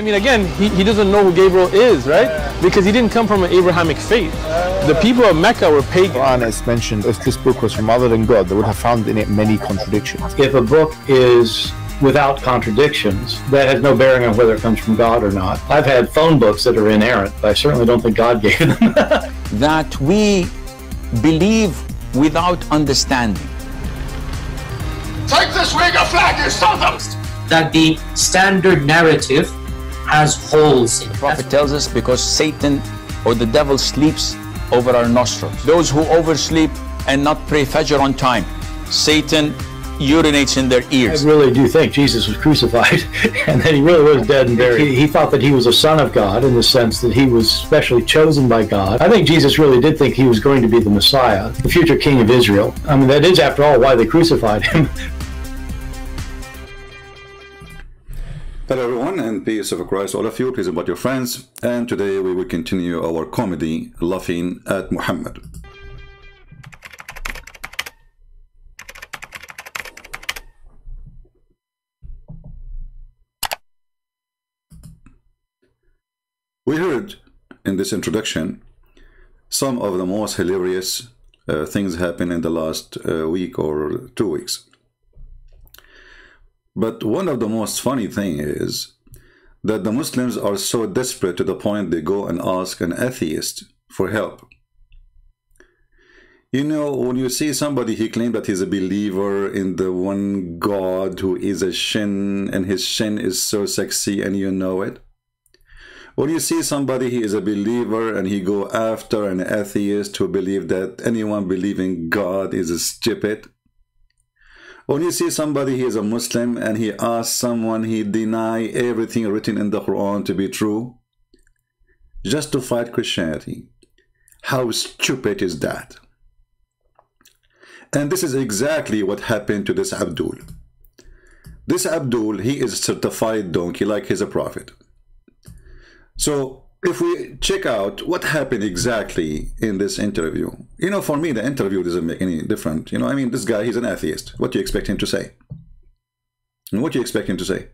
I mean, again, he doesn't know who Gabriel is, right? Because he didn't come from an Abrahamic faith. The people of Mecca were pagan. Quran has mentioned if this book was from other than God, they would have found in it many contradictions. If a book is without contradictions, that has no bearing on whether it comes from God or not. I've had phone books that are inerrant, but I certainly don't think God gave them. That we believe without understanding. Take this Uyghur flag, you son of a... That the standard narrative has holes in it. The Prophet tells us because Satan or the devil sleeps over our nostrils. Those who oversleep and not pray Fajr on time, Satan urinates in their ears. I really do think Jesus was crucified and that he really was dead and buried. He thought that he was a son of God in the sense that he was specially chosen by God. I think Jesus really did think he was going to be the Messiah, the future king of Israel. I mean, that is, after all, why they crucified him. Hello everyone, and peace of Christ all of you. Please invite your friends, and today we will continue our comedy laughing at Muhammad. We heard in this introduction some of the most hilarious things happen in the last week or 2 weeks. But one of the most funny thing is that the Muslims are so desperate to the point they go and ask an atheist for help. You know, when you see somebody, he claims that he's a believer in the one God who is a shin, and his shin is so sexy and you know it. When you see somebody, he is a believer and he go after an atheist who believe that anyone believing God is stupid. When you see somebody, he is a Muslim and he asks someone, he deny everything written in the Quran to be true just to fight Christianity. How stupid is that? And this is exactly what happened to this Abdul. This Abdul, he is a certified donkey, like he's a prophet. So if we check out what happened exactly in this interview, you know, for me, the interview doesn't make any difference. You know, I mean, this guy, he's an atheist. What do you expect him to say? And what do you expect him to say?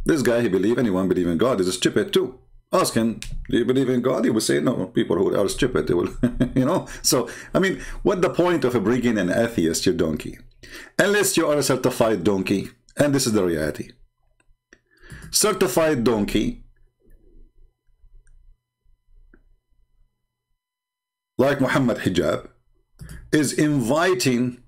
This guy, he believes anyone believe in God is stupid too. Ask him, do you believe in God? He will say, no, people who are stupid, they will, you know. So, I mean, what the point of bringing an atheist, you donkey? Unless you are a certified donkey, and this is the reality. Certified donkey, like Muhammad Hijab, is inviting,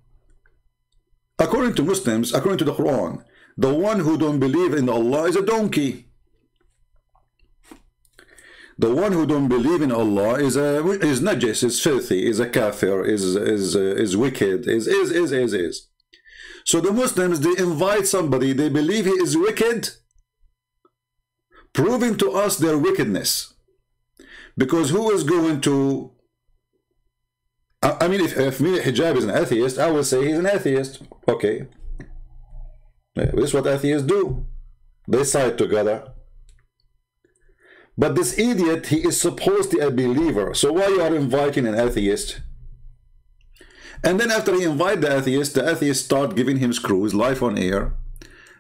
according to Muslims, according to the Quran, the one who don't believe in Allah is a donkey. The one who don't believe in Allah is najis, is filthy, is a kafir, is wicked, is. So the Muslims, they invite somebody, they believe he is wicked, proving to us their wickedness. Because who is going to... I mean, if me, Hijab, is an atheist, I will say he's an atheist. Okay. This is what atheists do. They side together. But this idiot, he is supposed to be a believer. So why you are inviting an atheist? And then after he invite the atheist start giving him screws live on air.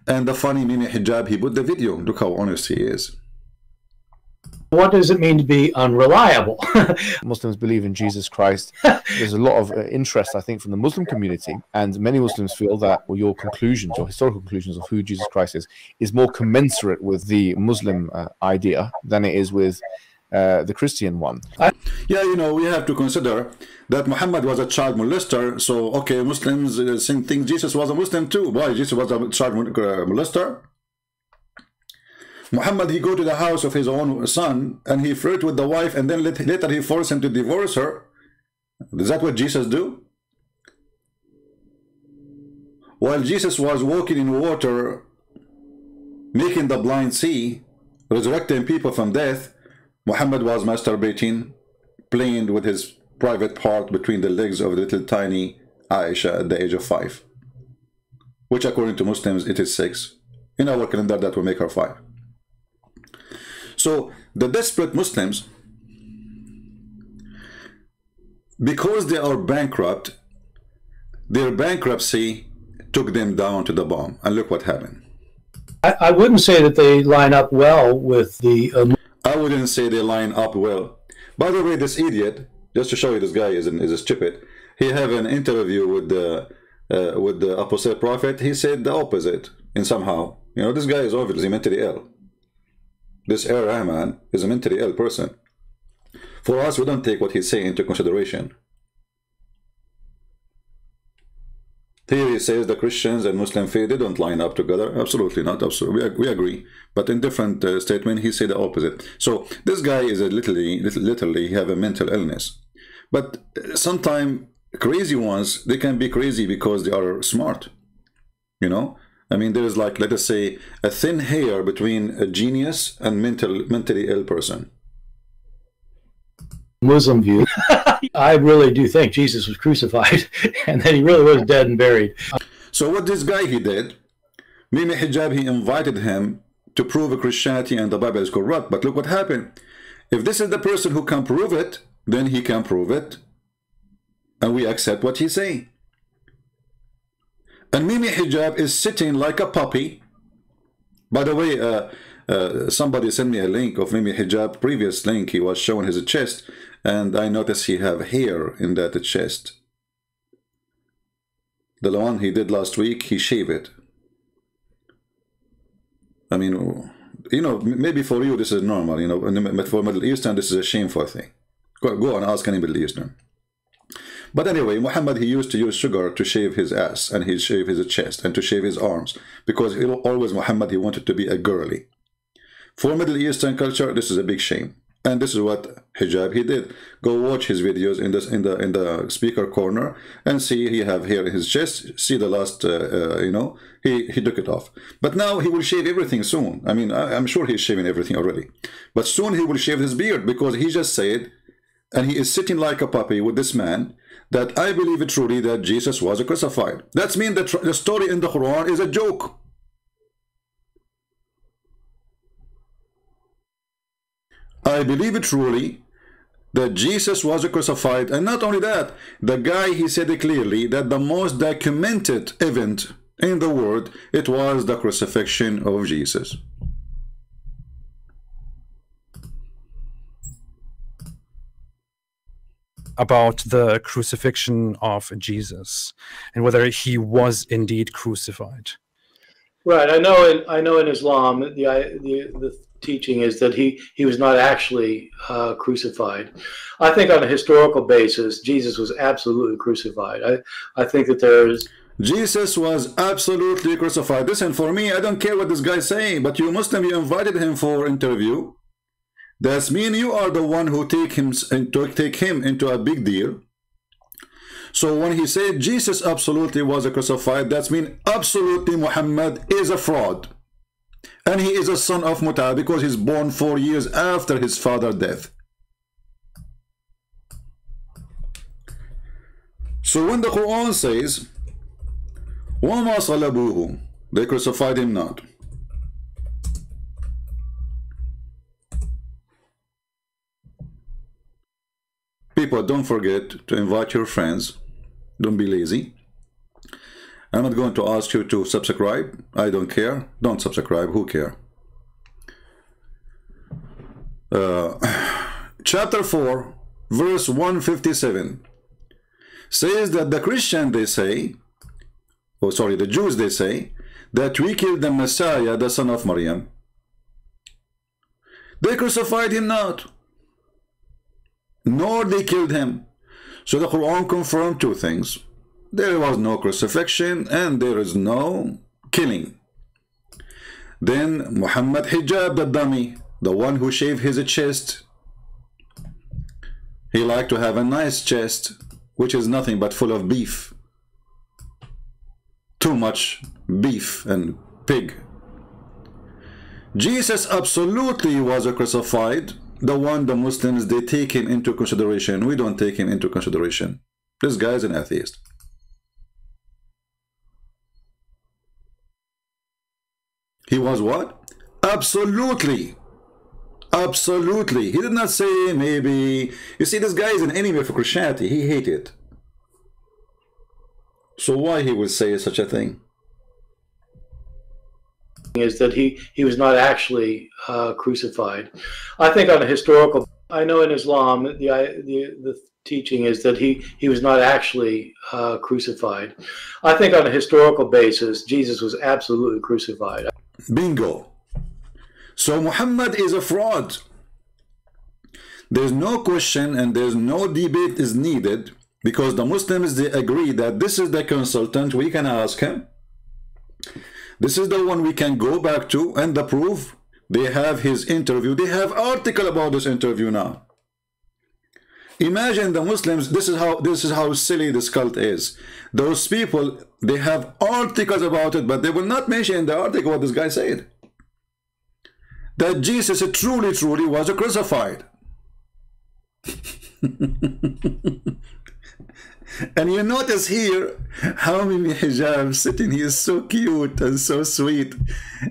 And the funny Mimi Hijab, he put the video. Look how honest he is. What does it mean to be unreliable? Muslims believe in Jesus Christ. There's a lot of interest, I think, from the Muslim community, and many Muslims feel that, well, your conclusions, your historical conclusions of who Jesus Christ is more commensurate with the Muslim idea than it is with the Christian one. Yeah, you know, we have to consider that Muhammad was a child molester, so, okay, Muslims think Jesus was a Muslim too. Why? Jesus was a child molester? Muhammad, he go to the house of his own son and he flirt with the wife, and then later he forced him to divorce her. Is that what Jesus do? While Jesus was walking in water, making the blind see, resurrecting people from death, Muhammad was masturbating, playing with his private part between the legs of the little tiny Aisha at the age of 5. Which according to Muslims, it is 6. In our calendar, that will make her 5. So the desperate Muslims, because they are bankrupt, their bankruptcy took them down to the bottom. And look what happened. I wouldn't say that they line up well with the... I wouldn't say they line up well. By the way, this idiot, just to show you this guy is a stupid, he have an interview with the apostate prophet. He said the opposite in somehow. You know, this guy is obviously mentally ill. This Bart Ehrman is a mentally ill person. For us, we don't take what he's saying into consideration. Here he says the Christians and Muslim faith, they don't line up together. Absolutely not. Absolutely, we agree. But in different statement, he said the opposite. So this guy is literally have a mental illness. But sometimes crazy ones, they can be crazy because they are smart. You know, I mean, there is like, let us say, a thin hair between a genius and mentally ill person. Muslim view. I really do think Jesus was crucified and that he really was dead and buried. So what this guy he did, Mimi Hijab, he invited him to prove Christianity and the Bible is corrupt. But look what happened. If this is the person who can prove it, then he can prove it. And we accept what he's saying. And Mimi Hijab is sitting like a puppy. By the way, somebody sent me a link of Mimi Hijab, previous link. He was showing his chest, and I noticed he have hair in that chest. The one he did last week, he shaved it. I mean, you know, maybe for you this is normal, you know, but for Middle Eastern this is a shameful thing. Go and ask any Middle Eastern. But anyway, Muhammad, he used to use sugar to shave his ass, and he shave his chest, and to shave his arms, because he always, Muhammad, he wanted to be a girly. For Middle Eastern culture, this is a big shame. And this is what Hijab he did. Go watch his videos in the speaker corner and see he have hair in his chest. See the last, you know, he took it off. But now he will shave everything soon. I mean, I'm sure he's shaving everything already. But soon he will shave his beard, because he just said, and he is sitting like a puppy with this man, that I believe it truly that Jesus was crucified. That means that the story in the Quran is a joke. I believe it truly that Jesus was crucified. And not only that, the guy, he said it clearly that the most documented event in the world, it was the crucifixion of Jesus. About the crucifixion of Jesus and whether he was indeed crucified. Right. I know in Islam the teaching is that he was not actually crucified. I think on a historical basis, Jesus was absolutely crucified. I think that there's... Jesus was absolutely crucified. Listen, for me, I don't care what this guy's saying, but you Muslim, you invited him for interview. That's mean you are the one who take him into a big deal. So when he said Jesus absolutely was crucified, that's mean absolutely Muhammad is a fraud. And he is a son of Muta because he's born 4 years after his father's death. So when the Quran says, وَمَا صَلَبُوهُ, they crucified him not. People, don't forget to invite your friends. Don't be lazy. I'm not going to ask you to subscribe. I don't care. Don't subscribe. Who care? Chapter 4, verse 157 says that the Christian, they say, oh sorry, the Jews, they say, that we killed the Messiah, the son of Maryam. They crucified him not, nor they killed him. So the Quran confirmed two things. There was no crucifixion and there is no killing. Then Muhammad Hijab, the dummy, the one who shaved his chest, he liked to have a nice chest, which is nothing but full of beef. Too much beef and pig. Jesus absolutely was crucified. The one the Muslims, they take him into consideration. We don't take him into consideration. This guy is an atheist. He was what? Absolutely. Absolutely. He did not say maybe. You see, this guy is an enemy for Christianity. He hated it. So why he would say such a thing? is that he was not actually crucified. I think on a historical, I know in Islam the teaching is that he was not actually crucified. I think on a historical basis, Jesus was absolutely crucified. Bingo. So Muhammad is a fraud. There's no question and there's no debate is needed, because the Muslims, they agree that this is the consultant. We can ask him. This is the one we can go back to, and the proof, they have his interview. They have article about this interview now. Imagine the Muslims, this is how silly this cult is. Those people, they have articles about it, but they will not mention in the article what this guy said. That Jesus truly was crucified. And you notice here how Mimi Hijab sitting, he is so cute and so sweet,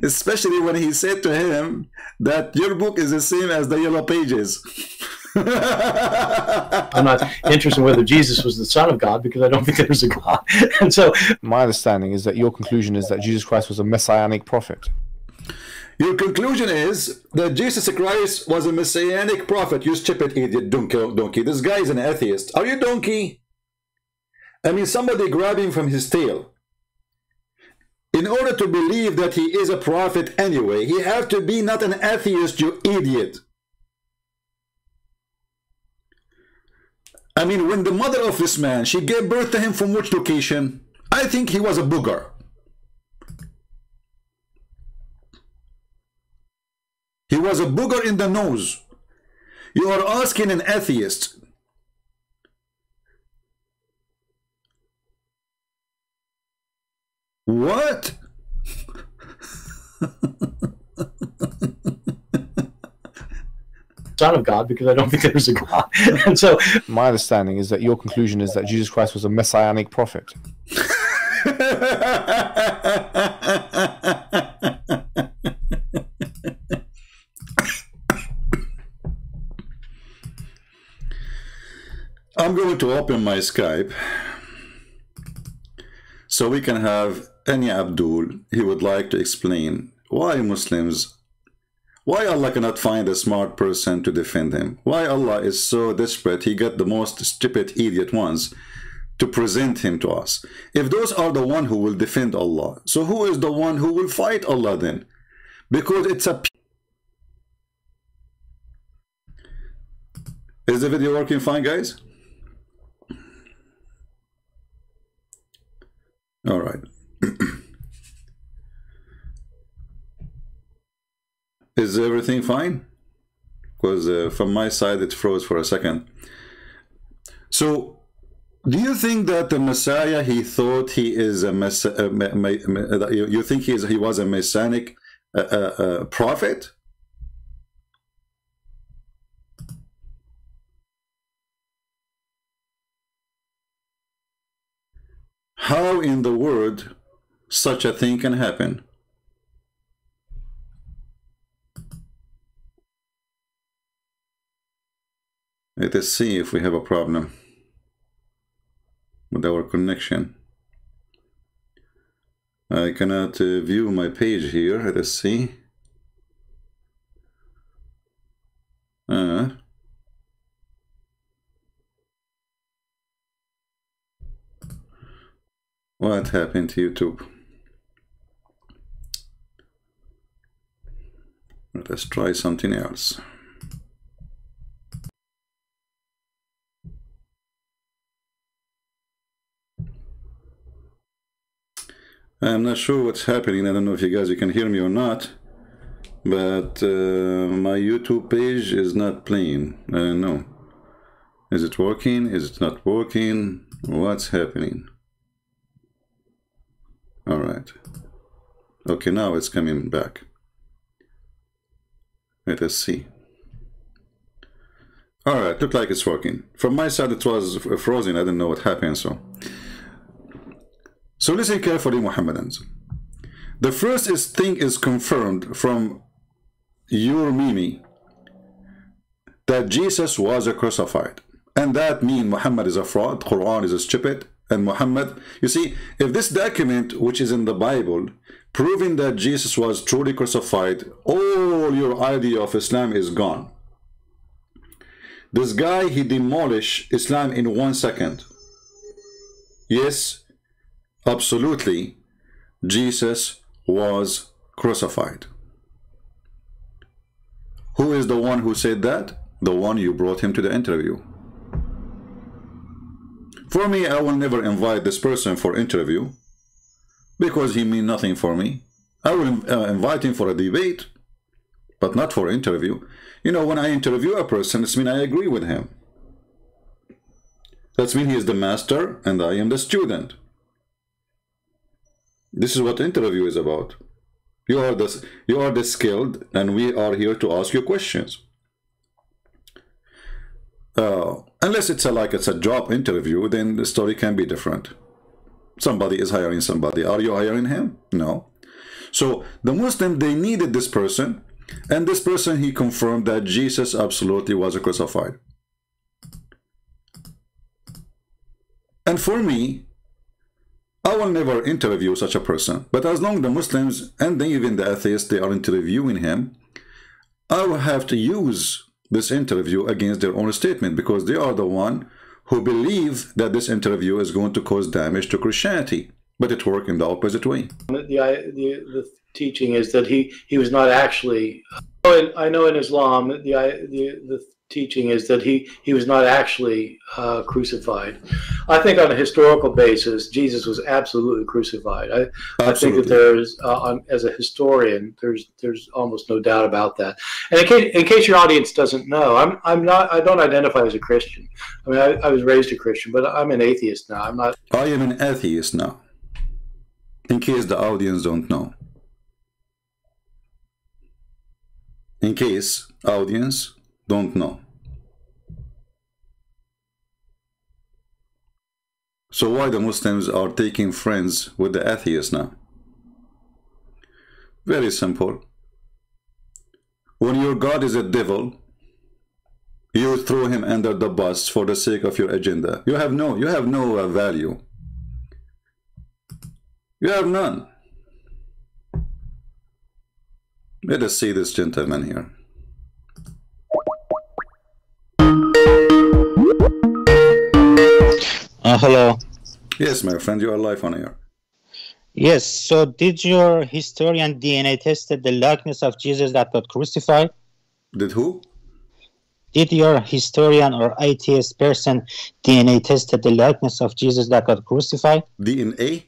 especially when he said to him that your book is the same as the yellow pages. I'm not interested in whether Jesus was the Son of God, because I don't think there was a God. And so my understanding is that your conclusion is that Jesus Christ was a messianic prophet. Your conclusion is that Jesus Christ was a messianic prophet. You stupid idiot, donkey. This guy is an atheist. Are you donkey? I mean, somebody grab him from his tail. In order to believe that he is a prophet anyway, he have to be not an atheist, you idiot. I mean, when the mother of this man, she gave birth to him from which location? I think he was a booger. He was a booger in the nose. You are asking an atheist. What? Son of God, because I don't think there was a God. And so my understanding is that your conclusion is that Jesus Christ was a messianic prophet. I'm going to open my Skype so we can have any Abdul. He would like to explain why Muslims, why Allah cannot find a smart person to defend him, why Allah is so desperate he got the most stupid idiot ones to present him to us. If those are the one who will defend Allah, so who is the one who will fight Allah then? Because it's a... Is the video working fine, guys? All right. Is everything fine? Because from my side it froze for a second. So, do you think that the Messiah, he thought he is a you think he was a messianic prophet? How in the world such a thing can happen? Let us see if we have a problem with our connection. I cannot view my page here. Let us see. What happened to YouTube? Let us try something else. I'm not sure what's happening. I don't know if you can hear me or not, but my YouTube page is not playing. I don't know. Is it working? Is it not working? What's happening? All right. Okay, now it's coming back. Let us see. All right, look like it's working. From my side, it was frozen. I didn't know what happened. So listen carefully, Muhammadans. The first thing is confirmed from your Mimi that Jesus was crucified, and that means Muhammad is a fraud. Quran is a stupid. And Muhammad, you see, if this document, which is in the Bible, proving that Jesus was truly crucified, all your idea of Islam is gone. This guy, he demolished Islam in 1 second. Yes, absolutely, Jesus was crucified. Who is the one who said that? The one you brought him to the interview. For me, I will never invite this person for interview because he means nothing for me. I will invite him for a debate, but not for interview. You know, when I interview a person, it means I agree with him. That means he is the master and I am the student. This is what interview is about. You are the skilled, and we are here to ask you questions. Unless it's a job interview, then the story can be different. Somebody is hiring somebody. Are you hiring him? No. So the Muslim, they needed this person, and this person, he confirmed that Jesus absolutely was crucified. And for me, I will never interview such a person. But as long as the Muslims and even the atheists, they are interviewing him, I will have to use this interview against their own statement, because they are the one who believe that this interview is going to cause damage to Christianity. But it worked in the opposite way. The teaching is that he was not actually. I know in Islam the teaching is that he was not actually crucified. I think on a historical basis, Jesus was absolutely crucified. I think that there's, as a historian, there's almost no doubt about that. And in case your audience doesn't know, I don't identify as a Christian. I mean, I was raised a Christian, but I'm an atheist now. I'm not. I am an atheist now. In case the audience don't know. In case audience don't know. So why the Muslims are taking friends with the atheists now? Very simple. When your God is a devil, you throw him under the bus for the sake of your agenda. You have no value. You have none. Let us see this gentleman here. Hello. Yes, my friend, you are live on air. Yes, so did your historian DNA tested the likeness of Jesus that got crucified? Did who? Did your historian or atheist person DNA tested the likeness of Jesus that got crucified? DNA?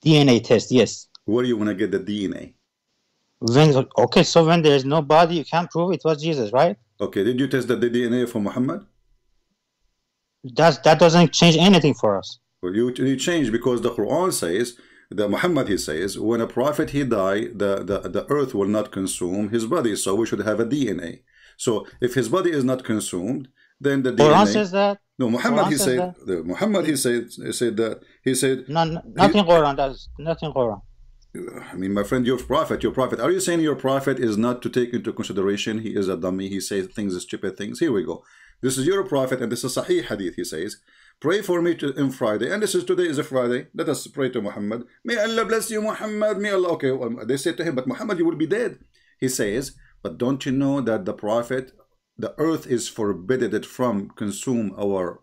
DNA test, yes. Where do you want to get the DNA? Okay, so when there's no body, you can't prove it was Jesus, right? Okay, did you test the DNA for Muhammad? That doesn't change anything for us. Well, you change, because the Quran says, that Muhammad, he says, when a prophet he die, the earth will not consume his body, so we should have a DNA. So if his body is not consumed, then the DNA. Quran says that. No, Muhammad he said. Muhammad he said that he said. Nothing Quran. That's nothing Quran. I mean, my friend, your prophet. Are you saying your prophet is not to take into consideration? He is a dummy. He says things, stupid things. Here we go. This is your prophet, and this is Sahih Hadith. He says, pray for me on Friday. And this is today is a Friday. Let us pray to Muhammad. May Allah bless you, Muhammad. May Allah. Okay, they said to him, but Muhammad, you will be dead. He says, but don't you know that the prophet, the earth is forbidden from consume our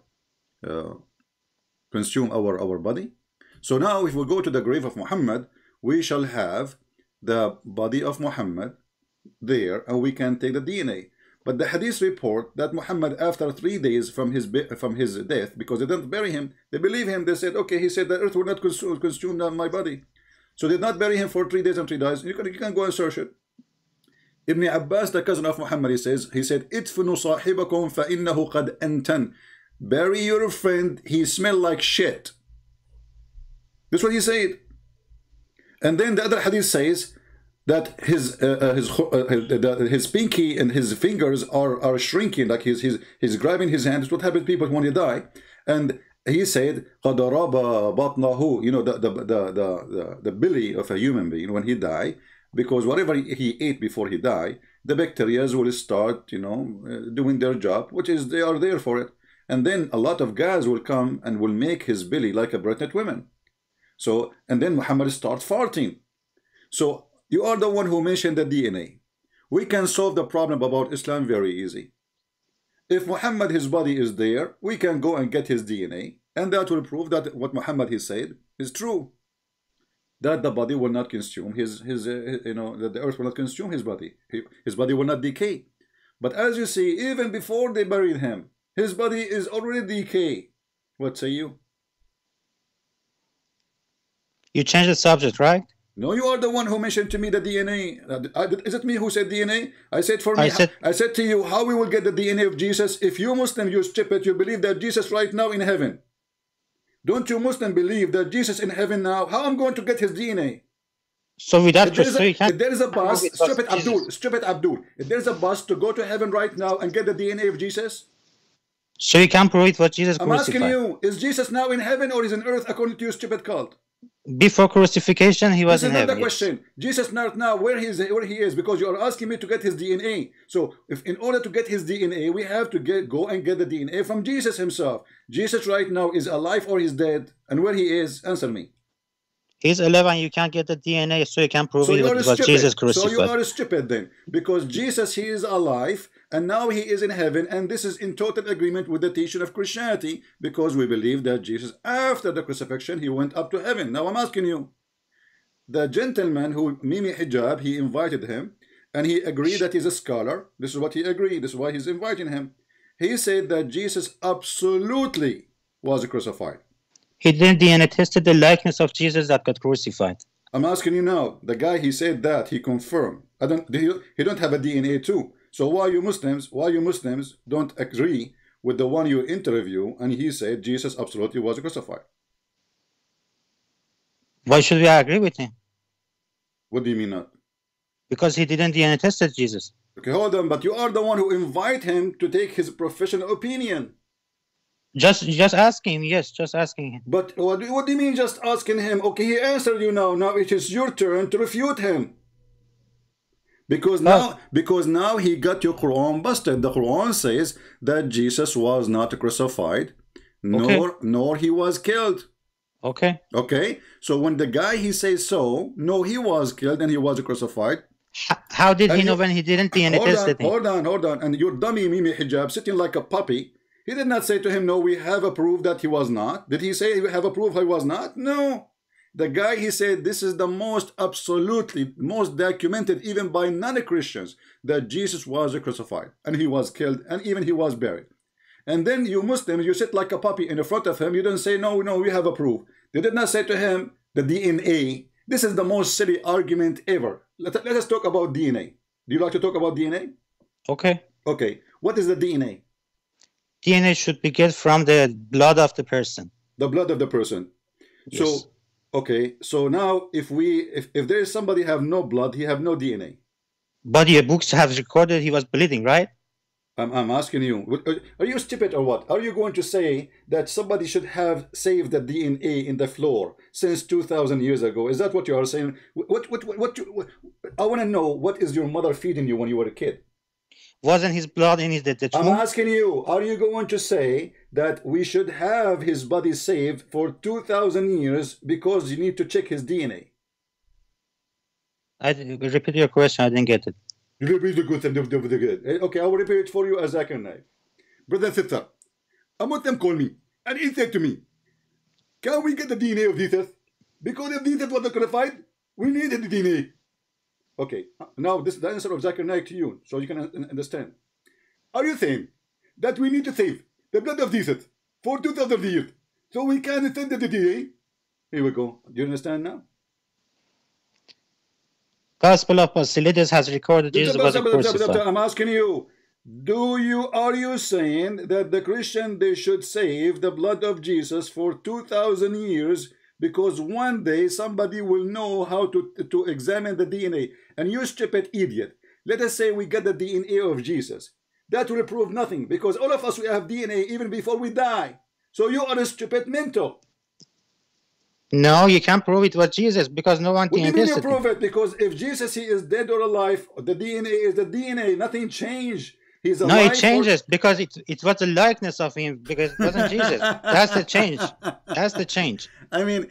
body? So now, if we go to the grave of Muhammad, we shall have the body of Muhammad there, and we can take the DNA. But the hadith report that Muhammad, after 3 days from his death, because they didn't bury him, they believe him. They said, okay, he said the earth will not consume my body, so they did not bury him for 3 days and 3 days. You can go and search it. Ibn Abbas, the cousin of Muhammad, he said, "Idfinu sahibakum fa innahu qad antan." Bury your friend, he smelled like shit. That's what he said. And then the other hadith says that his pinky and his fingers are shrinking, like he's grabbing his hand. It's what happens to people when they die. And he said, قَدْ رَبَ بَطْنَهُ, you know, the belly of a human being when he die, because whatever he ate before he died, the bacteria will start, you know, doing their job, which is they are there for it. And then a lot of gas will come and will make his belly like a pregnant woman. So, and then Muhammad starts farting. So you are the one who mentioned the DNA. We can solve the problem about Islam very easy. If Muhammad, his body is there, we can go and get his DNA, and that will prove that what Muhammad he said is true. That the body will not consume that the earth will not consume his body. His body will not decay. But as you see, even before they buried him, his body is already decay. What say you? You changed the subject, right? No, you are the one who mentioned to me the DNA. Is it me who said DNA? I said for me. I said to you, how we will get the DNA of Jesus? If you Muslim, you stupid, you believe that Jesus right now in heaven. Don't you Muslim believe that Jesus in heaven now? How I'm going to get his DNA? So without if there is a bus, stupid Abdul, if there's a bus to go to heaven right now and get the DNA of Jesus? So you can prove it what Jesus crucified. I'm asking you, is Jesus now in heaven or is in earth according to your stupid cult? Before crucifixion, he was in heaven. This is not the question. Yes. Jesus not now where he is, because you are asking me to get his DNA. So if in order to get his DNA, we have to go and get the DNA from Jesus himself. Jesus right now is alive or he's dead? And where he is, answer me. He's alive and you can't get the DNA, so you can prove it was Jesus crucified. So you are stupid then, because Jesus, he is alive and now he is in heaven, and this is in total agreement with the teaching of Christianity, because we believe that Jesus, after the crucifixion, he went up to heaven. Now I'm asking you, the gentleman who Mimi Hijab, he invited him, and he agreed that he's a scholar. This is what he agreed. This is why he's inviting him. He said that Jesus absolutely was crucified. He didn't DNA tested the likeness of Jesus that got crucified. I'm asking you now, the guy he said that, he confirmed. He don't have a DNA too. So why you Muslims don't agree with the one you interview and he said Jesus absolutely was crucified? Why should we agree with him? What do you mean not? Because he didn't DNA tested Jesus. Okay, hold on, but you are the one who invite him to take his professional opinion. Just asking him, yes, just asking him. But what do you mean just asking him? Okay, he answered you now. Now it is your turn to refute him. Because now he got your Quran busted. The Quran says that Jesus was not crucified, nor he was killed. Okay. Okay. So when the guy he says so, no, he was killed and he was crucified. How did he know when he didn't DNA tested him? Hold on. And your dummy Mimi Hijab sitting like a puppy. He did not say to him, no, we have a proof that he was not. Did he say we have a proof he was not? No. The guy, he said, this is the most documented, even by non-Christians, that Jesus was crucified and he was killed and even he was buried. And then you Muslims, you sit like a puppy in front of him. You don't say, no, we have a proof. They did not say to him, the DNA. This is the most silly argument ever. Let us talk about DNA. Do you like to talk about DNA? Okay. Okay. What is the DNA? DNA should be get from the blood of the person. The blood of the person. Yes. So, okay. So now, if there is somebody have no blood, he have no DNA. But your books have recorded he was bleeding, right? I'm asking you, are you stupid or what? Are you going to say that somebody should have saved the DNA in the floor since 2,000 years ago? Is that what you are saying? I want to know, what is your mother feeding you when you were a kid? Wasn't his blood in his tomb? I'm asking you, are you going to say that we should have his body saved for 2,000 years because you need to check his DNA? Repeat your question, I didn't get it. Repeat the good. Okay, I will repeat it for you as I can now. Brother and sister, a Muslim called me and he said to me, can we get the DNA of Jesus? Because if Jesus was crucified, we needed the DNA. Okay, now this is the answer of Zakir Naik to you, so you can understand. Are you saying that we need to save the blood of Jesus for 2,000 years so we can send the DNA? Here we go. Do you understand now? Gospel of Basilides has recorded Jesus was crucified. I'm asking you, are you saying that the Christian, they should save the blood of Jesus for 2,000 years because one day somebody will know how to examine the DNA? And you stupid idiot, let us say we get the DNA of Jesus. That will prove nothing, because all of us, we have DNA even before we die. So you are a stupid mental. No, you can't prove it was Jesus because no one can What do you mean you prove it? Because if Jesus, he is dead or alive, the DNA is the DNA. Nothing changed. He's alive. No, it changes because it was the likeness of him, because it wasn't Jesus. That's the change. That's the change. I mean,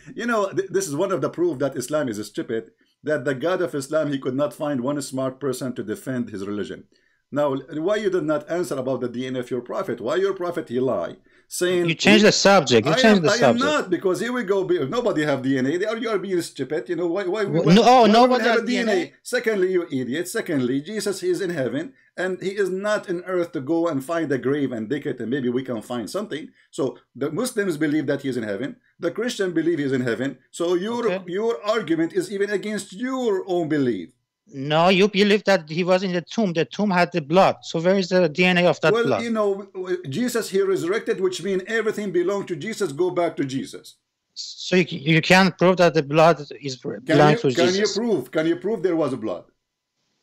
this is one of the proof that Islam is stupid. that the God of Islam, he could not find one smart person to defend his religion. Now, why you did not answer about the DNA of your prophet? Why your prophet he lie? Saying you changed the subject. You changed the subject. I am not, because here we go. Nobody have DNA. You are being stupid. You know why? Nobody has DNA. Secondly, you idiot. Secondly, Jesus is in heaven and he is not in earth to go and find a grave and dig it and maybe we can find something. So the Muslims believe that he is in heaven. The Christian believe he is in heaven. So your argument is even against your own belief. No, you believe that he was in the tomb. The tomb had the blood. So where is the DNA of that blood? Well, you know, Jesus, he resurrected, which means everything belonged to Jesus, go back to Jesus. So you can't prove that the blood is belongs to Jesus. Can you prove there was blood?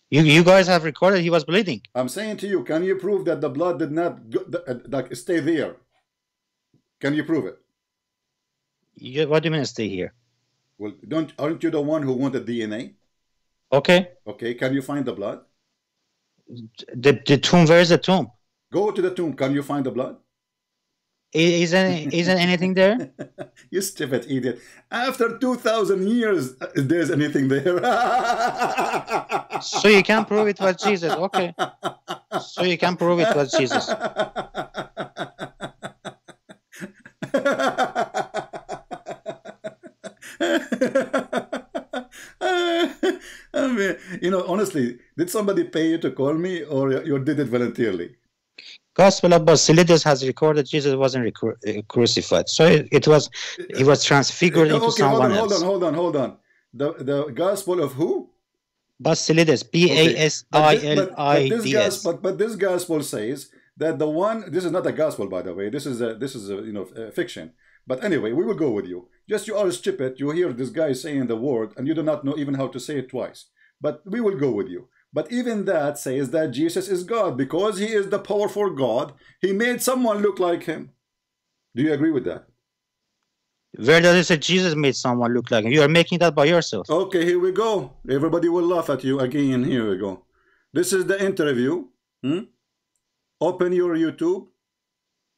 You guys have recorded he was bleeding. I'm saying to you, can you prove that the blood did not stay there? Can you prove it? What do you mean stay here? Well, aren't you the one who wanted DNA? Okay. Okay, can you find the blood? The tomb, where is the tomb? Go to the tomb. Can you find the blood? Isn't anything there? You stupid idiot. After 2,000 years, there's anything there. So you can prove it was Jesus. Okay. So you can prove it was Jesus. I mean, you know, honestly, did somebody pay you to call me, or you did it voluntarily? Gospel of Basilides has recorded Jesus wasn't crucified, so he was transfigured into someone else. Hold on. The Gospel of who? Basilides, Basilides. But this Gospel says that the one. This is not a Gospel, by the way. This is a fiction. But anyway, we will go with you. Just you are stupid. You hear this guy saying the word and you do not know even how to say it twice. But we will go with you. But even that says that Jesus is God because he is the powerful God. He made someone look like him. Do you agree with that? Where does it say Jesus made someone look like him? You are making that by yourself. Okay, here we go. Everybody will laugh at you again. Here we go. This is the interview. Open your YouTube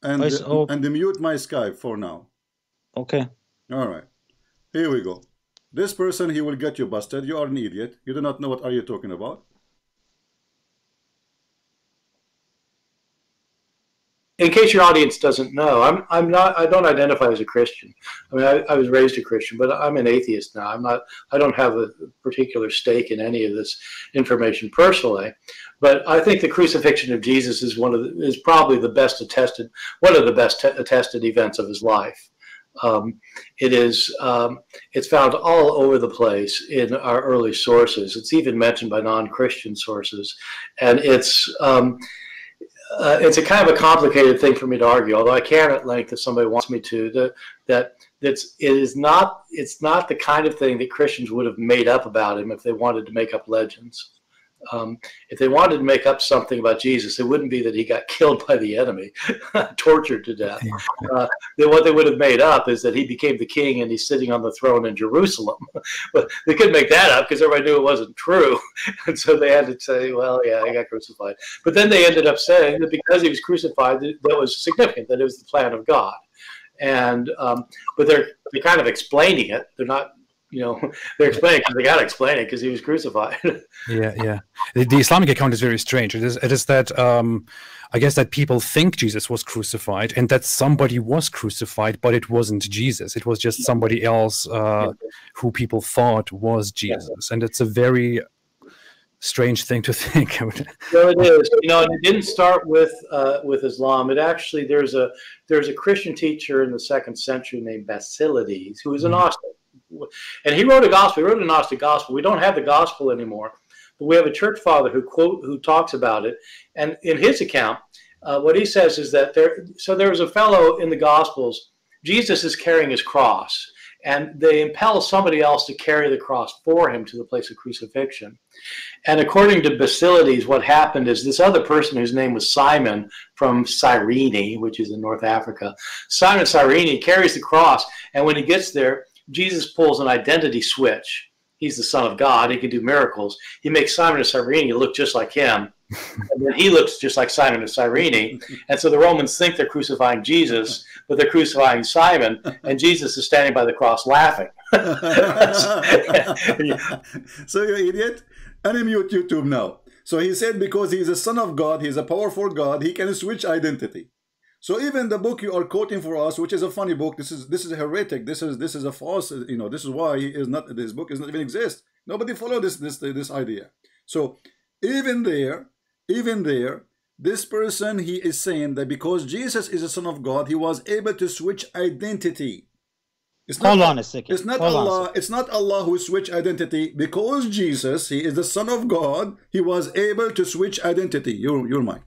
and mute my Skype for now. Okay. All right. Here we go. This person, he will get you busted. You are an idiot. You do not know what are you talking about. In case your audience doesn't know, I don't identify as a Christian. I mean, I was raised a Christian, but I'm an atheist now. I don't have a particular stake in any of this information personally. But I think the crucifixion of Jesus is probably the best attested, one of the best attested events of his life. It's found all over the place in our early sources. It's even mentioned by non-Christian sources, and it's a kind of a complicated thing for me to argue. Although I can at length, if somebody wants me to, it's not the kind of thing that Christians would have made up about him if they wanted to make up legends. If they wanted to make up something about Jesus, it wouldn't be that he got killed by the enemy, tortured to death. What they would have made up is that he became the king and he's sitting on the throne in Jerusalem. But they couldn't make that up because everybody knew it wasn't true. And so they had to say, well, yeah, he got crucified. But then they ended up saying that because he was crucified, that was significant, that it was the plan of God. And but they're kind of explaining it. They're not. They're explaining because they got to explain it because he was crucified. Yeah. The Islamic account is very strange. It is that I guess that people think Jesus was crucified and that somebody was crucified, but it wasn't Jesus. It was just somebody else who people thought was Jesus, and it's a very strange thing to think. So it is. And it didn't start with Islam. It actually there's a Christian teacher in the 2nd century named Basilides who was an Gnostic. And he wrote a gospel. He wrote a Gnostic gospel. We don't have the gospel anymore, but we have a church father who talks about it. And in his account, what he says is that there was a fellow in the Gospels. Jesus is carrying his cross, and they impel somebody else to carry the cross for him to the place of crucifixion. And according to Basilides, what happened is this other person whose name was Simon from Cyrene, which is in North Africa, Simon Cyrene carries the cross, and when he gets there, Jesus pulls an identity switch. He's the Son of God. He can do miracles. He makes Simon of Cyrene look just like him. And then he looks just like Simon of Cyrene. And so the Romans think they're crucifying Jesus, but they're crucifying Simon. And Jesus is standing by the cross laughing. So you idiot. Unmute YouTube now. So he said because he is a son of God, he is a powerful God, he can switch identity. So even the book you are quoting for us, which is a funny book, this is a heretic. This is a false. You know, this is why he is not. This book does not even exist. Nobody follow this idea. So even there, this person, he is saying that because Jesus is a son of God, he was able to switch identity. It's not, hold on a second. It's not Allah. It's not Allah who switched identity. Because Jesus, he is the son of God, he was able to switch identity. Your mic.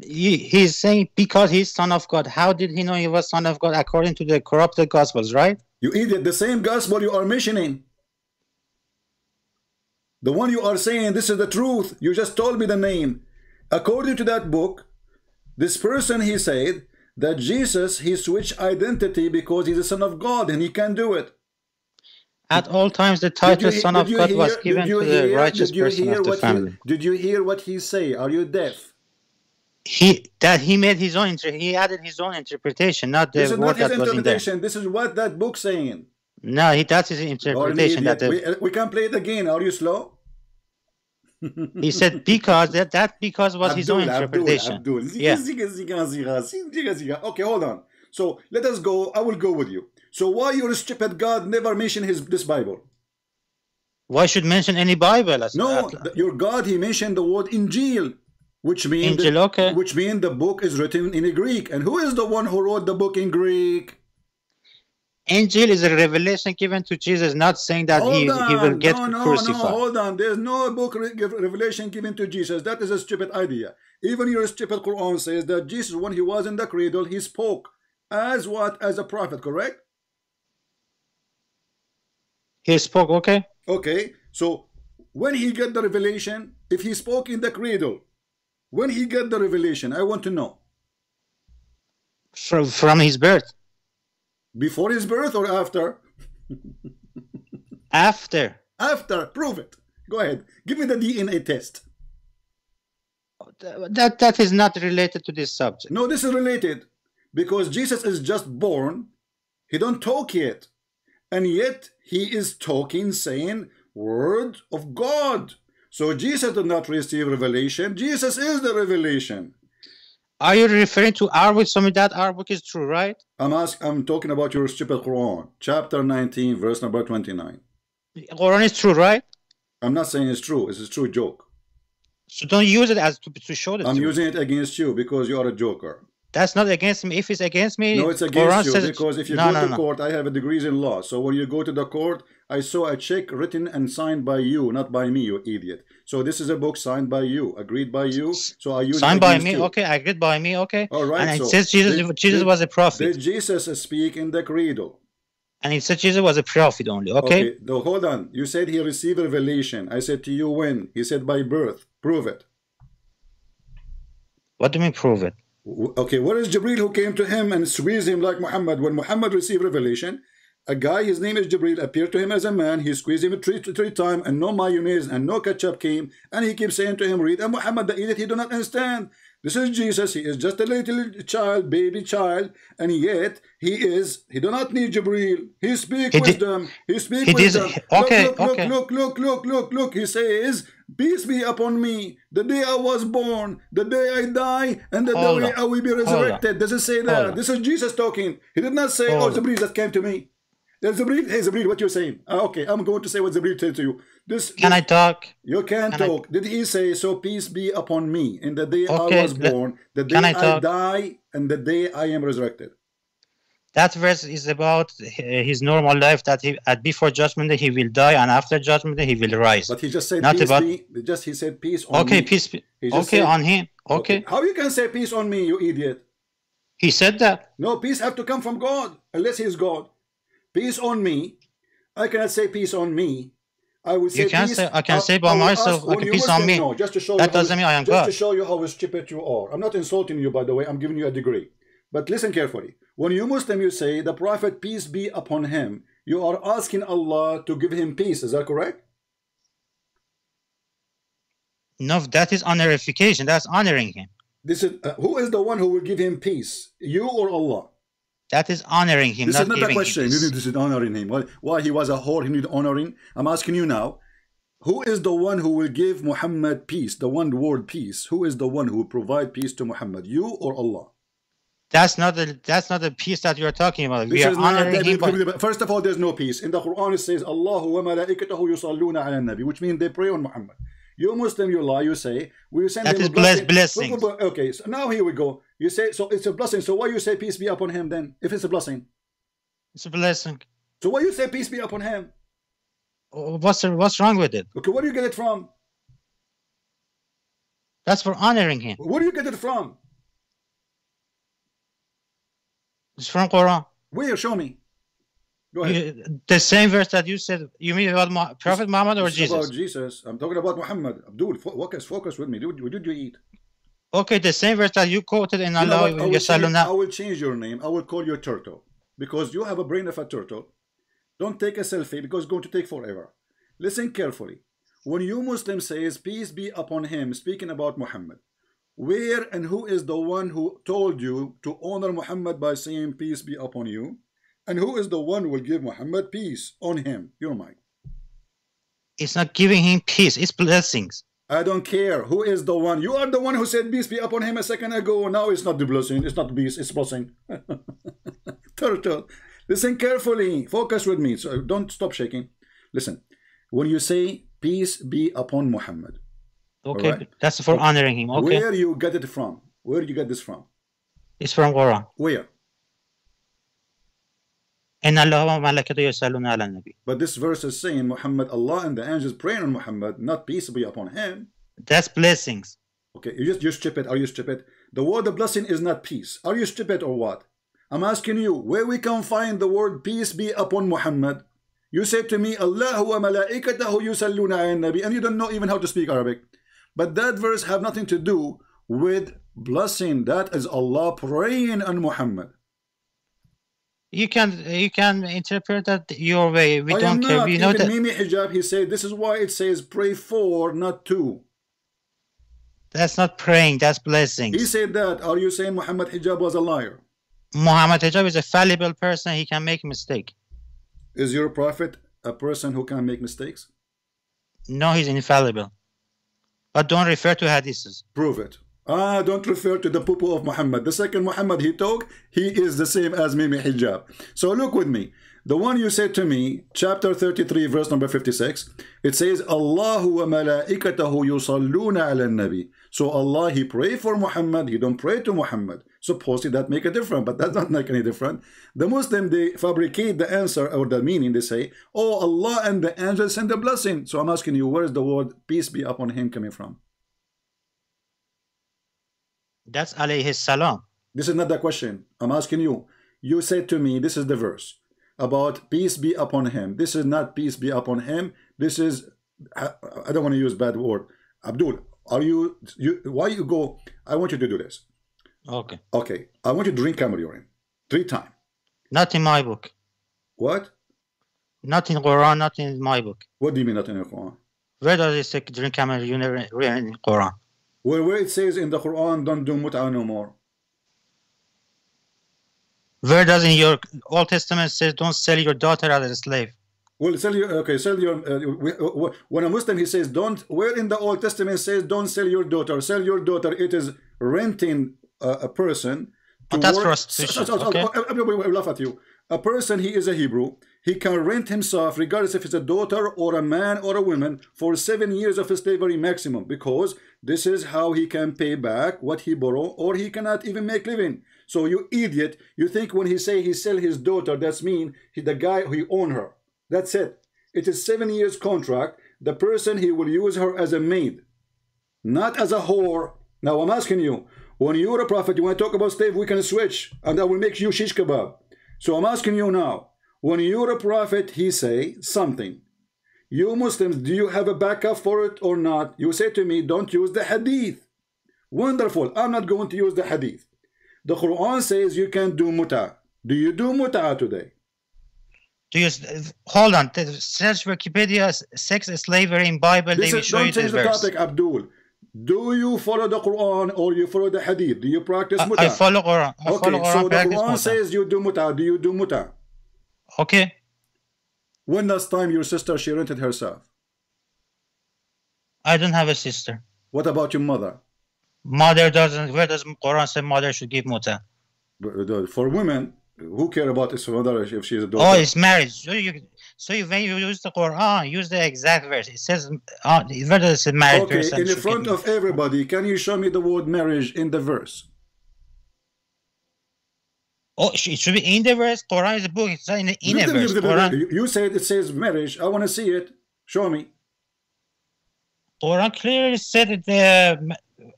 He's saying because he's son of God. How did he know he was son of God according to the corrupted gospels, right? You idiot. The same gospel you are mentioning. The one you are saying, this is the truth. You just told me the name. According to that book, this person, he said that Jesus, he switched identity because he's the son of God and he can do it. At all times, the title son of God was given to the righteous person of the family. Did you hear what he say? Are you deaf? He made his own, he added his own interpretation, not the this is word not his that was in there. This is what that book saying. No, that's his interpretation. We can play it again. Are you slow? He said because that because was his own interpretation. Abdul. Yeah. Okay, hold on. So let us go. I will go with you. So why your stupid God never mentioned this Bible? Why should mention any Bible? No, your God, he mentioned the word Injil, which means which means the book is written in Greek. And who is the one who wrote the book in Greek? Injil is a revelation given to Jesus, not saying that he will get crucified. No, hold on. There's no book revelation given to Jesus. That is a stupid idea. Even your stupid Quran says that Jesus, when he was in the cradle, he spoke as what? As a prophet, correct? He spoke, okay. Okay, so when he got the revelation, if he spoke in the cradle, when he got the revelation, I want to know. From his birth. Before his birth or after? After. After. Prove it. Go ahead. Give me the DNA test. That is not related to this subject. No, this is related. Because Jesus is just born. He don't talk yet. And yet he is talking, saying, word of God. So Jesus did not receive revelation. Jesus is the revelation. Are you referring to our book? Some of that our book is true, right? I'm talking about your stupid Quran, chapter 19, verse number 29. Quran is true, right? I'm not saying it's true. It's a true joke. So don't use it as to show the I'm truth. using it against you because you are a joker. That's not against me. If it's against me, no, it's against Quran you because if you go to court, I have a degrees in law. So when you go to the court, I saw a check written and signed by you, not by me, you idiot. So this is a book signed by you, agreed by you. So I use signed by me, you. Okay, agreed by me, okay. All right. And it says Jesus was a prophet. Did Jesus speak in the cradle? And it said Jesus was a prophet only, okay? No, hold on. You said he received revelation. I said to you when? He said by birth. Prove it. What do you mean prove it? Okay, where is Jibril who came to him and squeezed him like Muhammad? When Muhammad received revelation, a guy, his name is Jibril, appeared to him as a man. He squeezed him three times, and no mayonnaise and no ketchup came. And he keeps saying to him, read. And Muhammad, the idiot, he do not understand. This is Jesus. He is just a little child, baby child, and yet he do not need Jibril. He speaks wisdom. He speaks wisdom. Look. He says, peace be upon me, the day I was born, the day I die, and the day I will be resurrected. Does it say that? This is Jesus talking. He did not say, oh, Jibril just came to me. Jibril, hey Jibril, what you're saying? Okay, I'm going to say what Jibril said to you. Can I talk? You can talk. Did he say, so peace be upon me in the day I was born, the day I die, and the day I am resurrected? That verse is about his normal life, that before judgment he will die, and after judgment he will rise. But he just said not peace about. He said peace on me. Okay, peace. Okay, on him. Okay. How you can say peace on me, you idiot? He said that. No, peace have to come from God, unless he is God. Peace on me. I cannot say peace on me. I would say peace. I can say by myself. Okay, peace on me. No, just to show that doesn't mean I am God. Just to show you how stupid you are. I'm not insulting you, by the way. I'm giving you a degree. But listen carefully. When you Muslim, you say the Prophet, peace be upon him, you are asking Allah to give him peace. Is that correct? No, that is honorification. That's honoring him. This is who is the one who will give him peace? You or Allah? That is honoring him. This not is not giving a question. him You this. need to honoring him. Why he was a whore, he need honoring. I'm asking you now. Who is the one who will give Muhammad peace? The one word peace. Who is the one who will provide peace to Muhammad? You or Allah? That's not the peace that you are talking about. We are honoring him. First of all, there's no peace. In the Quran, it says, Allahu wa malaikatahu yusalluna ala nabi, which means they pray on Muhammad. You Muslim, you lie, you say, we send that him is a blessing. blessings. Okay, so now here we go. You say, so it's a blessing. So why you say peace be upon him then, if it's a blessing? It's a blessing. So why you say peace be upon him? What's wrong with it? Okay, where do you get it from? That's for honoring him. Where do you get it from? It's from Quran. Where? Show me. Go ahead. The same verse that you said. You mean about Prophet Muhammad or Jesus? About Jesus. I'm talking about Muhammad. Abdul, focus with me. What did you eat? Okay, the same verse that you quoted in Allah. I will change your name. I will call you turtle. Because you have a brain of a turtle. Don't take a selfie because it's going to take forever. Listen carefully. When you Muslim says, peace be upon him, speaking about Muhammad, where and who is the one who told you to honor Muhammad by saying, peace be upon you? And who is the one who will give Muhammad peace on him? Your mind. It's not giving him peace. It's blessings. I don't care. Who is the one? You are the one who said peace be upon him a second ago. Now it's not the blessing. It's not peace. It's blessing. Turtle. Listen carefully. Focus with me. So don't stop shaking. Listen. When you say peace be upon Muhammad. Okay. Right? That's for honoring him. Okay. Where you get it from? Where do you get this from? It's from Quran. Where? But this verse is saying Muhammad, Allah and the angels praying on Muhammad, not peace be upon him. That's blessings. Okay, you stupid. Are you stupid? The word of blessing is not peace. Are you stupid or what? I'm asking you, where we can find the word peace be upon Muhammad? You said to me, Allahu wa malaikatahu yusalluna ala nabi, and you don't know even how to speak Arabic. But that verse have nothing to do with blessing. That is Allah praying on Muhammad. You can interpret that your way. We don't care. We know that. Mimi Hijab, he said, this is why it says pray for, not to. That's not praying. That's blessings. He said that. Are you saying Muhammad Hijab was a liar? Muhammad Hijab is a fallible person. He can make a mistake. Is your prophet a person who can make mistakes? No, he's infallible. But don't refer to hadiths. Prove it. Don't refer to the poo-poo of Muhammad. The second Muhammad he talk, he is the same as Mimi Hijab. So look with me. The one you said to me, chapter 33, verse number 56, it says, Allahu wa malaikatahu yusalluna ala nabi. So Allah, he pray for Muhammad, he don't pray to Muhammad. Supposedly that make a difference, but that's not make any difference. The Muslim, they fabricate the answer or the meaning. They say, oh, Allah and the angels send a blessing. So I'm asking you, where is the word peace be upon him coming from? That's alayhi salam. This is not the question. I'm asking you. You said to me, this is the verse about peace be upon him. This is not peace be upon him. This is, I don't want to use bad word. Abdul, are you why you go? I want you to do this. Okay. Okay. I want you to drink camel urine 3 times. Not in my book. What? Not in Quran, not in my book. What do you mean not in the Quran? Where does it say drink camel urine in Quran? Where it says in the Quran, don't do mut'ah no more. Where does in your Old Testament says don't sell your daughter as a slave? Well, sell your when a Muslim he says don't. Where in the Old Testament says don't sell your daughter? Sell your daughter. It is renting a person. That's prostitution. Okay. I laugh at you. A person, he is a Hebrew. He can rent himself, regardless if it's a daughter or a man or a woman, for 7 years of slavery maximum, because this is how he can pay back what he borrowed, or he cannot even make living. So you idiot, you think when he say he sell his daughter, that's mean the guy who own her. That's it. It is 7 years contract. The person, he will use her as a maid, not as a whore. Now I'm asking you, when you're a prophet, you want to talk about slave, we can switch, and I will make you shish kebab. So I'm asking you now, when you're a prophet, he say something. You Muslims, do you have a backup for it or not? You say to me, don't use the hadith. Wonderful. I'm not going to use the hadith. The Quran says you can do mut'ah. Do you do mut'ah today? Do you hold on? Search Wikipedia sex slavery in Bible. They will show you don't change the topic, Abdul. Do you follow the Quran or you follow the Hadith? Do you practice muta? I follow Quran. I okay, follow Quran, so the Quran muta. says you do muta. Do you do muta? Okay. When last time your sister she rented herself? I don't have a sister. What about your mother? Mother doesn't. Where does Quran say mother should give muta? For women, who care about his mother if she's a daughter? Oh, it's marriage. So when you use the Quran, use the exact verse. It says, where does it say married okay, person? in the front of everybody, can you show me the word marriage in the verse? Oh, it should be in the verse. Quran is a book. It's not in a verse. Quran, you said it says marriage. I want to see it. Show me. Quran clearly said that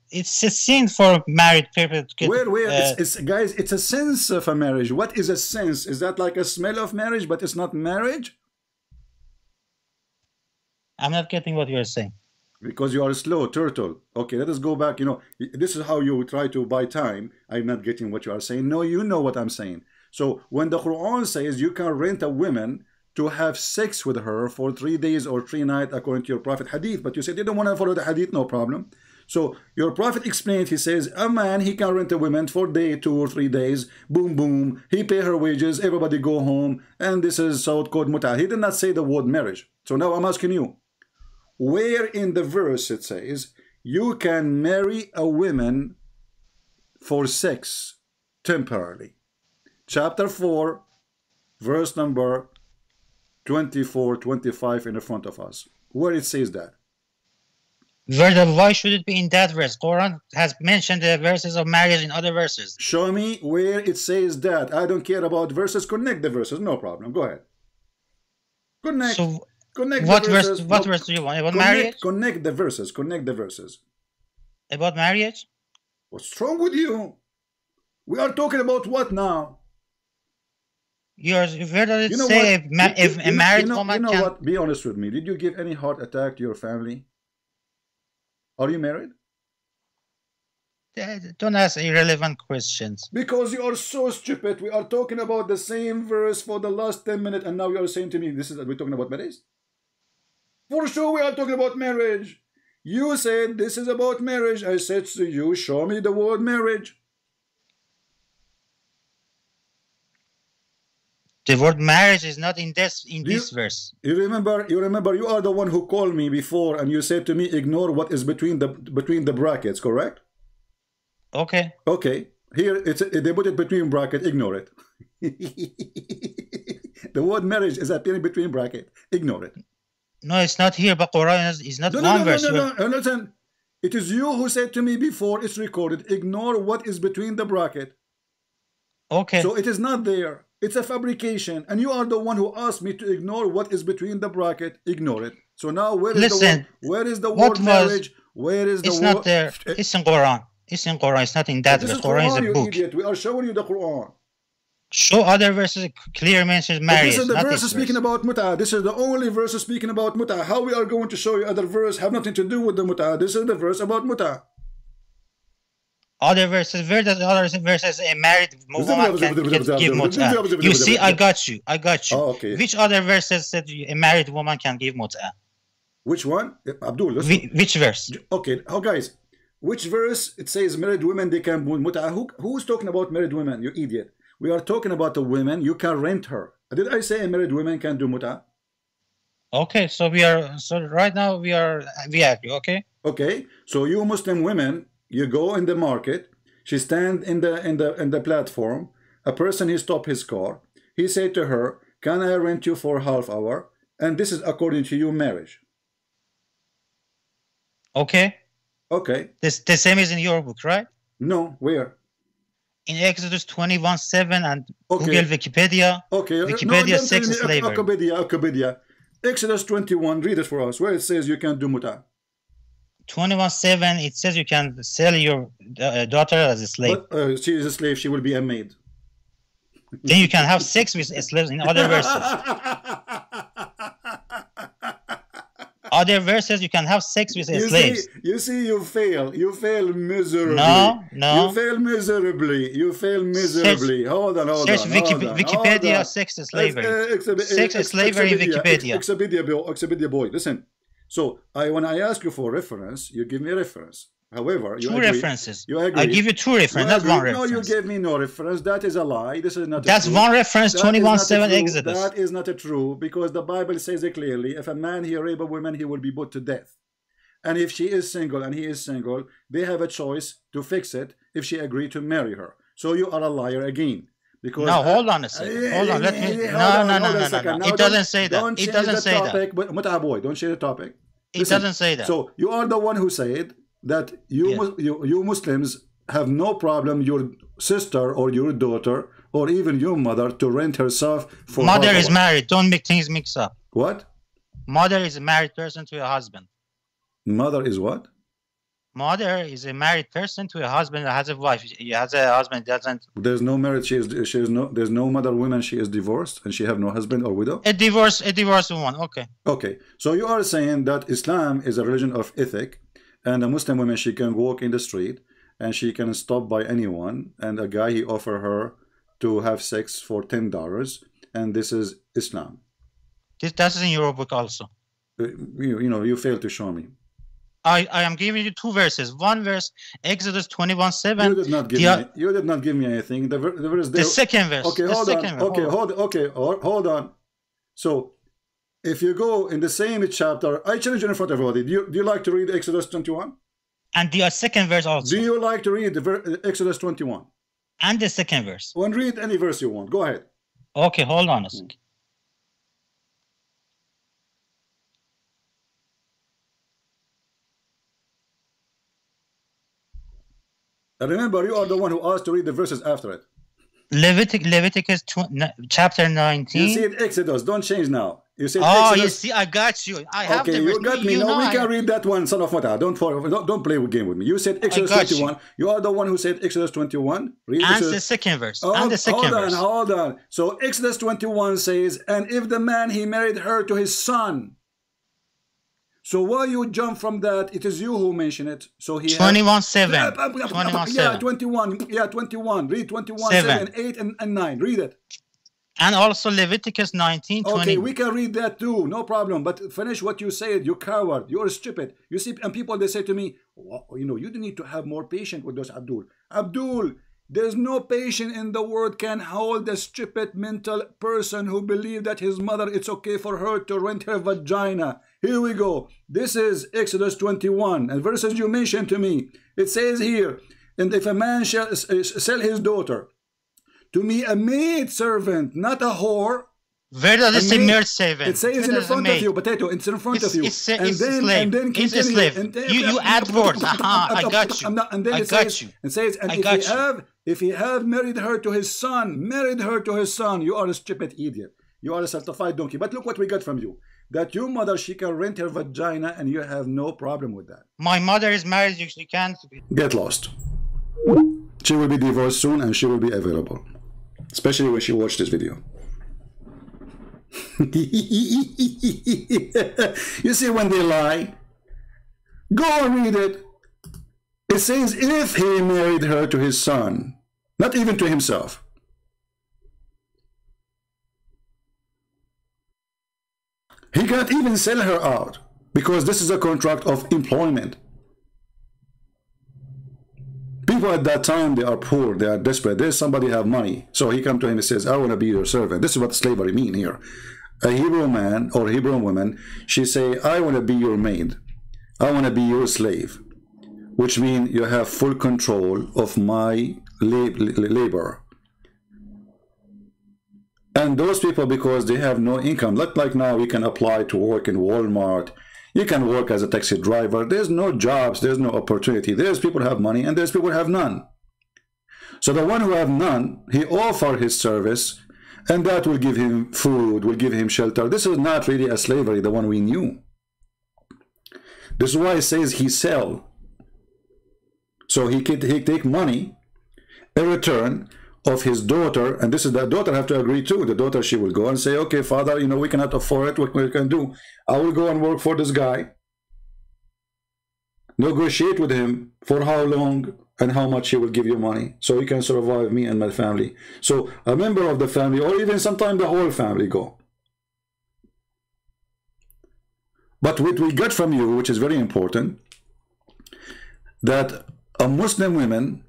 it's a sin for married people to get. Where? It's guys. It's a sense of a marriage. What is a sense? Is that like a smell of marriage, but it's not marriage? I'm not getting what you're saying. Because you are slow, turtle. Okay, let us go back. You know, this is how you try to buy time. I'm not getting what you are saying. No, you know what I'm saying. So when the Quran says you can rent a woman to have sex with her for 3 days or 3 nights according to your Prophet Hadith, but you said you don't want to follow the Hadith, no problem. So your Prophet explained, he says, a man, he can rent a woman for day 2 or 3 days, boom, boom, he pay her wages, everybody go home, and this is so-called muta. He did not say the word marriage. So now I'm asking you, where in the verse it says you can marry a woman for sex temporarily? Chapter 4, verse number 24, 25 in the front of us. Where it says that? Why should it be in that verse? Quran has mentioned the verses of marriage in other verses. Show me where it says that. I don't care about verses. Connect the verses. No problem. Go ahead. Connect. So, connect what the verses. verse? What verse do you want? About marriage? Connect the verses. Connect the verses. About marriage? What's wrong with you? We are talking about what now? Where does it say if a married woman can... You know what? Be honest with me. Did you give any heart attack to your family? Are you married? Don't ask irrelevant questions. Because you are so stupid. We are talking about the same verse for the last 10 minutes, and now you are saying to me, we're talking about marriage? For sure we are talking about marriage. You said this is about marriage. I said to you, show me the word marriage. The word marriage is not in this verse. You remember you are the one who called me before and you said to me, ignore what is between the brackets, correct? Okay. Okay. Here they put it between bracket, ignore it. The word marriage is appearing between bracket. Ignore it. No, it's not here, but Quran is not one verse. No. Listen. It is you who said to me before, it's recorded, ignore what is between the bracket. Okay. So it is not there. It's a fabrication, and you are the one who asked me to ignore what is between the bracket. Ignore it. So now where is the word marriage? Where is the word? It's not there. It's in Quran. It's in Quran. It's not in that verse. Quran is a book. Idiot. We are showing you the Quran. Show other verses clear mentions marriage. This is the verse speaking about muta. This is the only verse speaking about muta. How we are going to show you other verse have nothing to do with the muta? This is the verse about muta. Other verses, where does other verses a married woman can give muta? You see, I got you. Oh, okay. Which other verses said a married woman can give muta? Which one? Abdul, which verse? Okay, guys, which verse it says married women they can do muta? Who's talking about married women? You idiot. We are talking about a woman, you can rent her. Did I say a married woman can do muta? Okay, so right now we agree, okay? Okay, so you Muslim women, you go in the market, she stand in the platform, a person he stop his car, he said to her, can I rent you for half hour? And this is according to you marriage. Okay. Okay. The same is in your book, right? No, where? In Exodus 21:7 and Google Wikipedia. Okay. Wikipedia, sex and slavery. Wikipedia. Exodus 21, read it for us, where it says you can do muta. 21:7, it says you can sell your daughter as a slave. But she is a slave, she will be a maid. Then you can have sex with slaves in other verses. Other verses, you can have sex with slaves. You see, you fail miserably. No. You fail miserably. Hold on. Search Wikipedia, sex and slavery. Sex and slavery, Wikipedia. Expedia boy, listen. So when I ask you for reference, you give me a reference. However, you two agree, references. You agree. I give you two references, not one reference. No, you gave me no reference. That is a lie. This is not. That's one reference. 21:7 Exodus. That is not true, because the Bible says it clearly. If a man he rape a woman, he will be put to death. And if she is single and he is single, they have a choice to fix it if she agreed to marry her. So you are a liar again. Because no, hold on a second. Hold on. Let me. No. It doesn't say that. It doesn't say that. But boy, don't change the topic. It doesn't say that. So you are the one who said that you Muslims have no problem your sister or your daughter or even your mother to rent herself for. Mother is married. Don't make things mix up. What? Mother is a married person to a husband. Mother is what? Mother is a married person to a husband that has a wife. He has a husband doesn't. There's no marriage. There's no mother woman. She is divorced and she have no husband or widow. A divorced woman. Okay. Okay. So you are saying that Islam is a religion of ethic, and a Muslim woman, she can walk in the street and she can stop by anyone, and a guy he offer her to have sex for $10, and this is Islam. That's in your book also. You failed to show me. I am giving you two verses. One verse, Exodus 21:7. You did not give me anything. The verse there. The second verse. Okay, hold on. So, if you go in the same chapter, I challenge you in front of everybody. Do you like to read Exodus 21? And the second verse also. Do you like to read the Exodus 21? And the second verse. Well, read any verse you want. Go ahead. Okay, hold on a second. Remember, you are the one who asked to read the verses after it. Leviticus chapter 19. You see it, Exodus. Don't change now. You said Exodus. You see, I got you. I have okay, you got me. No, we can read that one, son of Mata. Don't play a game with me. You said Exodus 21. You are the one who said Exodus 21. Read and the second verse. Hold on. So Exodus 21 says, and if the man he married her to his son. So why you jump from that? It is you who mentioned it. So he 21:7. Yeah, 21. Yeah, 21. Read 21:7, 8, and 9. Read it. And also Leviticus 19:20. Okay, we can read that too. No problem. But finish what you said. You coward. You're stupid. You see, and people they say to me, well, you need to have more patience with those Abdul. Abdul, there's no patient in the world can hold a stupid mental person who believes that his mother, it's okay for her to rent her vagina. Here we go. This is Exodus 21. And verses you mentioned to me. It says here, and if a man shall sell his daughter to me, a maid servant, not a whore. Where does it say maid servant? It says in front of you, Potato. It's in front of you. It's a slave. It's a slave. You add words. I got you. And then it says, and if he have married her to his son, you are a stupid idiot. You are a certified donkey. But look what we got from you. That your mother, she can rent her vagina and you have no problem with that. My mother is married, she can't. Get lost. She will be divorced soon and she will be available. Especially when she watched this video. You see when they lie? Go and read it. It says if he married her to his son, not even to himself. He can't even sell her out because this is a contract of employment. People at that time, they are poor, they are desperate. There's somebody have money. So he comes to him and says, I want to be your servant. This is what slavery mean here. A Hebrew man or Hebrew woman, she say, I want to be your maid. I want to be your slave. Which means you have full control of my labor. And those people, because they have no income, like now we can apply to work in Walmart, you can work as a taxi driver, there's no jobs, there's no opportunity, there's people who have money and there's people who have none. So the one who have none, he offer his service and that will give him food, will give him shelter. This is not really a slavery, the one we knew. This is why it says he sell. So he take money in return of his daughter, and this is the daughter have to agree too. The daughter, she will go and say, okay, father, we cannot afford it. What we can do? I will go and work for this guy. Negotiate with him for how long and how much he will give you money so he can survive me and my family. So a member of the family, or even sometimes the whole family go. But what we got from you, which is very important, that a Muslim woman,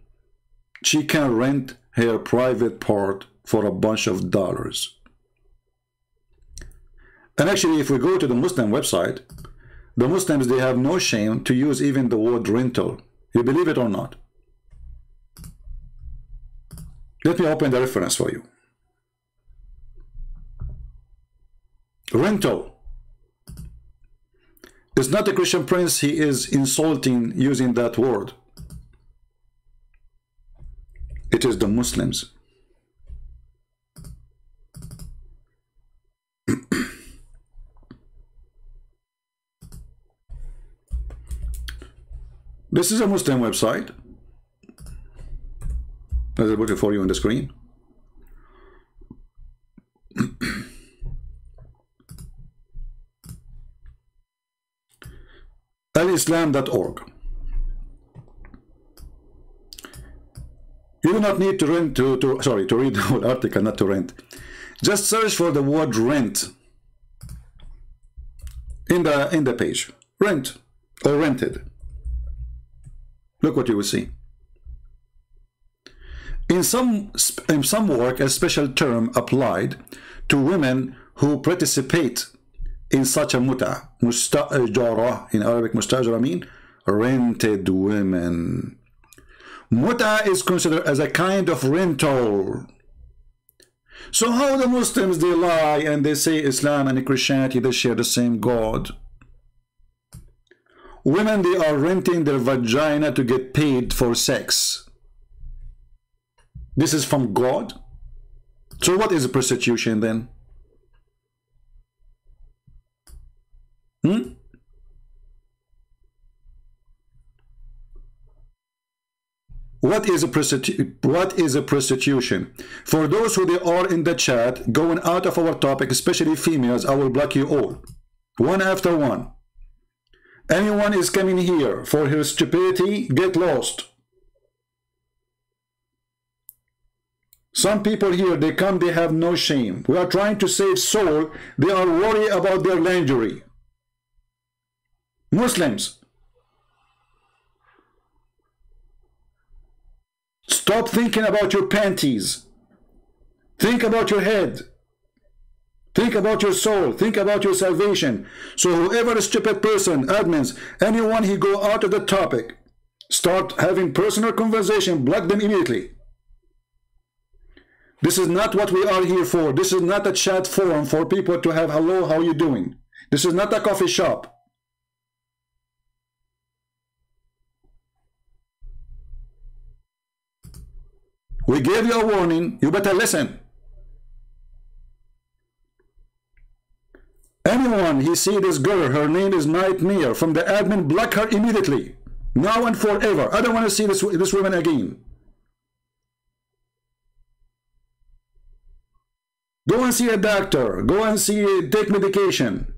she can rent her private part for a bunch of dollars. And actually, if we go to the Muslim website, the Muslims, they have no shame to use even the word rental. You believe it or not? Let me open the reference for you. Rental. It's not the Christian Prince, he is insulting using that word. It is the Muslims. This is a Muslim website. As I put it for you on the screen. alislam.org. You do not need to rent to read the whole article, not to rent. Just search for the word rent in the page. Rent or rented. Look what you will see. In some work, a special term applied to women who participate in such a muta. Mustajara, in Arabic, mustajara mean rented women. Muta is considered as a kind of rental. So how the Muslims, they lie and they say Islam and Christianity, they share the same God. Women, they are renting their vagina to get paid for sex. This is from God? So what is prostitution then? What is a prostitution? For those who they are in the chat, going out of our topic, especially females, I will block you all. One after one. Anyone is coming here for her stupidity, get lost. Some people here, they come, they have no shame. We are trying to save soul. They are worried about their lingerie. Muslims, stop thinking about your panties. Think about your head. Think about your soul. Think about your salvation. So whoever is stupid person, admins, anyone he go out of the topic, start having personal conversation, block them immediately. This is not what we are here for. This is not a chat forum for people to have hello, how you doing? This is not a coffee shop. We gave you a warning. You better listen. Anyone he see this girl, her name is Nightmare, from the admin, block her immediately. Now and forever. I don't want to see this woman again. Go and see a doctor. Go and take medication.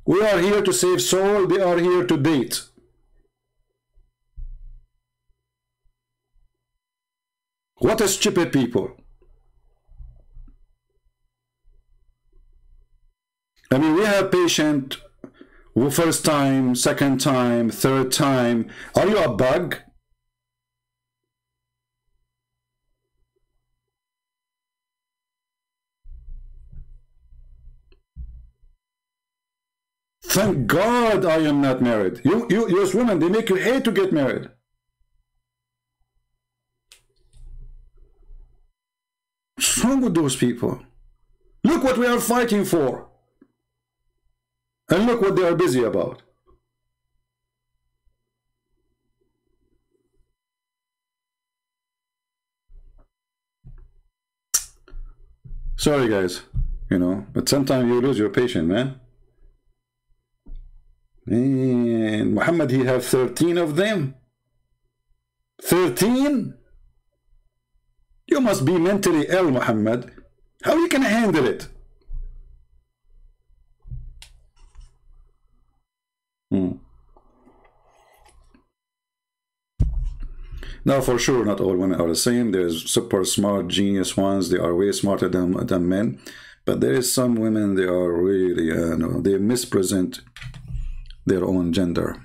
We are here to save soul. They are here to date. What a stupid people. I mean, we have patient first time, second time, third time. Are you a bug? Thank God I am not married. You as women, they make you hate to get married. What's wrong with those people? Look what we are fighting for. And look what they are busy about. Sorry guys, you know, but sometimes you lose your patience, man. And Muhammad, he have 13 of them. 13? You must be mentally ill, Muhammad. How you can handle it? Now, for sure, not all women are the same. There's super smart, genius ones. They are way smarter than men. But there is some women, they are really, no, they mispresent their own gender.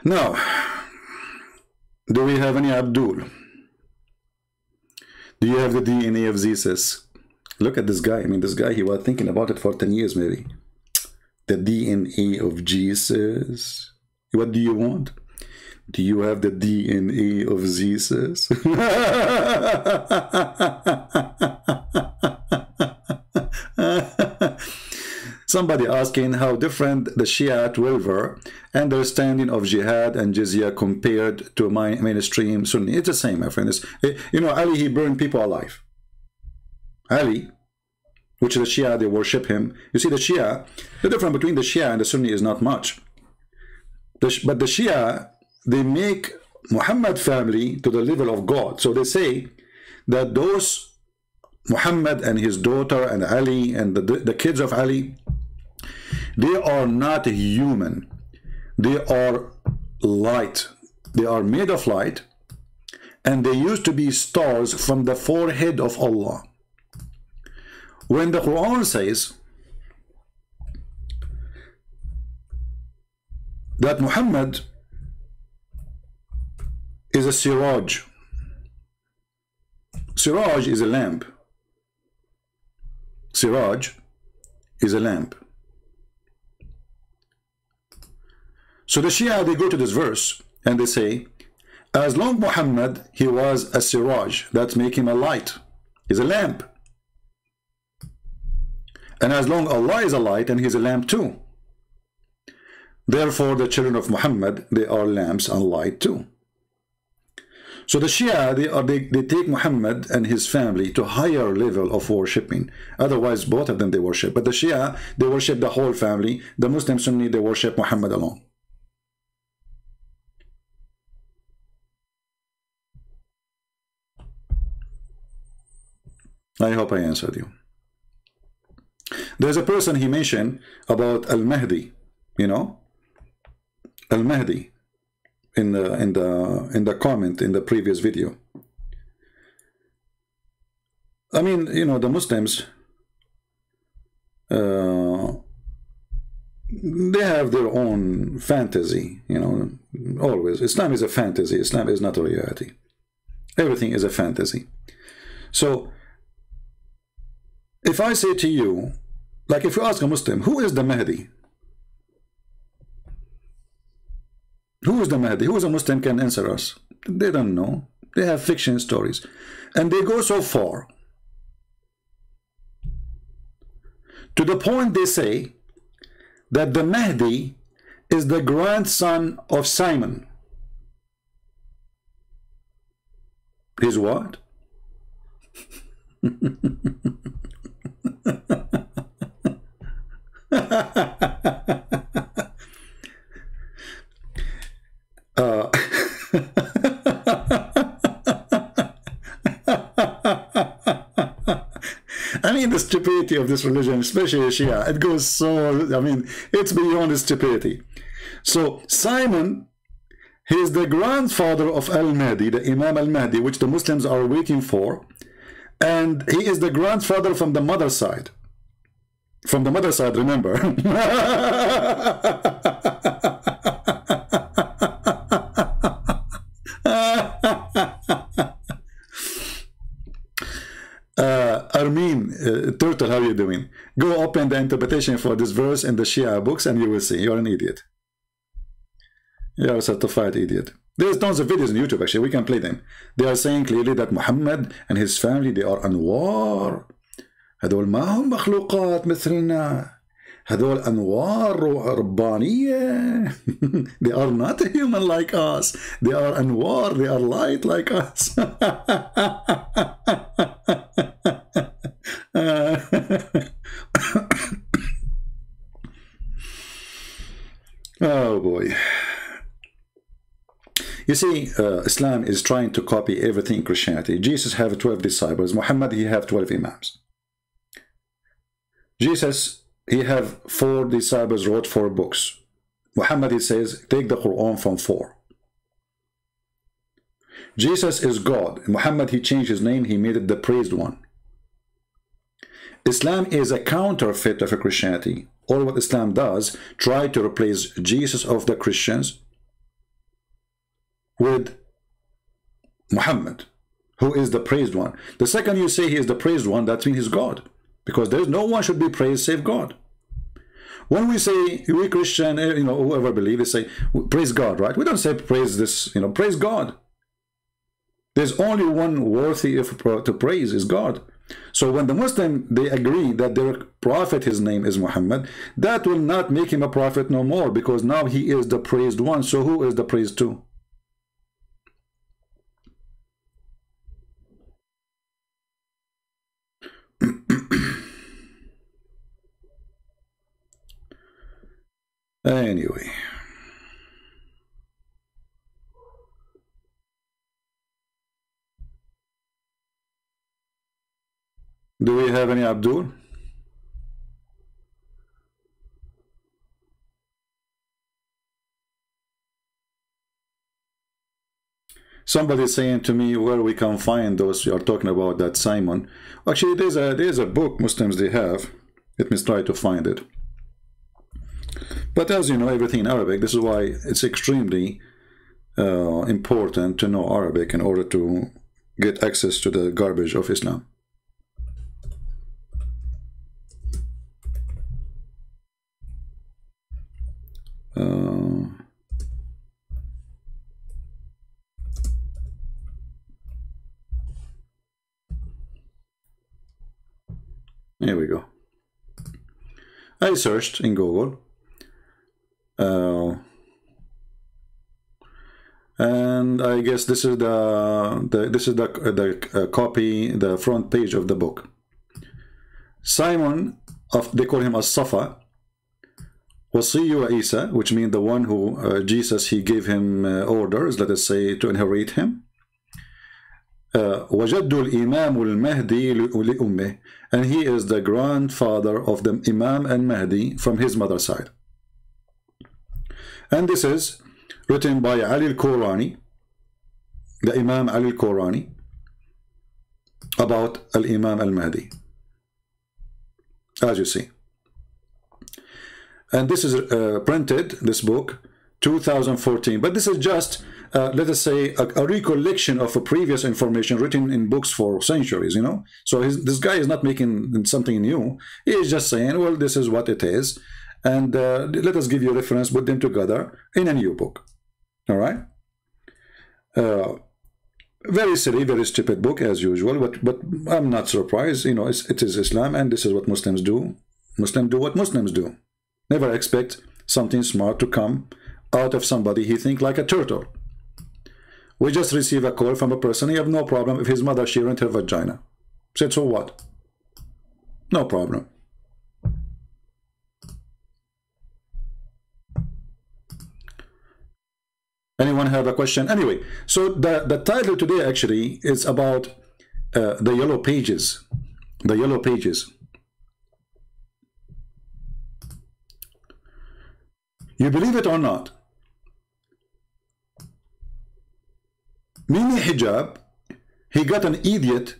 Now, do we have any Abdul? Do you have the DNA of Jesus? Look at this guy. I mean, this guy, he was thinking about it for 10 years maybe. The DNA of Jesus. What do you want? Do you have the DNA of Jesus? Somebody asking how different the Shia 12er understanding of jihad and jizya compared to mainstream Sunni. It's the same, my friend. You know, Ali, he burned people alive. Ali, which the Shia, they worship him. You see, the Shia, the difference between the Shia and the Sunni is not much. But the Shia, they make Muhammad family to the level of God. So they say that those Muhammad and his daughter and Ali and the kids of Ali, they are not human. They are light. They are made of light, and they used to be stars from the forehead of Allah. When the Quran says that Muhammad is a siraj. Siraj is a lamp. Siraj is a lamp. So the Shia, they go to this verse and they say, as long Muhammad, he was a siraj, that make him a light, he's a lamp. And as long Allah is a light, and he's a lamp too. Therefore, the children of Muhammad, they are lamps and light too. So the Shia, they take Muhammad and his family to higher level of worshipping. Otherwise, both of them they worship. But the Shia, they worship the whole family. The Muslim Sunni, they worship Muhammad alone. I hope I answered you. There's a person he mentioned about Al-Mahdi, you know, Al-Mahdi in the comment in the previous video. I mean, you know, the Muslims, they have their own fantasy, you know, always. Islam is a fantasy. Islam is not a reality. Everything is a fantasy. So if I say to you, like if you ask a Muslim, who is the Mahdi? Who is the Mahdi? Who is a Muslim can answer us? They don't know. They have fiction stories. And they go so far to the point they say that the Mahdi is the grandson of Simon. Is what? I mean, the stupidity of this religion, especially Shia, it goes so, I mean, it's beyond stupidity. So Simon, he is the grandfather of Al-Mahdi, the Imam Al-Mahdi, which the Muslims are waiting for, and he is the grandfather from the mother side. From the mother side, remember. Armin, Turtle, how are you doing? Go open the interpretation for this verse in the Shia books and you will see. You're an idiot. You're a certified idiot. There's tons of videos on YouTube, actually. We can play them. They are saying clearly that Muhammad and his family, they are Anwar. هذول ما هم مخلوقات مثلنا. هذول أنوار ربانية. They are not human like us. They are Anwar. They are light like us. Oh boy. You see, Islam is trying to copy everything in Christianity. Jesus have 12 disciples. Muhammad, he have 12 imams. Jesus, he have 4 disciples, wrote 4 books. Muhammad, he says, take the Quran from 4. Jesus is God. Muhammad, he changed his name. He made it the praised one. Islam is a counterfeit of a Christianity. All what Islam does, try to replace Jesus of the Christians with Muhammad, who is the praised one. The second you say he is the praised one, that means he's God, because there's no one should be praised save God. When we say, we Christian, whoever believe, they say praise God, right? We don't say praise this, praise God. There's only one worthy to praise is God. So when the Muslim, they agree that their prophet, his name is Muhammad, that will not make him a prophet no more, because now he is the praised one. So who is the praised to? Anyway. Do we have any Abdul? Somebody is saying to me where we can find those you are talking about, that Simon. Actually, there's a book Muslims they have. Let me try to find it. But as you know, everything in Arabic, this is why it's extremely important to know Arabic in order to get access to the garbage of Islam. Here we go. I searched in Google. And I guess this is the copy, the front page of the book. Simon, they call him as-Safa, Wasiyu Isa, which means the one who Jesus, he gave him orders, let us say, to inherit him. وجد الإمام المهدي لأمه, and he is the grandfather of the Imam and Mahdi from his mother's side. And this is written by Ali al-Qurani, the Imam Ali al-Qurani, about al-Imam al-Mahdi, as you see. And this is printed, this book, 2014. But this is just, let us say, a recollection of a previous information written in books for centuries, So this guy is not making something new. He is just saying, well, this is what it is. And let us give you a reference, put them together in a new book. All right? Very silly, very stupid book as usual, but I'm not surprised. It is Islam, and this is what Muslims do. Muslims do what Muslims do. Never expect something smart to come out of somebody he thinks like a turtle. We just receive a call from a person. He have no problem if his mother she rent her vagina. Said, so what? No problem. Anyone have a question? Anyway, so the title today actually is about the yellow pages. The yellow pages. You believe it or not? Mimi Hijab, he got an idiot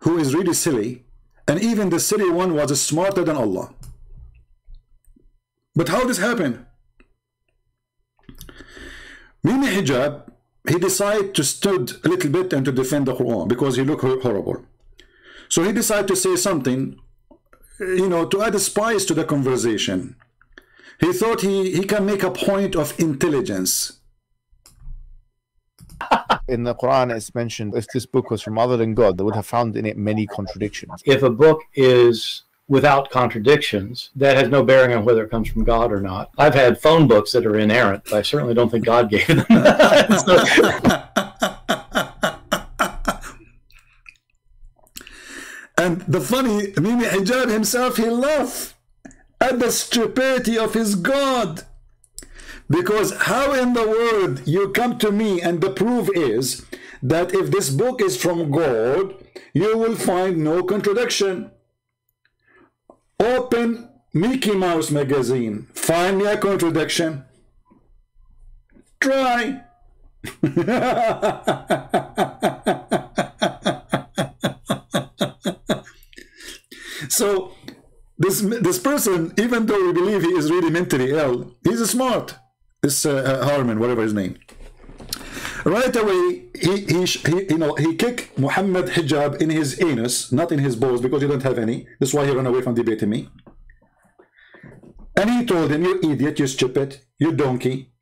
who is really silly, and even the silly one was smarter than Allah. But how this happened? Mimi Hijab, he decided to stood a little bit and to defend the Quran because he looked horrible. So he decided to say something, to add a spice to the conversation. He thought he can make a point of intelligence. In the Quran, it's mentioned if this book was from other than God, they would have found in it many contradictions. If a book is without contradictions, that has no bearing on whether it comes from God or not. I've had phone books that are inerrant, but I certainly don't think God gave them. And the funny, Mimi Hijab himself, he laughed at the stupidity of his God. Because how in the world you come to me, and the proof is that if this book is from God, you will find no contradiction. Open Mickey Mouse magazine, find me a contradiction. Try. this person, even though we believe he is really mentally ill, he's smart. This Harman, whatever his name. Right away, he kicked Muhammad hijab in his anus, not in his balls, because he don't have any. That's why he ran away from debating me. And he told him, "You idiot, you stupid, you donkey."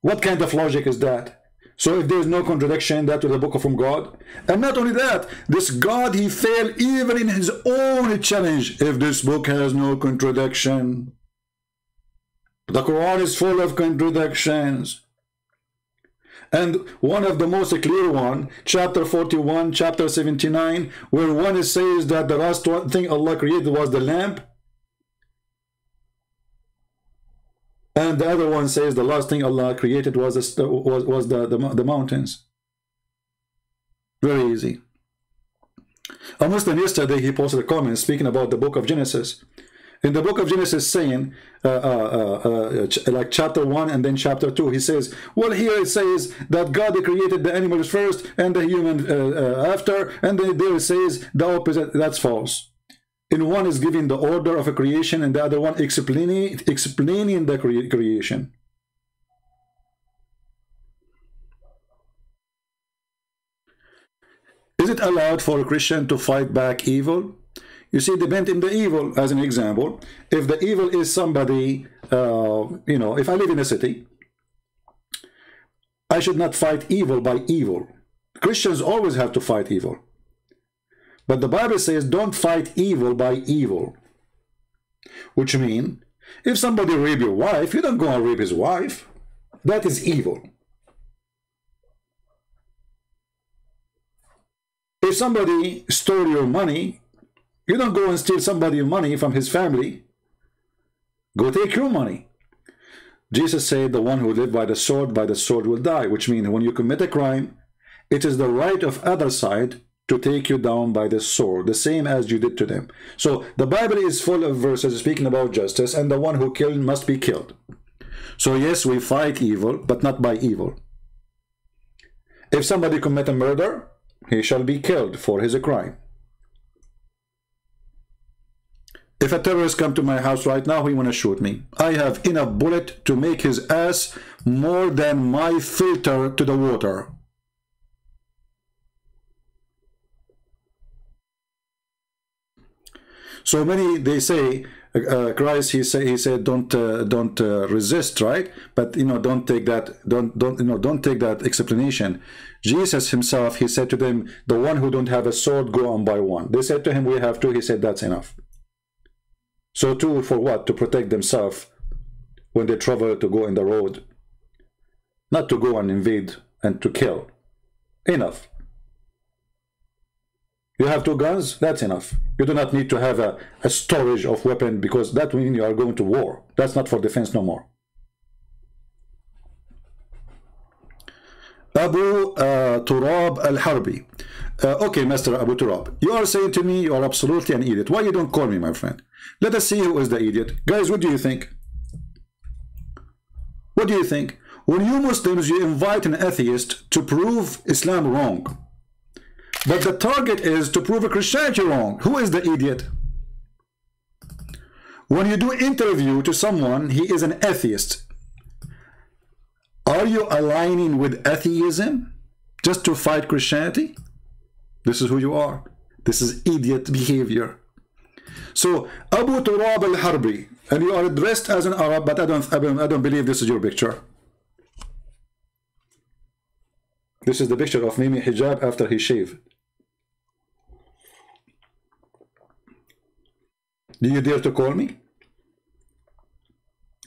What kind of logic is that? So if there is no contradiction, that to the book from God. And not only that, this God, he failed even in his own challenge. If this book has no contradiction, the Quran is full of contradictions. And one of the most clear one, chapter 41, chapter 79, where one says that the last thing Allah created was the lamp. And the other one says the last thing Allah created was the mountains. Very easy. A Muslim yesterday, he posted a comment speaking about the book of Genesis. In the book of Genesis saying, like chapter 1 and then chapter 2, he says, well, here it says that God created the animals first and the human after, and then there it says the opposite. That's false. In one is giving the order of a creation, and the other one explaining the creation. Is it allowed for a Christian to fight back evil? You see, depend in the evil. As an example, if the evil is somebody, if I live in a city, I should not fight evil by evil. Christians always have to fight evil. But the Bible says don't fight evil by evil. Which means, if somebody rape your wife, you don't go and rape his wife. That is evil. If somebody stole your money, you don't go and steal somebody's money from his family. Go take your money. Jesus said the one who lives by the sword will die. Which means when you commit a crime, it is the right of other side to take you down by the sword, the same as you did to them. So the Bible is full of verses speaking about justice, and the one who killed must be killed. So yes, we fight evil, but not by evil. If somebody commit a murder, he shall be killed for his crime. If a terrorist come to my house right now, he want to shoot me, I have enough bullet to make his ass more than my filter to the water. So many, they say, Christ, he said, don't resist, right? But don't take that explanation. Jesus himself, he said to them, the one who don't have a sword, go on by one. They said to him, we have two. He said, that's enough. So two for what? To protect themselves when they travel to go in the road, not to go and invade and to kill. Enough. You have two guns, that's enough. You do not need to have a storage of weapon, because that means you are going to war. That's not for defense no more. Abu Turab al-Harbi. Okay, Master Abu Turab, you are saying to me you are absolutely an idiot. Why you don't call me, my friend? Let us see who is the idiot. Guys, what do you think? What do you think? When you Muslims, you invite an atheist to prove Islam wrong, but the target is to prove a Christianity wrong. Who is the idiot? When you do interview to someone, he is an atheist. Are you aligning with atheism just to fight Christianity? This is who you are. This is idiot behavior. So Abu Turab al-Harbi, and you are dressed as an Arab, but I don't believe this is your picture. This is the picture of Mimi Hijab after he shaved. Do you dare to call me?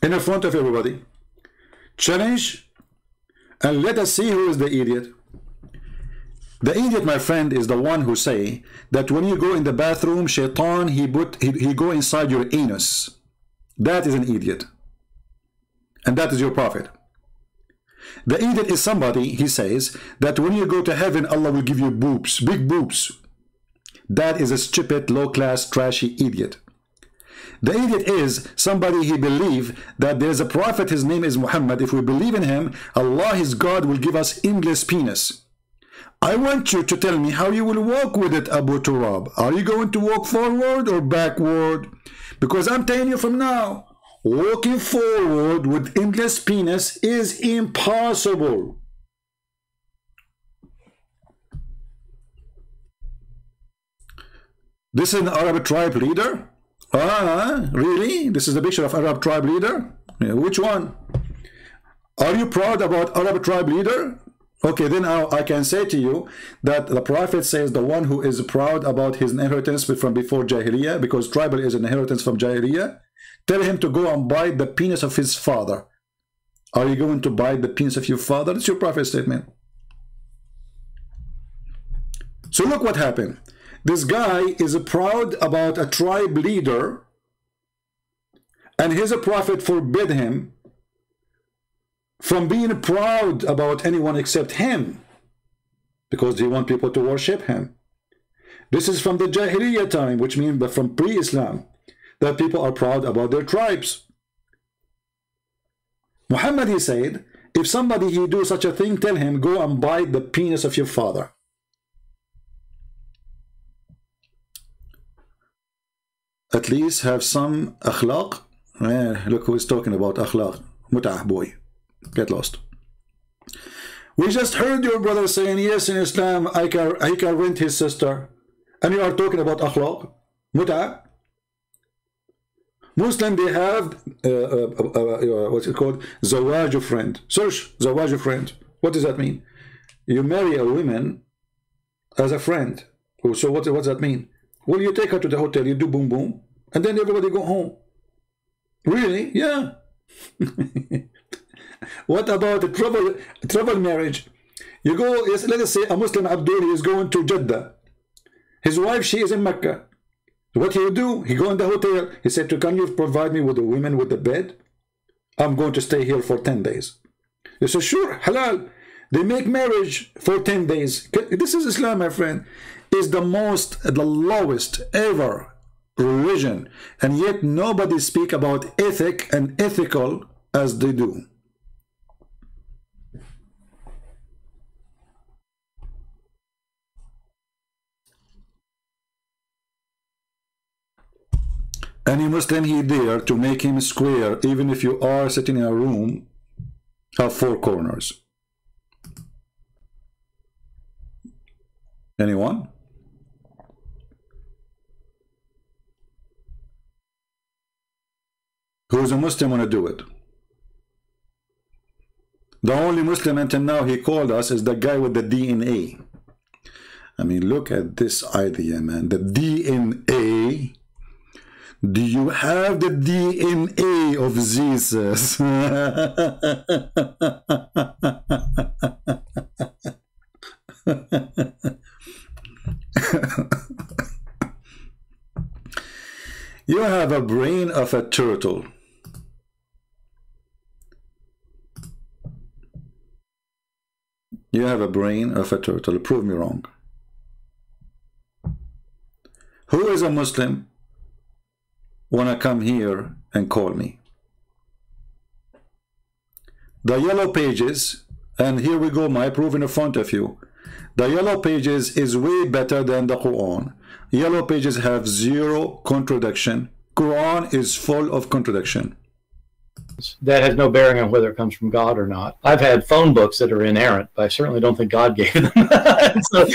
In front of everybody. Challenge, and let us see who is the idiot. The idiot, my friend, is the one who say that when you go in the bathroom, shaitan, he go inside your anus. That is an idiot. And that is your prophet. The idiot is somebody, he says, that when you go to heaven, Allah will give you boobs, big boobs. That is a stupid, low-class, trashy idiot. The idiot is somebody he believe that there's a prophet, his name is Muhammad. If we believe in him, Allah, his God, will give us endless penis. I want you to tell me how you will walk with it, Abu Turab. Are you going to walk forward or backward? Because I'm telling you from now, walking forward with endless penis is impossible. This is an Arab tribe leader? Really? This is the picture of Arab tribe leader? Yeah, which one? Are you proud about Arab tribe leader? Okay, then I can say to you that the Prophet says the one who is proud about his inheritance from before Jahiliyyah, because tribal is an inheritance from Jahiliyyah, tell him to go and bite the penis of his father. Are you going to bite the penis of your father? That's your Prophet's statement. So look what happened. This guy is proud about a tribe leader, and his Prophet forbid him from being proud about anyone except him, because he wants people to worship him. This is from the Jahiliyyah time, which means from pre-Islam, that people are proud about their tribes. Muhammad, he said, if somebody he do such a thing, tell him, go and bite the penis of your father. At least have some akhlaq. Look who is talking about akhlaq. Mut'ah, boy. Get lost. We just heard your brother saying, yes, in Islam, I can rent his sister. And you are talking about akhlaq. Mut'ah. Muslim, they have, what's it called? Zawaj friend. Search Zawaj friend. What does that mean? You marry a woman as a friend. So what does that mean? Well, you take her to the hotel, you do boom boom, and then everybody go home. Really? Yeah. What about a travel marriage? You go, yes, let us say a Muslim Abdul is going to Jeddah. His wife, she is in Mecca. What he do? He go in the hotel. He said, can you provide me with the women with the bed? I'm going to stay here for 10 days. He said, sure, halal. They make marriage for 10 days. This is Islam, my friend. Is the lowest ever religion, and yet nobody speak about ethic and ethical as they do. Any Muslim he dare to make him square, even if you are sitting in a room, have 4 corners. Anyone? Who's a Muslim want to do it? The only Muslim until now he called us is the guy with the DNA. I mean, look at this idea, man. The DNA. Do you have the DNA of Jesus? You have a brain of a turtle. You have a brain of a turtle. Prove me wrong. Who is a Muslim wanna come here and call me? The yellow pages, and here we go, my proof in front of you. The yellow pages is way better than the Quran. Yellow pages have 0 contradiction. Quran is full of contradiction. That has no bearing on whether it comes from God or not. I've had phone books that are inerrant, but I certainly don't think God gave them. So,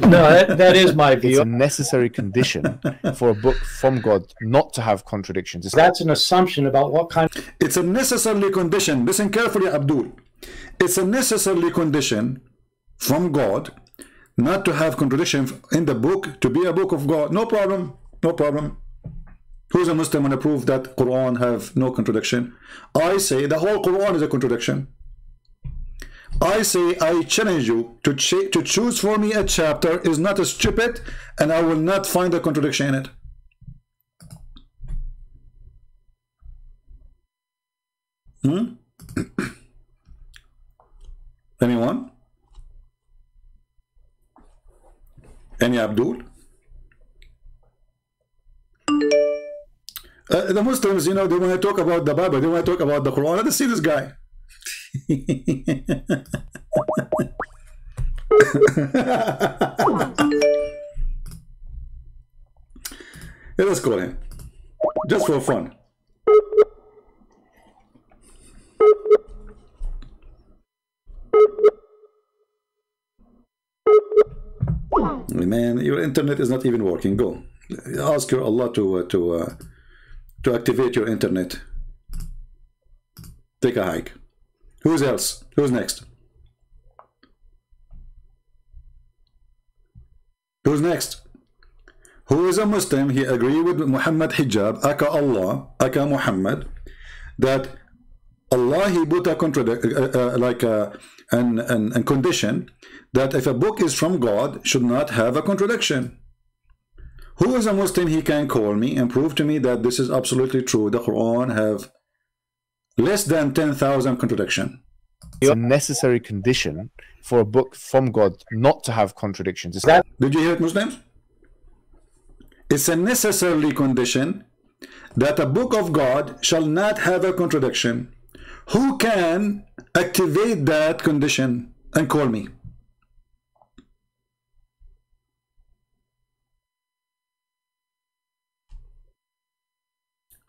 no, that is my view. It's a necessary condition for a book from God not to have contradictions. That's an assumption about what kind of... It's a necessary condition. Listen carefully, Abdul. It's a necessary condition from God not to have contradiction in the book, to be a book of God. No problem. No problem. Who's a Muslim want to prove that Quran have no contradiction? I say the whole Quran is a contradiction. I say I challenge you to choose for me a chapter is not stupid, and I will not find a contradiction in it. Anyone? Any Abdul? The Muslims, you know, they want to talk about the Bible, they want to talk about the Quran. Let's see this guy. Let's call him. just for fun. Man, your internet is not even working. Go ask your Allah to activate your internet. Take a hike. Who's else? Who's next? Who's next? Who is a Muslim? He agreed with Muhammad hijab, aka Allah, aka Muhammad, that Allah he put a condition that if a book is from God, should not have a contradiction. Who is a Muslim? He can call me and prove to me that this is absolutely true. The Quran have less than 10,000 contradiction. It's a necessary condition for a book from God not to have contradictions. Did you hear it, Muslims? It's a necessary condition that a book of God shall not have a contradiction. Who can activate that condition and call me?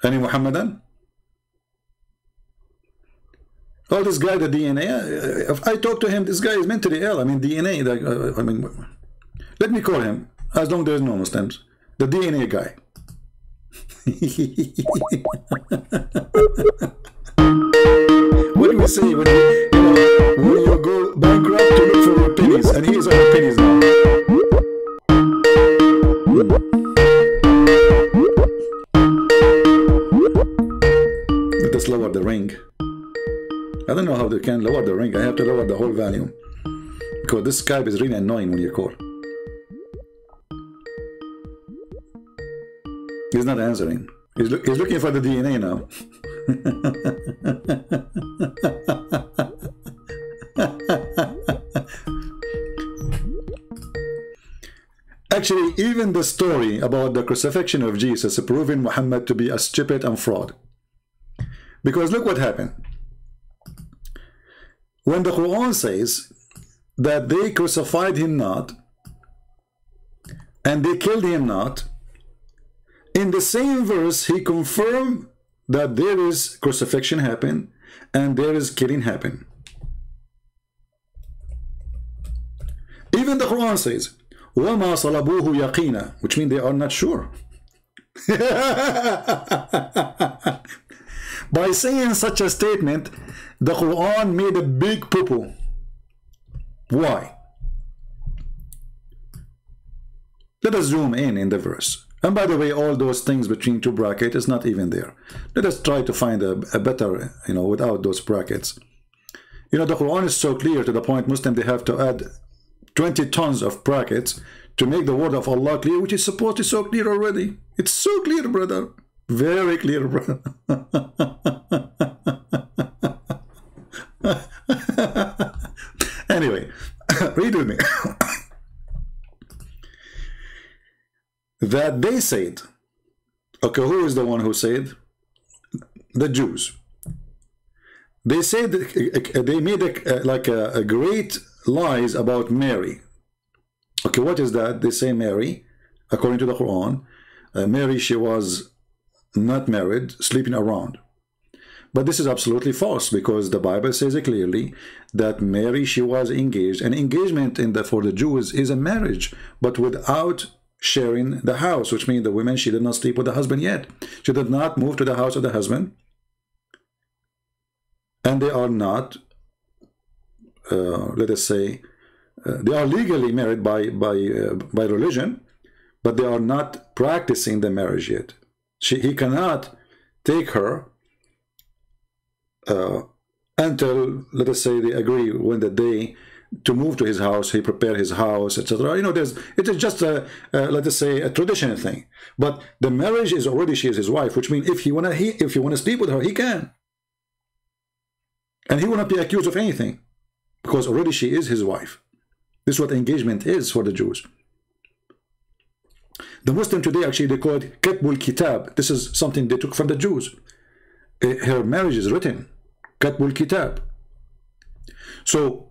Any Muhammadan? Oh, this guy, the DNA. If I talk to him, this guy is mentally ill. I mean, DNA. I mean, let me call him. As long as there's no Muslims, the DNA guy. What do we say when you go bankrupt to look for your pennies, and he is on your pennies now. Let us lower the ring. I don't know how they can lower the ring. I have to lower the whole volume because this Skype is really annoying when you call. He's not answering. He's looking for the DNA now. Actually, even the story about the crucifixion of Jesus proving Muhammad to be a stupid and fraud. Because look what happened. When the Quran says that they crucified him not and they killed him not, in the same verse he confirmed that there is crucifixion happen and there is killing happen. Even the Quran says وَمَا صَلَبُوهُ يَقِينًا, which means they are not sure. By saying such a statement, the Quran made a big poo-poo. Why? Let us zoom in the verse. And by the way, all those things between two brackets is not even there. Let us try to find a better, without those brackets. The Quran is so clear to the point Muslims, they have to add 20 tons of brackets to make the word of Allah clear, which is supposed to be so clear already. It's so clear, brother. Very clear, brother. Anyway, read with me. That they said, okay, who is the one who said? The Jews. They said they made a great lies about Mary. Okay, what is that? They say Mary, according to the Quran, Mary, she was not married, sleeping around. But this is absolutely false, because the Bible says it clearly that Mary, she was engaged. And engagement for the Jews is a marriage, but without sharing the house, which means the woman, she did not sleep with the husband yet. She did not move to the house of the husband. And they are not, let us say, they are legally married by religion, but they are not practicing the marriage yet. He cannot take her until, let us say, they agree when the day to move to his house, he prepare his house, etc. It is just a let us say a traditional thing. But the marriage is already, she is his wife, which means if you wanna sleep with her, he can, and he will not be accused of anything, because already she is his wife. This is what engagement is for the Jews. The Muslim today, actually, they call it Katbul Kitab. This is something they took from the Jews. Her marriage is written, Katbul Kitab. So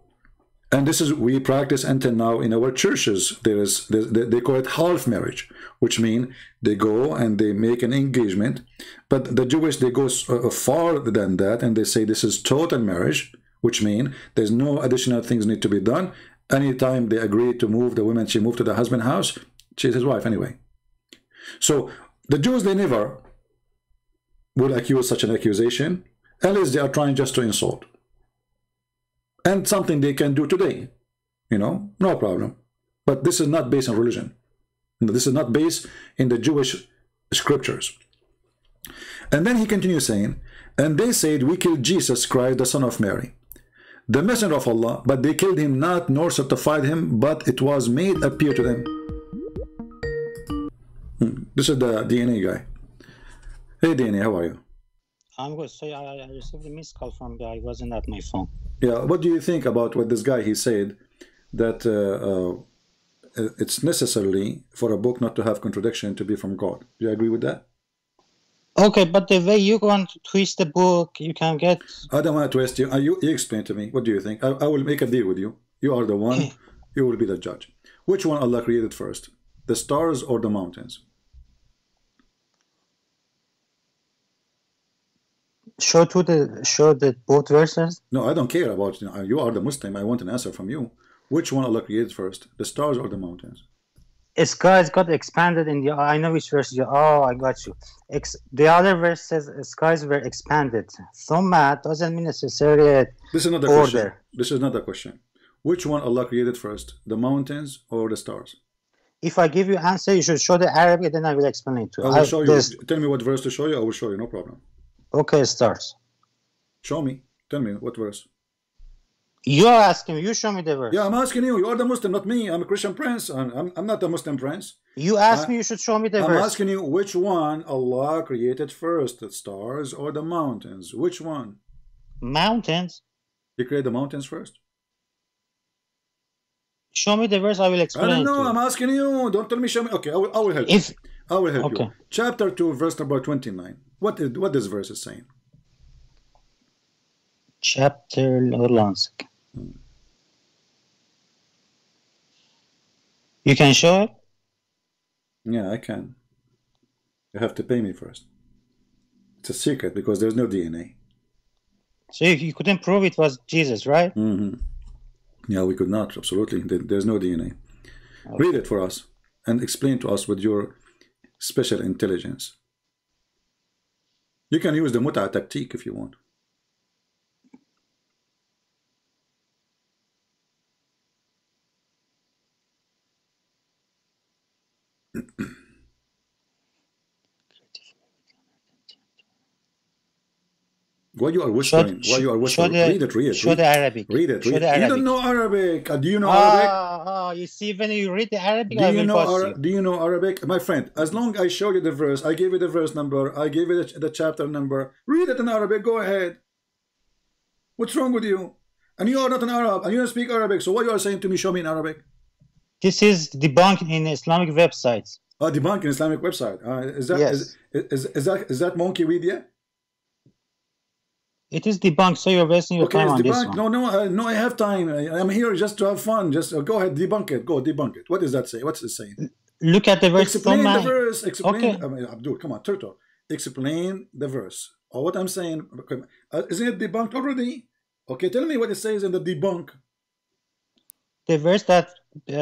And this is we practice until now in our churches. They call it half marriage, which mean they go and they make an engagement. But the Jewish, they go farther than that, and they say this is total marriage, which mean there's no additional things need to be done. Anytime they agree to move the woman, she moved to the husband's house, she's his wife anyway. So the Jews, they never will accuse such an accusation unless they are trying just to insult. And something they can do today, you know, no problem. But this is not based on religion. This is not based in the Jewish scriptures. And then he continues saying, and they said, we killed Jesus Christ, the son of Mary, the messenger of Allah, but they killed him not, nor certified him, but it was made appear to them. This is the DNA guy. Hey DNA, how are you? I'm good. So I received a missed call from I wasn't at my phone. Yeah, what do you think about what this guy, he said that it's necessarily for a book not to have contradiction to be from God? Do you agree with that? Okay, but the way you want to twist the book, you can get... I don't want to twist you. You explain to me. What do you think? I will make a deal with you. You are the one. You will be the judge. Which one Allah created first? The stars or the mountains? Show the both verses. No, I don't care about you. You are the Muslim. I want an answer from you. Which one Allah created first? The stars or the mountains? Skies got expanded in the... I know which verse you... Oh, I got you. The other verse says skies were expanded. Thumma doesn't mean necessarily this is not the order. Question. This is not the question. Which one Allah created first? The mountains or the stars? If I give you answer, you should show the Arabic, then I will explain it to you. I will show you. Tell me what verse to show you. I will show you. No problem. Okay, stars. Show me. Tell me what verse. You are asking me. You show me the verse. Yeah, I'm asking you. You are the Muslim, not me. I'm a Christian prince. I'm not the Muslim prince. You asked me. You should show me the verse. I'm asking you which one Allah created first, the stars or the mountains? Which one? Mountains. He created the mountains first. Show me the verse. I will explain. I don't know. I'm asking you. Don't tell me. Show me. Okay, I will help you. I will help you. Chapter 2, verse number 29. What this verse is saying? Chapter, hold on a second. You can show it? Yeah, I can. You have to pay me first. It's a secret because there's no DNA. So you couldn't prove it was Jesus, right? Mm-hmm. Yeah, we could not. Absolutely. There's no DNA. Okay. Read it for us and explain to us with your special intelligence. You can use the muta tactique if you want. Why you are whispering? Why you are whispering? Read it. Show the Arabic. Read it. You don't know Arabic. Do you know Arabic? You see, when you read the Arabic, do you know Arabic? My friend, as long as I show you the verse, I gave you the verse number, I gave you the chapter number, read it in Arabic, go ahead. What's wrong with you? And you are not an Arab, and you don't speak Arabic, so what you are saying to me, show me in Arabic? This is debunked in Islamic websites. Oh, debunked in Islamic website. Yes. Is that monkey with you? It is debunked, so you're wasting your time on this one. No, I have time. I'm here just to have fun. Just go ahead, debunk it. Go debunk it. What does that say? What's it saying? Look at the verse. Explain the verse. Explain. Okay. I mean, Abdul, come on, Turtle. Explain the verse. Or what I'm saying. Isn't it debunked already? Okay, tell me what it says in the debunk. The verse that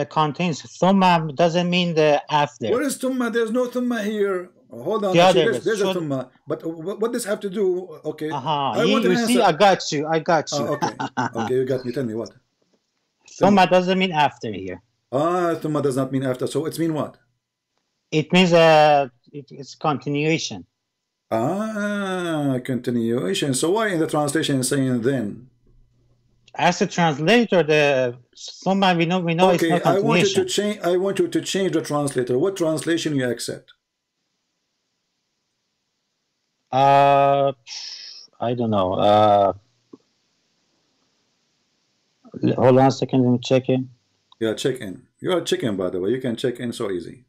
contains thumma doesn't mean the after. Where is thumma? There's no thumma here. Hold on, there's a thumma. But what does have to do? Okay, I want an answer. See, I got you. Okay, okay, you got me. Tell me what. Thumma doesn't mean after here. Thumma does not mean after. So it means what? It means it's continuation. Continuation. So why in the translation is saying then? As a translator, the thumma we know it's not continuation. I want you to change the translator. What translation you accept? I don't know. Hold on a second, let me check in. Yeah, check in. You are checking, by the way. You can check in so easy.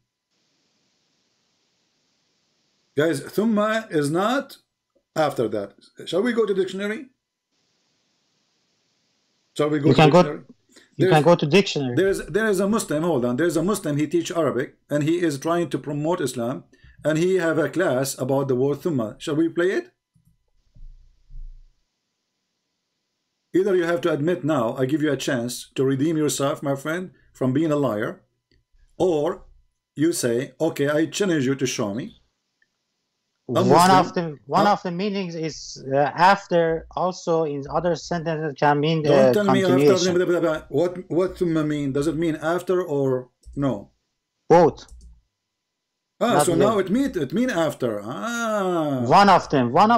Guys, thumma is not after that. Shall we go to dictionary? Shall we go to dictionary? You can go to dictionary. There is a Muslim, hold on, there's a Muslim, he teach Arabic, and he is trying to promote Islam, and he have a class about the word thumma. Shall we play it? Either you have to admit now, I give you a chance to redeem yourself, my friend, from being a liar, or you say, okay, I challenge you to show me. One of the meanings is after. Also, in other sentences can mean Don't tell me continuation. after. What thumma mean? Does it mean after or no? Both. Ah, so now it mean after. Ah. One of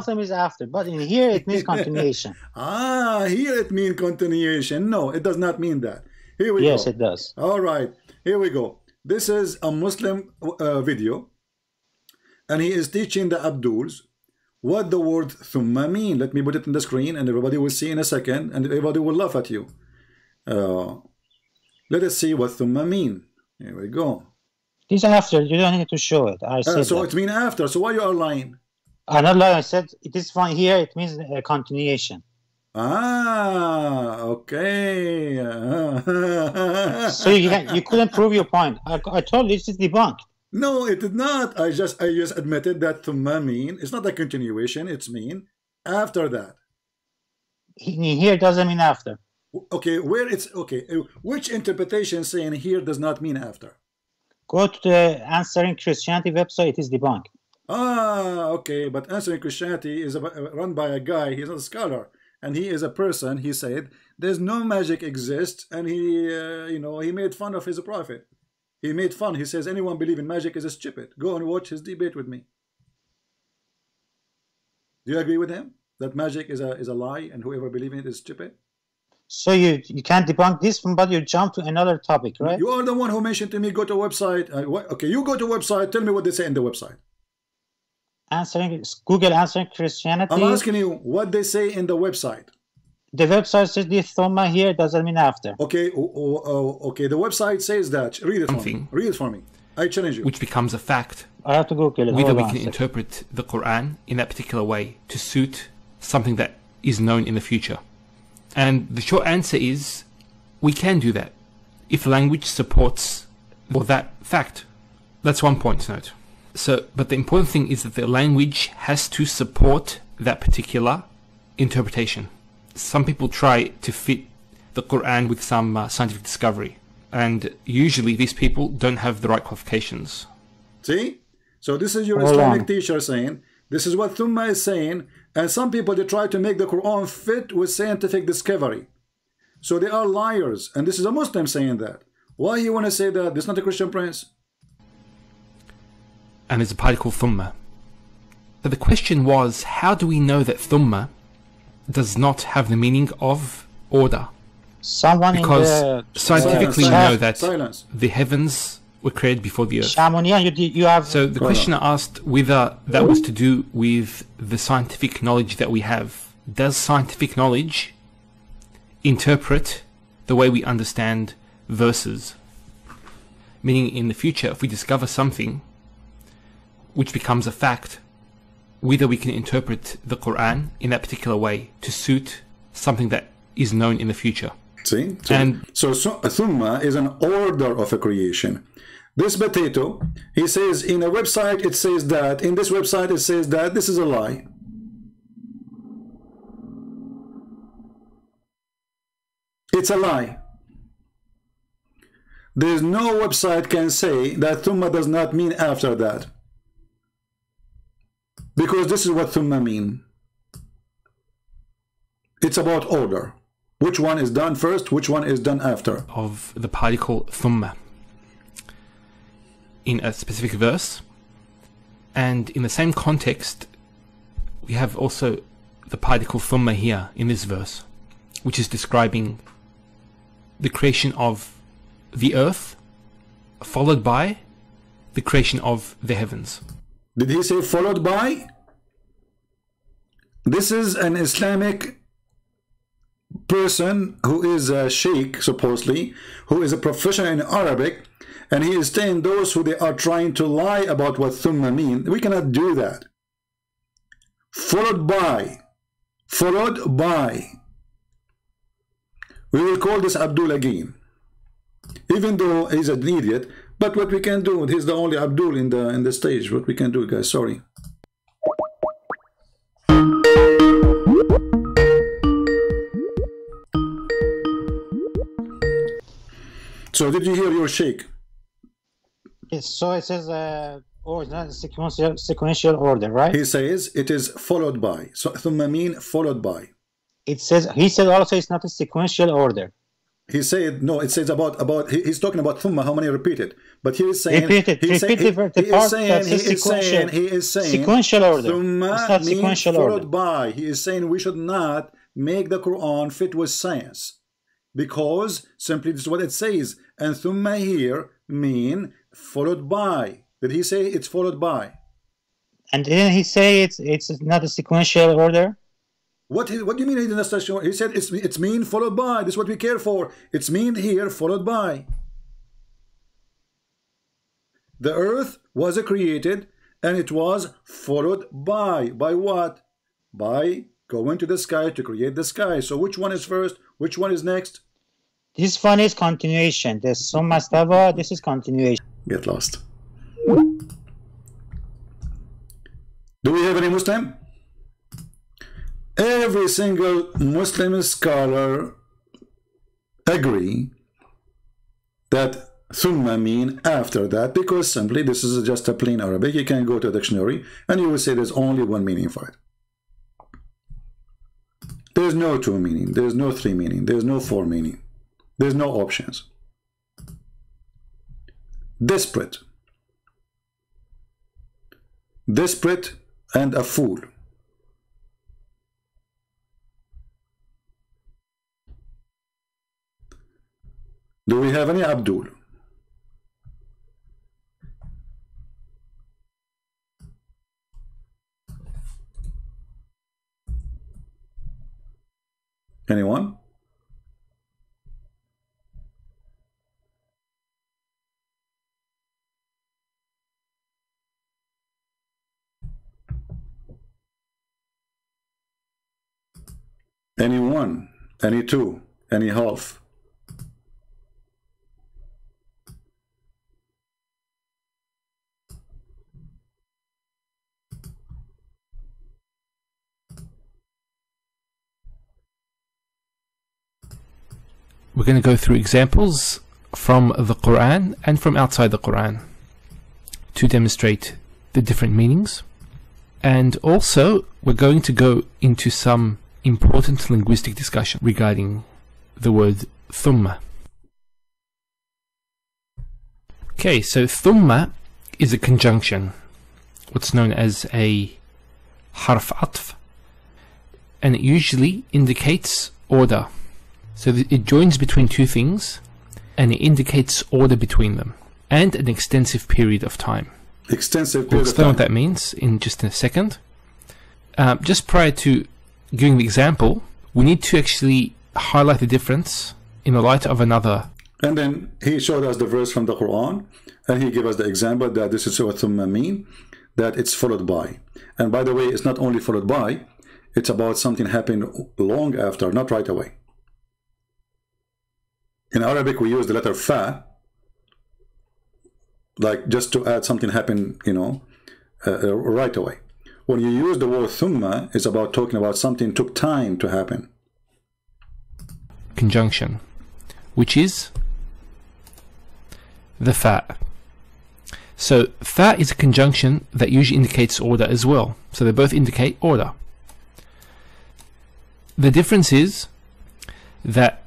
them is after, but in here it means continuation. Ah, here it means continuation. No, it does not mean that. Here we go. Yes, it does. All right, here we go. This is a Muslim video, and he is teaching the Abduls what the word thumma mean. Let me put it in the screen, and everybody will see in a second, and everybody will laugh at you. Let us see what thumma mean. Here we go. This after, you don't need to show it. I said so that. it means after. So why you are lying? I'm not lying. I said it is fine here. It means continuation. Ah, okay. So you couldn't prove your point. I told you it's debunked. No, it did not. I just admitted that thumma mean. It's not a continuation. It's mean after that. Here doesn't mean after. Okay, where it's okay. Which interpretation saying here does not mean after? Go to the Answering Christianity website. It is debunked. Ah, okay. But Answering Christianity is run by a guy. He's not a scholar, and he is a person. He said there's no magic exists, and he, he made fun of his prophet. He made fun. He says anyone believe in magic is stupid. Go and watch his debate with me. Do you agree with him that magic is a lie, and whoever believes in it is stupid? So you can't debunk this one, but you jump to another topic, right? You are the one who mentioned to me go to a website. Okay, you go to a website. Tell me what they say in the website. Google Answering Christianity. I'm asking you what they say in the website. The website says this thumma here doesn't mean after. Okay, okay. The website says that. Read it for me. Read it for me. I challenge you. Which becomes a fact. I have to Google it. Whether we can interpret the Quran in that particular way to suit something that is known in the future. And the short answer is we can do that if language supports that fact. That's one point to note. So, but the important thing is that the language has to support that particular interpretation. Some people try to fit the Quran with some scientific discovery, and usually these people don't have the right qualifications. See? So this is your Islamic teacher saying, this is what thumma is saying, and some people, they try to make the Quran fit with scientific discovery. So they are liars, and this is a Muslim saying that. Why you want to say that? This is not a Christian prince. And there's a party called thumma. But the question was, how do we know that thumma does not have the meaning of order? Because scientifically we know that the heavens were created before the earth. So the questioner asked whether that was to do with the scientific knowledge that we have. Does scientific knowledge interpret the way we understand verses? Meaning in the future, if we discover something which becomes a fact, whether we can interpret the Quran in that particular way to suit something that is known in the future. See? So thumma is an order of a creation. This potato, he says in a website it says that, in this website it says that. This is a lie. It's a lie. There's no website can say that thumma does not mean after that. Because this is what thumma mean. It's about order. Which one is done first, which one is done after. Of the particle thumma in a specific verse, and in the same context we have also the particle thumma here in this verse, which is describing the creation of the earth followed by the creation of the heavens. Did he say followed by? This is an Islamic person who is a sheikh, supposedly, who is a professional in Arabic, and he is saying those who they are trying to lie about what thumma mean. We cannot do that. Followed by. Followed by. We will call this Abdul again, even though he's an idiot. But what we can do, he's the only Abdul in the stage. What we can do, guys, sorry. So did you hear your sheikh? Yes, so it says oh, it's not a sequential order, right? He says it is followed by. So thumma mean followed by. It says, he said also it's not a sequential order. He said no. It says about he's talking about thumma. How many repeated? But he is saying he is saying sequential order. Thumma it's not sequential followed order. by. He is saying we should not make the Quran fit with science, because simply this is what it says. And thumma here mean followed by. Did he say it's followed by? And didn't he say it's not a sequential order? What do you mean he didn't say? He said it's mean followed by. This is what we care for. It's mean here followed by. The earth was created and it was followed by. By what? By going to the sky to create the sky. So which one is first? Which one is next? This one is continuation. The Summa Stava, this is continuation. Get lost. Do we have any Muslim? Every single Muslim scholar agree that thumma mean after that, because simply this is just a plain Arabic. You can go to a dictionary and you will say there's only one meaning for it. There's no two meaning, there's no three meaning, there's no four meaning, there's no options. Desperate and a fool. Do we have any Abdul? Anyone? Any one, any two, any half? We're going to go through examples from the Quran and from outside the Quran to demonstrate the different meanings. And also we're going to go into some important linguistic discussion regarding the word thumma. Okay, so thumma is a conjunction, what's known as a harf atf, and it usually indicates order. So it joins between two things and it indicates order between them and an extensive period of time. Extensive period We'll of explain time. what that means in just a second. Just prior to giving the example, we need to actually highlight the difference in the light of another. And then he showed us the verse from the Quran, and he gave us the example that this is what thumma mean, that it's followed by. And by the way, it's not only followed by, it's about something happened long after, not right away. In Arabic, we use the letter fa, like just to add something happen, you know, right away. When you use the word thumma, it's about talking about something took time to happen. Conjunction, which is the fa. So fa is a conjunction that usually indicates order as well. So they both indicate order. The difference is that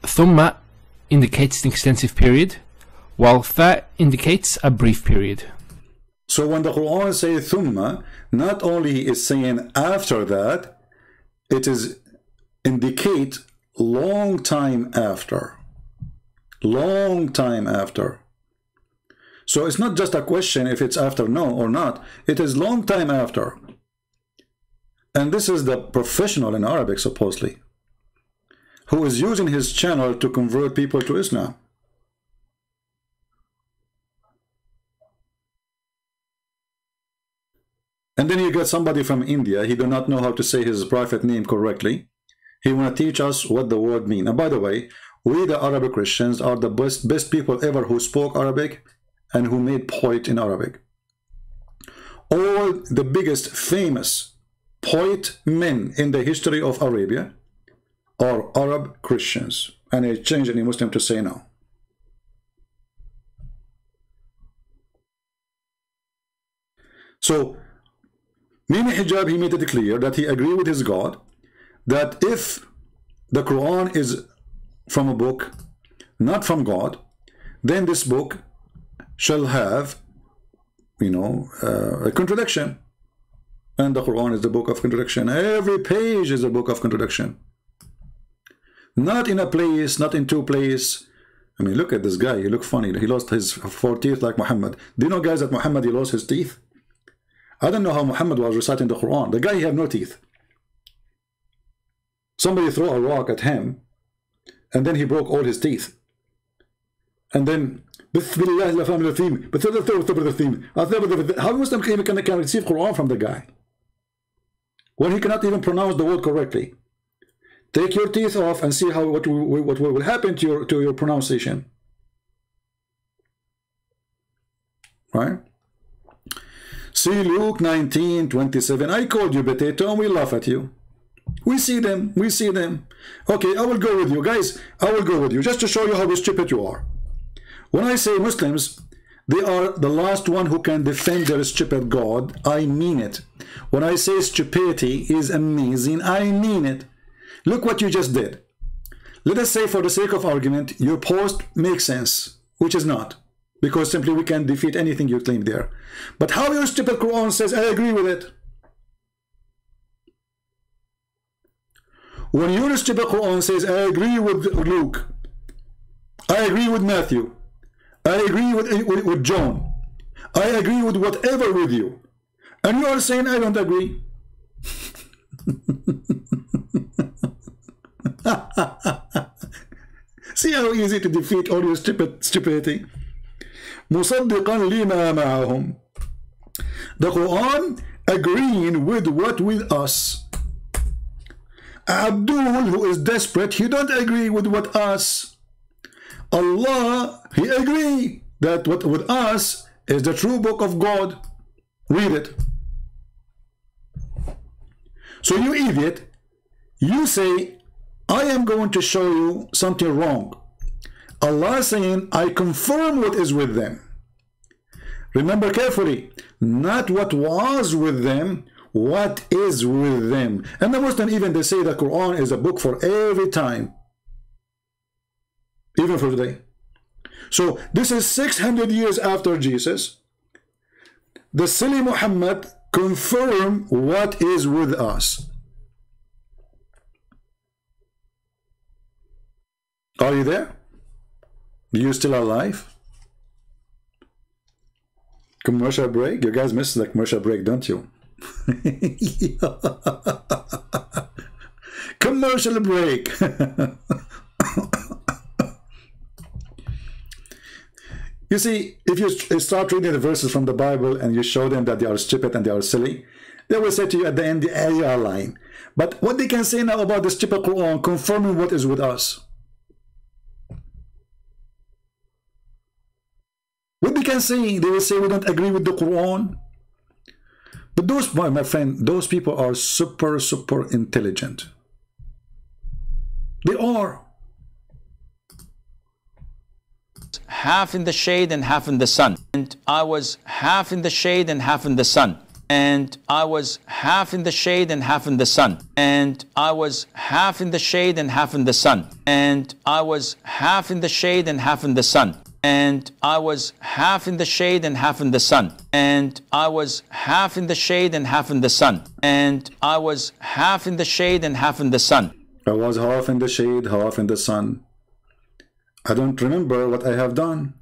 thumma indicates an extensive period, while fa indicates a brief period. So when the Quran says thumma, not only is saying after that, it is indicate long time after. Long time after. So it's not just a question if it's after no or not. It is long time after. And this is the professional in Arabic, supposedly, who is using his channel to convert people to Islam. And then you get somebody from India, he do not know how to say his prophet name correctly, He want to teach us what the word mean. And by the way, we the Arabic Christians are the best people ever who spoke Arabic and who made poet in Arabic. All the biggest famous poet men in the history of Arabia are Arab Christians. And I change any Muslim to say no. So, Mimi Hijab, he made it clear that he agreed with his God that if the Quran is from a book, not from God, then this book shall have, you know, a contradiction. And the Quran is the book of contradiction. Every page is a book of contradiction. Not in a place, not in two places. I mean, look at this guy. He looked funny. He lost his 4 teeth like Muhammad. Do you know, guys, that Muhammad, he lost his teeth? I don't know how Muhammad was reciting the Quran. The guy, he had no teeth. Somebody threw a rock at him, and then he broke all his teeth. And then, how Muslim can receive Quran from the guy when he cannot even pronounce the word correctly? Take your teeth off and see how what will happen to your pronunciation. Right? See Luke 19:27. I called you potato and we laugh at you. We see them. We see them. Okay, I will go with you. Guys, I will go with you just to show you how stupid you are. When I say Muslims, they are the last one who can defend their stupid God. I mean it. When I say stupidity is amazing, I mean it. Look what you just did. Let us say, for the sake of argument, your post makes sense, which is not, because simply we can defeat anything you claim there. But how your stupid Quran says, I agree with it. When your stupid Quran says, I agree with Luke, I agree with Matthew, I agree with John, I agree with whatever with you, and you are saying, I don't agree. See how easy to defeat all your stupidity. مصدقا لما معهم. The Quran agreeing with what with us. Abdul, who is desperate, he don't agree with what us. Allah, he agree that what with us is the true book of God. Read it. So you idiot, you say, I am going to show you something wrong. Allah saying, I confirm what is with them. Remember carefully, not what was with them, what is with them. And the Muslim, even they say the Quran is a book for every time, even for today. So this is 600 years after Jesus. The silly Muhammad confirm what is with us. Are you there? Are you still alive? Commercial break? You guys miss the commercial break, don't you? Commercial break. You see, if you start reading the verses from the Bible and you show them that they are stupid and they are silly, they will say to you at the end, you are lying. But what they can say now about the stupid Quran confirming what is with us? What they can say, they will say we don't agree with the Quran. But those, my friend, those people are super intelligent. They are. Half in the shade and half in the sun. And I was half in the shade and half in the sun. And I was half in the shade and half in the sun. And I was half in the shade and half in the sun. And I was half in the shade and half in the sun. And I was half in the shade and half in the sun. And I was half in the shade and half in the sun. And I was half in the shade and half in the sun. I was half in the shade, half in the sun. I don't remember what I have done.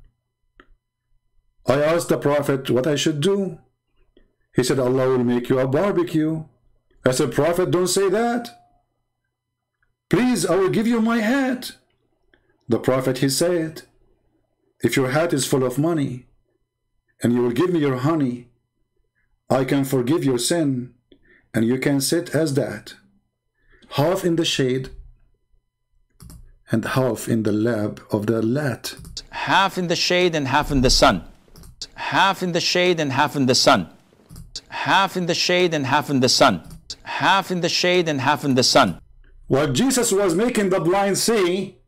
I asked the Prophet what I should do. He said, Allah will make you a barbecue. I said, Prophet, don't say that. Please, I will give you my hat. The Prophet, he said, if your hat is full of money and you will give me your honey, I can forgive your sin and you can sit as that. half in the shade and half in the lab of the lat. Half in the shade and half in the sun. Half in the shade and half in the sun. Half in the shade and half in the sun. Half in the shade and half in the sun. While Jesus was making the blind see,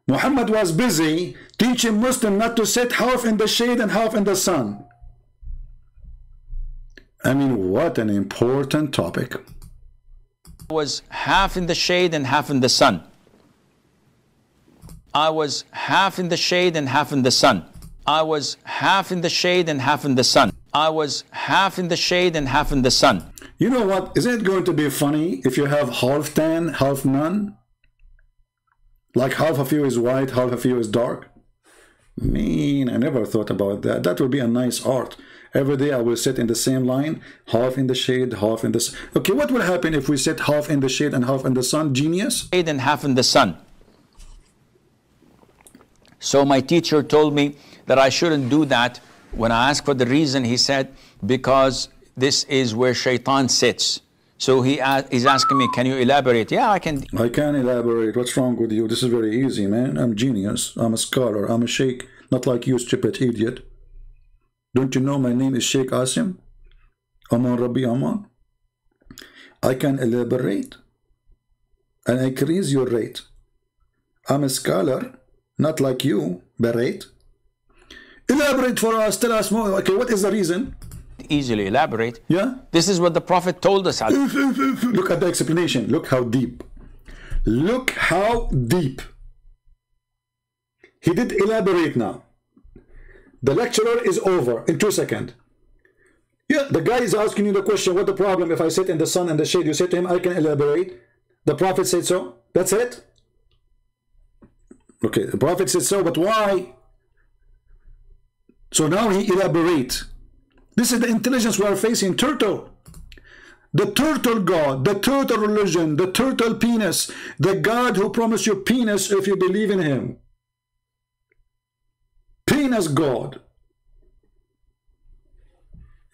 Muhammad was busy teaching Muslims not to sit half in the shade and half in the sun. I mean, what an important topic. Was half in the shade and half in the sun. I was half in the shade and half in the sun. I was half in the shade and half in the sun. I was half in the shade and half in the sun. You know what? Isn't it going to be funny if you have half tan, half none? Like half of you is white, half of you is dark? Man, I never thought about that. That would be a nice art. Every day I will sit in the same line, half in the shade, half in the sun. Okay, what will happen if we sit half in the shade and half in the sun? Genius? Shade and half in the sun. So my teacher told me that I shouldn't do that. When I asked for the reason, he said, because this is where shaitan sits. So he's asking me, can you elaborate? Yeah, I can. I can elaborate. What's wrong with you? This is very easy, man. I'm genius. I'm a scholar. I'm a sheikh. Not like you, stupid idiot. Don't you know my name is Sheikh Asim? Aman Rabbi Aman. I can elaborate and increase your rate. I'm a scholar, not like you, berate. Elaborate for us, tell us more. Okay, what is the reason? Easily elaborate. Yeah? This is what the Prophet told us. Look at the explanation. Look how deep. Look how deep. He did elaborate now. The lecturer is over in 2 seconds. Yeah, the guy is asking you the question, what the problem if I sit in the sun and the shade? You say to him, I can elaborate. The Prophet said so. That's it. Okay, the Prophet said so, but why? So now he elaborates. This is the intelligence we are facing. Turtle. The turtle God, the turtle religion, the turtle penis, the God who promised you penis if you believe in him. Penis God.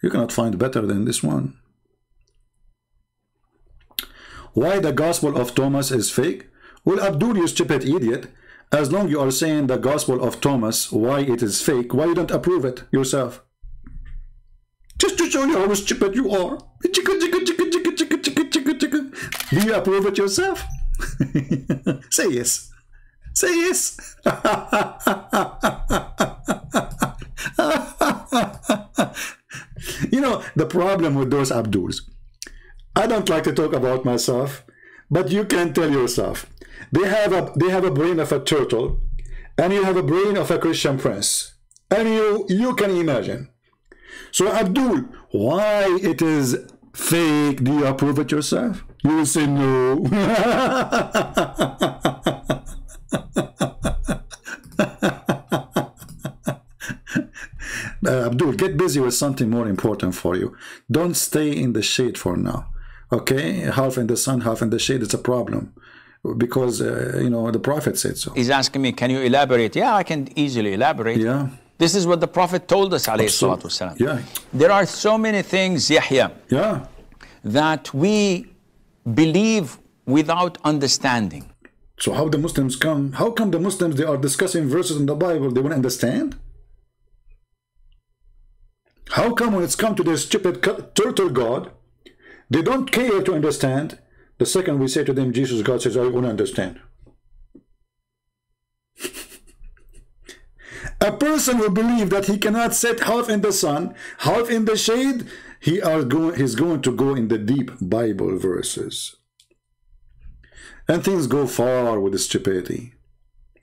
You cannot find better than this one. Why the Gospel of Thomas is fake? Well, Abdul, you stupid idiot. As long you are saying the Gospel of Thomas, why it is fake, why you don't approve it yourself? Just to show you how stupid you are. Do you approve it yourself? Say yes. Say yes. You know, the problem with those Abduls, I don't like to talk about myself, but you can tell yourself. They have a brain of a turtle, and you have a brain of a Christian prince. And you can imagine. So Abdul, why it is fake? Do you approve it yourself? You will say no. Abdul, get busy with something more important for you. Don't stay in the shade for now. Okay? Half in the sun, half in the shade, it's a problem. Because, you know, the Prophet said so. He's asking me, can you elaborate? Yeah, I can easily elaborate. Yeah. This is what the Prophet told us, alayhi salatu wasalam. Yeah. There are so many things, Yahya, yeah, that we believe without understanding. So how the Muslims come? How come the Muslims, they are discussing verses in the Bible, they won't understand? How come when it's come to this stupid turtle God, they don't care to understand? The second we say to them, Jesus, God says, I won't understand. A person who believes that he cannot sit half in the sun, half in the shade, he's going to go in the deep Bible verses. And things go far with the stupidity.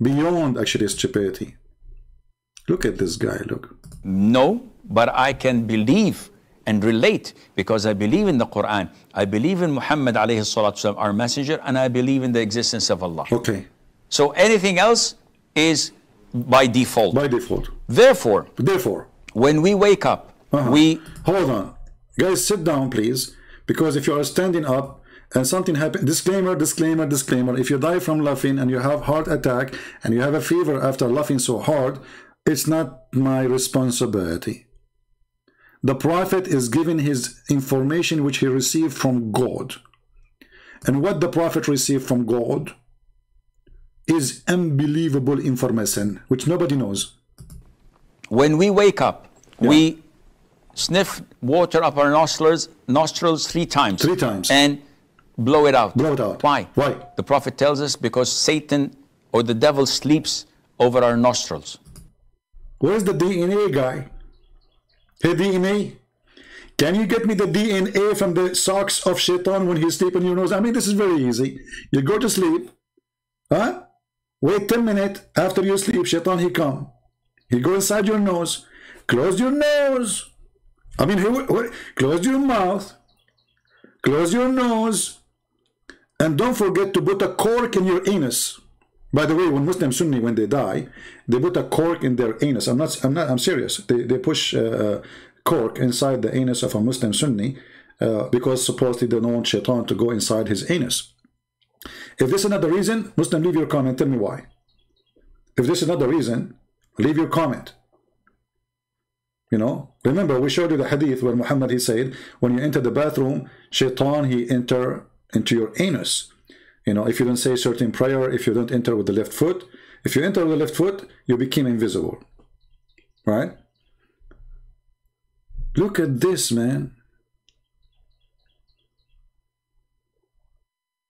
Beyond actually stupidity. Look at this guy, look. No, but I can believe and relate because I believe in the Quran. I believe in Muhammad alayhi salatu wasalam, our messenger, and I believe in the existence of Allah. Okay. So anything else is by default. By default. Therefore, when we wake up, we... Hold on. Guys, sit down, please. Because if you are standing up and something happens, disclaimer, disclaimer, disclaimer. If you die from laughing and you have heart attack and you have a fever after laughing so hard, it's not my responsibility. The Prophet is giving his information which he received from God. and what the Prophet received from God is unbelievable information, which nobody knows. When we wake up, we sniff water up our nostrils 3 times. 3 times. And blow it out. Blow it out. Why? Why? The Prophet tells us because Satan or the devil sleeps over our nostrils. Where's the DNA guy? Hey, DNA? Can you get me the DNA from the socks of Shaitan when he's sleeping in your nose? I mean, this is very easy. You go to sleep. Huh? Wait 10 minutes. After you sleep, Shaitan, he come. He go inside your nose. Close your nose. I mean, close your mouth. Close your nose. And don't forget to put a cork in your anus. By the way, when Muslim Sunni, when they die, they put a cork in their anus. I'm serious. They push cork inside the anus of a Muslim Sunni because supposedly they don't want Shaitan to go inside his anus. If this is not the reason, Muslim, leave your comment. Tell me why. If this is not the reason, leave your comment. You know, remember we showed you the hadith where Muhammad, he said, when you enter the bathroom, Shaitan, he enter into your anus. You know, if you don't say certain prayer, if you don't enter with the left foot, if you enter with the left foot, you become invisible. Right? Look at this, man.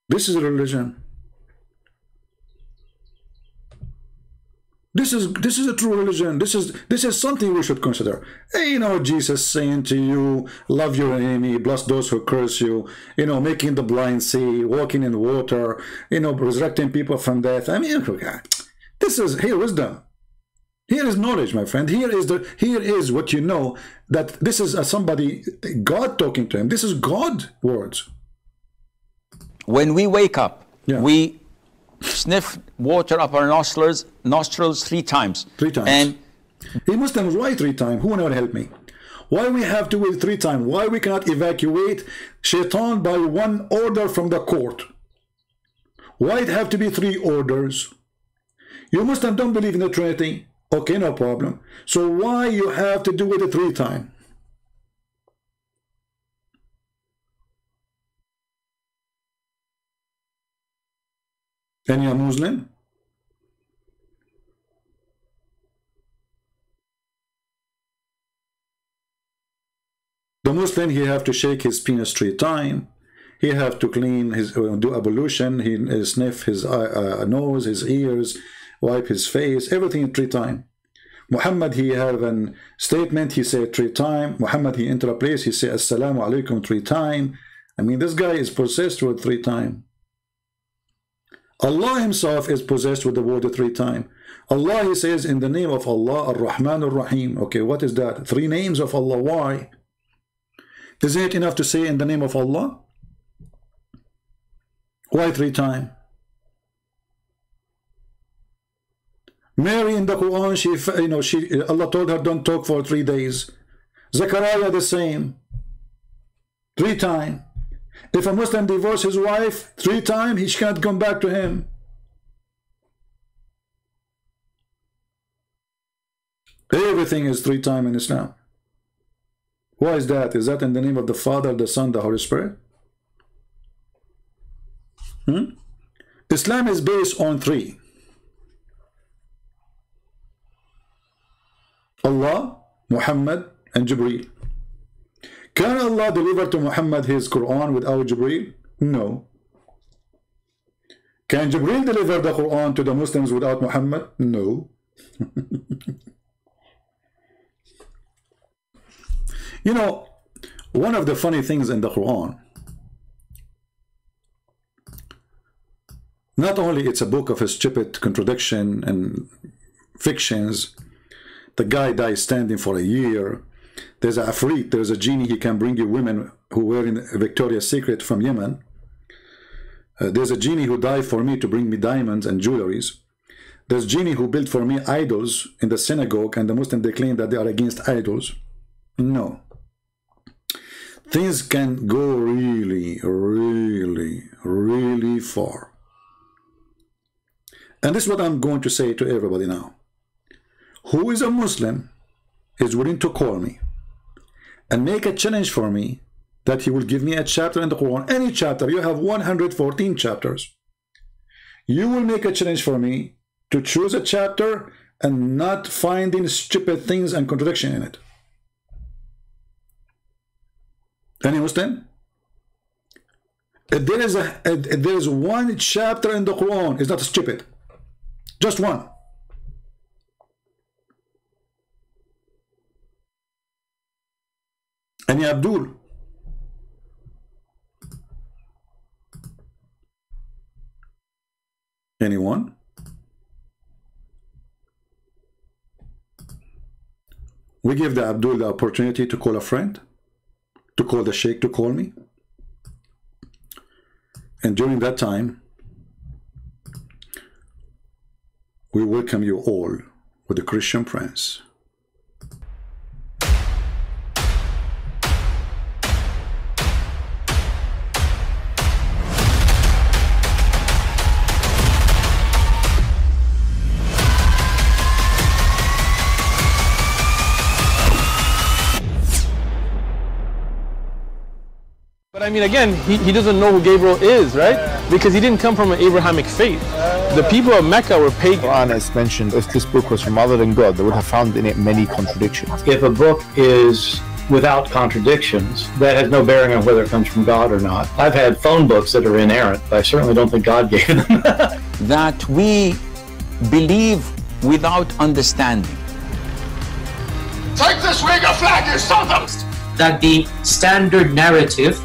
This is a religion. This is a true religion. This is something we should consider. Hey, you know, Jesus saying to you, love your enemy, bless those who curse you, you know, making the blind see, walking in water, you know, resurrecting people from death. I mean, this is here wisdom. Here is knowledge, my friend. Here is what you know, that this is somebody, God talking to him. This is God words. When we wake up, we sniff water up our nostrils 3 times. 3 times. And he Muslims, why 3 times? Who will help me? Why we have to wait 3 times? Why we cannot evacuate Shaitan by 1 order from the court? Why it have to be 3 orders? You Muslims don't believe in the Trinity. Okay, no problem. So why you have to do it 3 times? And you're Muslim? The Muslim, he have to shake his penis 3 times. He have to clean his, do ablution. He sniff his nose, his ears, wipe his face, everything 3 times. Muhammad, he have a statement, he said 3 times. Muhammad, he enter a place, he say Assalamu alaikum 3 times. I mean, this guy is possessed with 3 times. Allah himself is possessed with the word 3 times. Allah, he says, in the name of Allah, Ar-Rahman Ar-Rahim. Okay, what is that? 3 names of Allah. Why? Isn't it enough to say in the name of Allah? Why 3 times? Mary in the Quran, Allah told her don't talk for 3 days. Zechariah the same. 3 times. If a Muslim divorces his wife 3 times, he can't come back to him. Everything is 3 times in Islam. Why is that? Is that in the name of the Father, the Son, the Holy Spirit? Islam is based on 3. Allah, Muhammad, and Jibreel. Can Allah deliver to Muhammad his Quran without Jibreel? No. Can Jibreel deliver the Quran to the Muslims without Muhammad? No. You know, one of the funny things in the Quran, not only it's a book of a stupid contradiction and fictions, the guy dies standing for a year. There's a Afrit, there's a genie, he can bring you women who were in Victoria's Secret from Yemen. There's a genie who died for me to bring me diamonds and jewelries. There's genie who built for me idols in the synagogue, and the Muslims, they claim that they are against idols. No. Things can go really, really, really far. And this is what I'm going to say to everybody now. Who is a Muslim is willing to call me and make a challenge for me that he will give me a chapter in the Quran, any chapter. You have 114 chapters. You will make a challenge for me to choose a chapter and not finding stupid things and contradiction in it. Any Muslim? If there is one chapter in the Quran, it's not stupid. Just one. Any Abdul? Anyone? We give the Abdul the opportunity to call a friend, to call the Sheikh to call me. And during that time, we welcome you all with the Christian Prince. But I mean, again, he doesn't know who Gabriel is, right? Because he didn't come from an Abrahamic faith. The people of Mecca were pagan. Quran is mentioned, if this book was from other than God, they would have found in it many contradictions. If a book is without contradictions, that has no bearing on whether it comes from God or not. I've had phone books that are inerrant, but I certainly don't think God gave them. That we believe without understanding. Take this wig of flag, you sodoms! That the standard narrative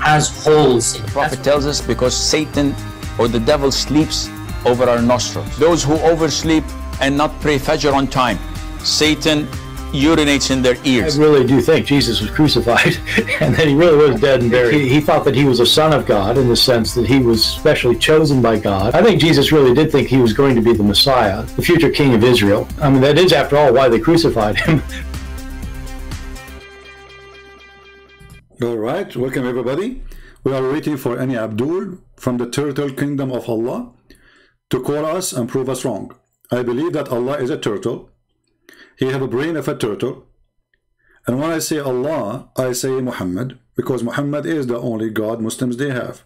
has holes in it. The Prophet tells us because Satan or the devil sleeps over our nostrils. Those who oversleep and not pray Fajr on time, Satan urinates in their ears. I really do think Jesus was crucified and that he really was dead and buried. He thought that he was a son of God in the sense that he was specially chosen by God. I think Jesus really did think he was going to be the Messiah, the future king of Israel. I mean, that is, after all, why they crucified him. All right, welcome everybody. We are waiting for any Abdul from the turtle kingdom of Allah to call us and prove us wrong. I believe that Allah is a turtle. He has a brain of a turtle. And when I say Allah, I say Muhammad, because Muhammad is the only God Muslims they have.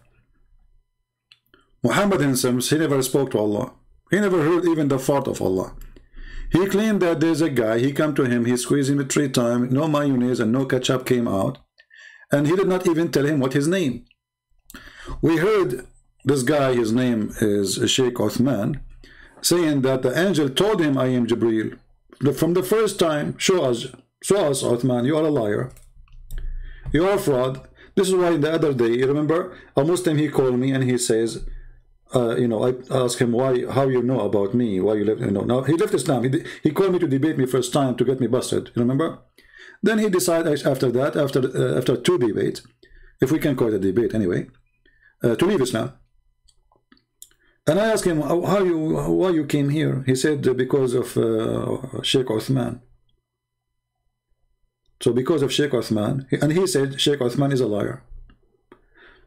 Muhammad himself, he never spoke to Allah. He never heard even the fart of Allah. He claimed that there's a guy, he come to him, he squeezed him 3 times, no mayonnaise and no ketchup came out. And he did not even tell him what his name. We heard this guy, his name is Sheikh Uthman, saying that the angel told him, I am Jibreel. From the first time, show us Uthman, you are a liar. You are a fraud. This is why the other day, you remember, a Muslim, he called me and he says, you know, I asked him, why, how you know about me, why you left, you know. Now, he left Islam. He called me to debate me first time to get me busted, you remember? Then he decided after that, after 2 debates, if we can call it a debate anyway, to leave Islam. And I asked him, why you came here? He said, because of Sheikh Uthman. So because of Sheikh Uthman, and he said Sheikh Uthman is a liar.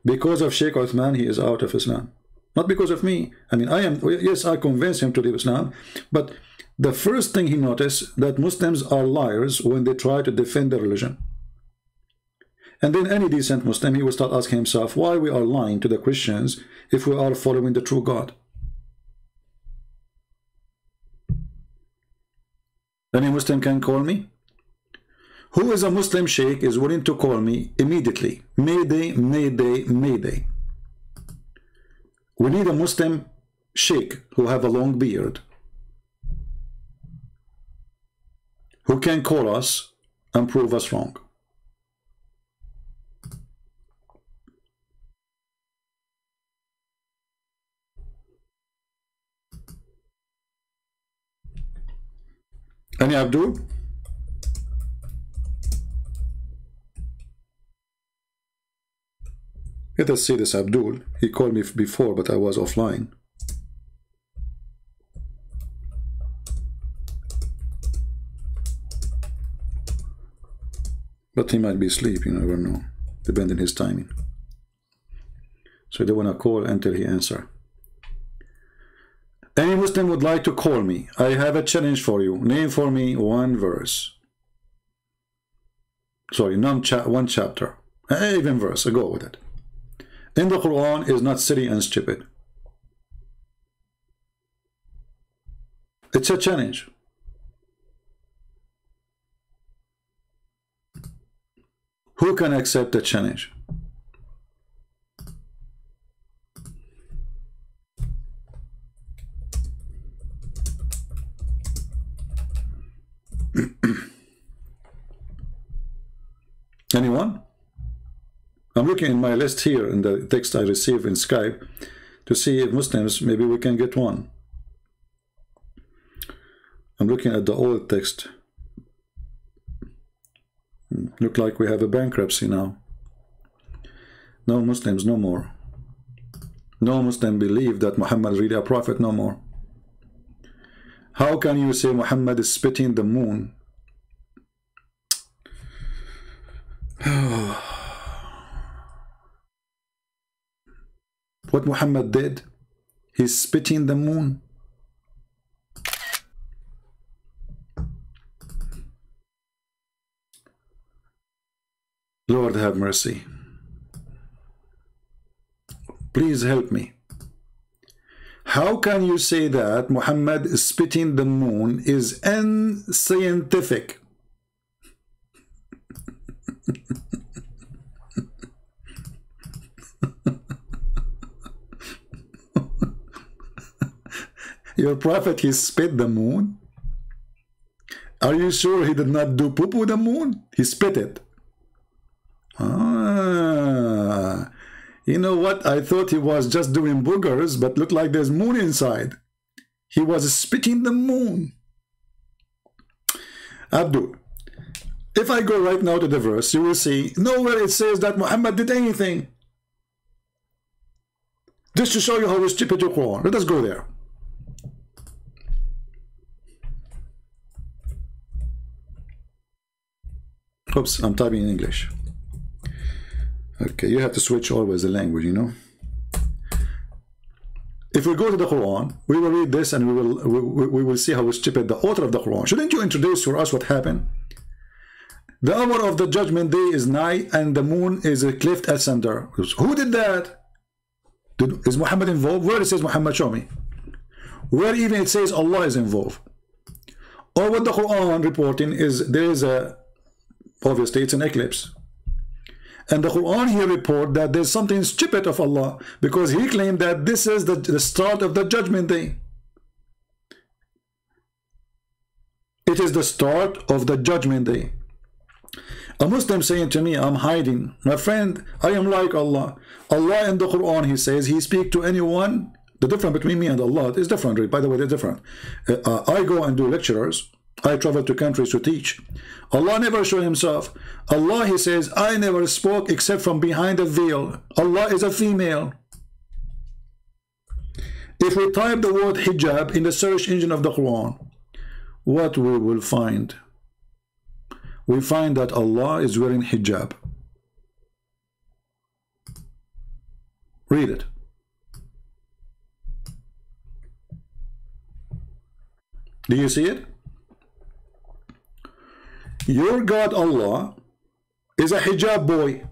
Because of Sheikh Uthman, he is out of Islam. Not because of me. I mean, yes, I convinced him to leave Islam, but the first thing he noticed that Muslims are liars when they try to defend their religion. And then any decent Muslim, he will start asking himself why we are lying to the Christians if we are following the true God. Any Muslim can call me? Who is a Muslim sheikh is willing to call me immediately? Mayday, Mayday, Mayday. We need a Muslim sheikh who have a long beard, who can call us and prove us wrong. Any Abdul? Let us see this Abdul. He called me before, but I was offline. But he might be asleep, you never know, depending on his timing. So they want to call until he answers. Any Muslim would like to call me. I have a challenge for you. Name for me 1 verse. Sorry, one chapter. Even verse, I go with it. In the Quran is not silly and stupid. It's a challenge. Who can accept the challenge? Anyone? I'm looking in my list here in the text I received in Skype to see if Muslims, maybe we can get one. I'm looking at the old text. Look like we have a bankruptcy now. No Muslims, no more. No Muslim believe that Muhammad is really a prophet, no more. How can you say Muhammad is spitting the moon? What Muhammad did, he's spitting the moon. Lord have mercy. Please help me. How can you say that Muhammad is spitting the moon is unscientific? Your prophet, he spit the moon? Are you sure he did not do poo-poo the moon? He spit it. Ah, you know what? I thought he was just doing boogers, but looked like there's moon inside. He was spitting the moon. Abdul, if I go right now to the verse, you will see nowhere it says that Muhammad did anything. Just to show you how stupid your Quran. Let us go there. Oops, I'm typing in English. Okay, you have to switch always the language, you know. If we go to the Quran, we will read this and we will see how stupid the author of the Quran. Shouldn't you introduce for us what happened? The hour of the judgment day is nigh and the moon is cleft asunder. Who did that? Is Muhammad involved? Where it says Muhammad, show me. Where even it says Allah is involved. Or what the Quran reporting is there is a, obviously it's an eclipse. And the Quran here report that there's something stupid of Allah because he claimed that this is the start of the judgment day. It is the start of the judgment day. A Muslim saying to me, I'm hiding. My friend, I am like Allah. Allah in the Quran, he says, he speaks to anyone. The difference between me and Allah is different. By the way, they're different. I go and do lectures. I travel to countries to teach. Allah never showed himself. Allah, he says, I never spoke except from behind a veil. Allah is a female. If we type the word hijab in the search engine of the Quran, what we will find? We find that Allah is wearing hijab. Read it. Do you see it? Your God Allah is a hijab boy.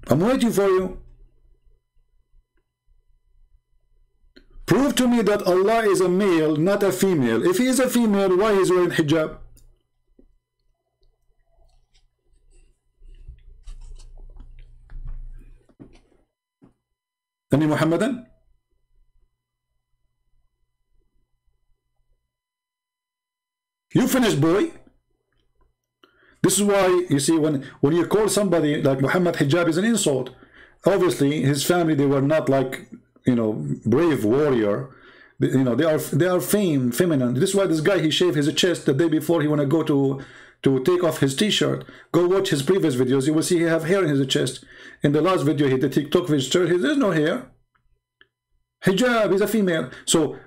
I'm waiting for you. Prove to me that Allah is a male, not a female. If he is a female, why is he wearing hijab? Any Muhammadan? You finish, boy. This is why, you see, when you call somebody like Muhammad hijab is an insult. Obviously, his family, they were not like, you know, brave warrior. You know, they are feminine. This is why this guy, he shaved his chest the day before he want to go to take off his t-shirt. Go watch his previous videos. You will see he have hair in his chest. In the last video, he did TikTok with his shirt. There's no hair. Hijab is a female. So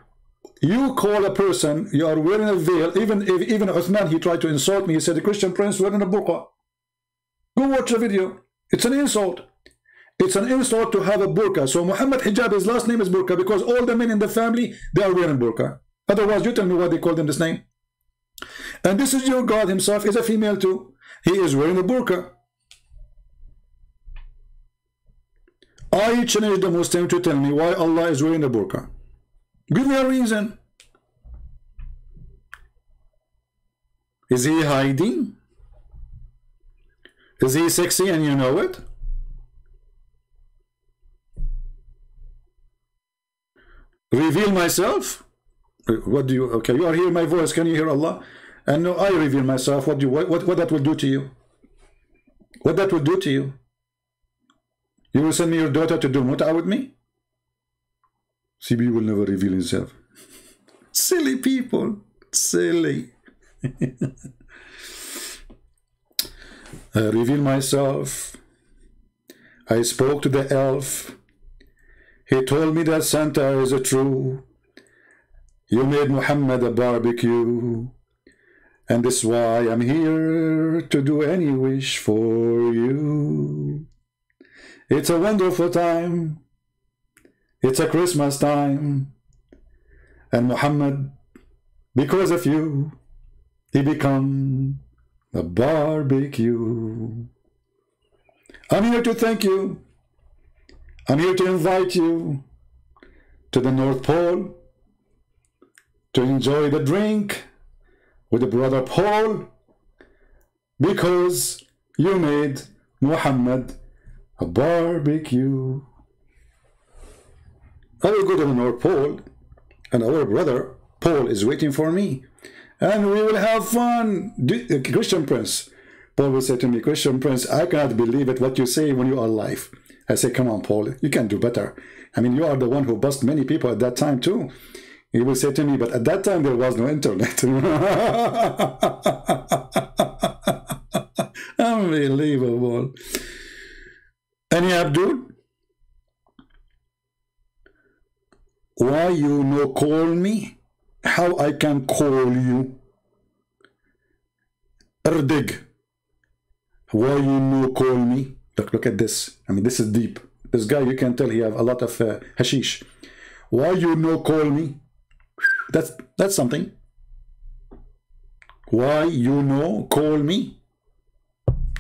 you call a person, you are wearing a veil. Even Uthman, he tried to insult me. He said the Christian prince wearing a burqa. Go watch the video. It's an insult. It's an insult to have a burqa. So Muhammad hijab, his last name is burqa because all the men in the family, they are wearing burqa. Otherwise, you tell me why they call them this name. And this is your God himself is a female too. He is wearing a burqa. I challenge the Muslim to tell me why Allah is wearing a burqa. Give me a reason. Is he hiding? Is he sexy and you know it? Reveal myself? What do you, okay, you are hearing my voice, can you hear Allah? And no, I reveal myself. What that will do to you? What that will do to you? You will send me your daughter to do mut'ah with me? CB will never reveal himself. Silly people. Silly. I reveal myself. I spoke to the elf. He told me that Santa is a true. You made Muhammad a barbecue. And this is why I'm here to do any wish for you. It's a wonderful time. It's a Christmas time. And Muhammad, because of you, he become a barbecue. I'm here to thank you. I'm here to invite you to the North Pole to enjoy the drink with the brother Paul, because you made Muhammad a barbecue. I will go to the North Pole, and our brother Paul is waiting for me, and we will have fun. Christian Prince, Paul will say to me, Christian Prince, I cannot believe it what you say when you are alive. I say, come on, Paul, you can do better. I mean, you are the one who bust many people at that time too. He will say to me, but at that time there was no internet. Unbelievable. Any Abdul? Why you no call me? How I can call you? Erdig. Why you no call me? Look at this. I mean, this is deep. This guy, you can tell he have a lot of hashish. Why you no call me? That's something. Why you no call me?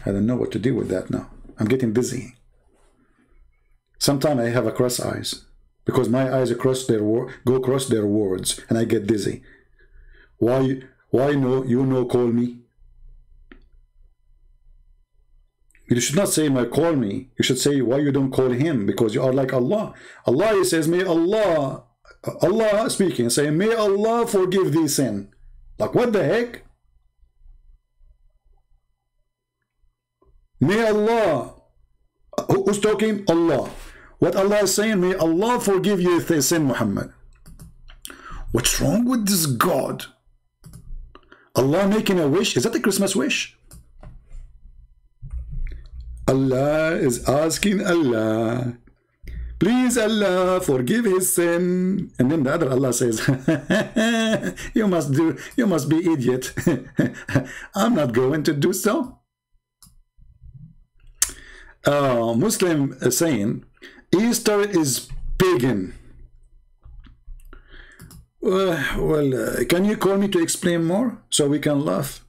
I don't know what to do with that now. I'm getting dizzy. Sometimes I have a cross eyes because my eyes across their go across their words and I get dizzy. Why no you no call me? You should not say my call me. You should say why you don't call him, because you are like Allah. Allah says, may Allah speaking, saying, may Allah forgive thee sin. Like, what the heck? May Allah, who's talking? Allah. What Allah is saying, may Allah forgive you the sin, Muhammad. What's wrong with this God? Allah making a wish? Is that a Christmas wish? Allah is asking Allah, please Allah forgive his sin. And then the other Allah says, you must be idiot. I'm not going to do so. Muslim saying Easter is pagan. Can you call me to explain more so we can laugh?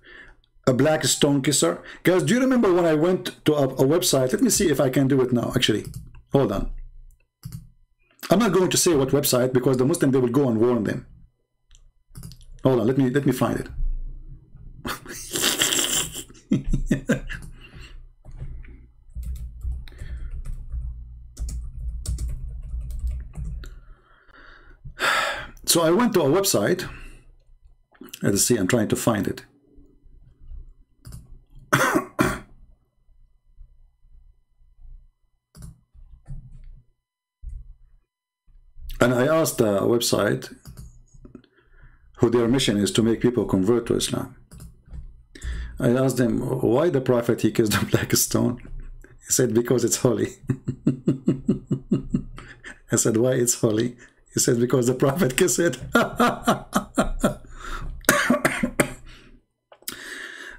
A black stone kisser. Guys, do you remember when I went to a website? Let me see if I can do it now. Actually, hold on. I'm not going to say what website because the Muslim, they will go and warn them. Hold on, let me find it. So I went to a website. Let's see, I'm trying to find it. And I asked the website who their mission is to make people convert to Islam. I asked them, why the Prophet, he kissed the black stone? He said, because it's holy. I said, why it's holy? He said, because the Prophet kissed it.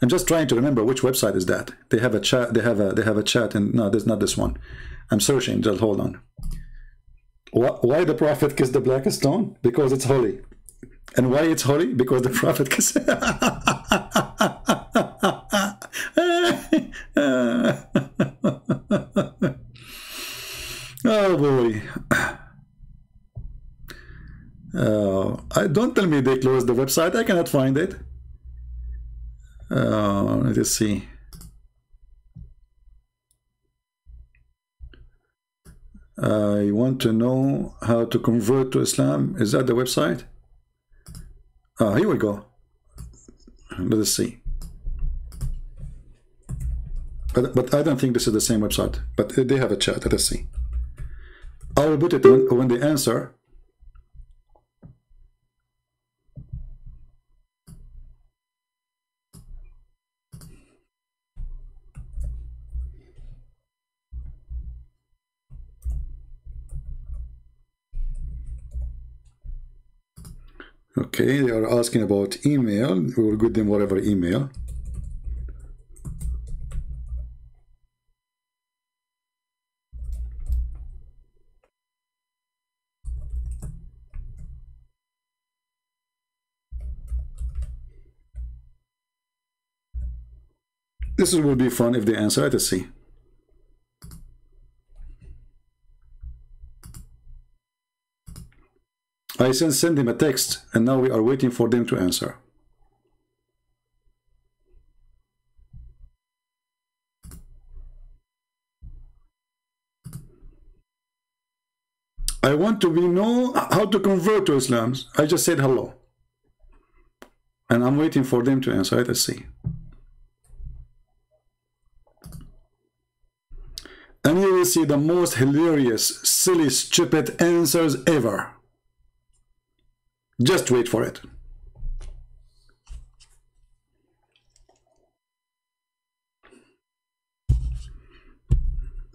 I'm just trying to remember which website is that. They have a chat. They have a chat, and no, there's not this one. I'm searching. Just hold on. Why the Prophet kissed the black stone? Because it's holy. And why it's holy? Because the Prophet kissed it. Don't tell me they closed the website. I cannot find it. Let's see. I want to know how to convert to Islam. Is that the website? Here we go. Let us see. But I don't think this is the same website. But they have a chat. Let us see. I will put it when they answer. Okay, they are asking about email. We will give them whatever email. This will be fun if they answer. Let us see. I send them a text, and now we are waiting for them to answer. I want to know how to convert to Islam. I just said hello. And I'm waiting for them to answer. Let us see. And you will see the most hilarious, silly, stupid answers ever. Just wait for it.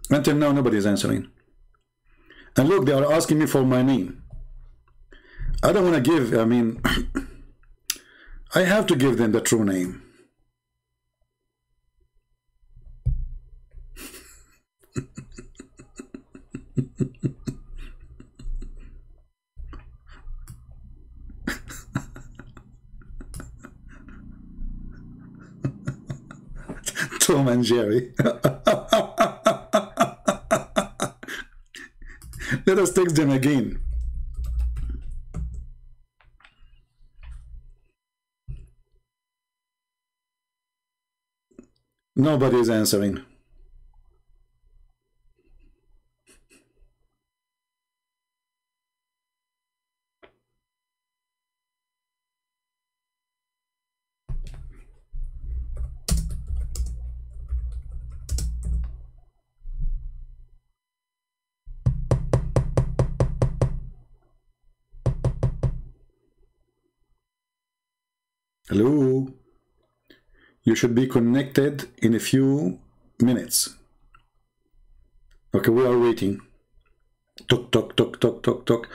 Until now, nobody is answering. And look, they are asking me for my name. I don't want to give, I mean, I have to give them the true name. Tom and Jerry. Let us text them again. Nobody is answering. Hello, you should be connected in a few minutes. Okay, we are waiting. Tok, tok, tok, tok, tok, tok.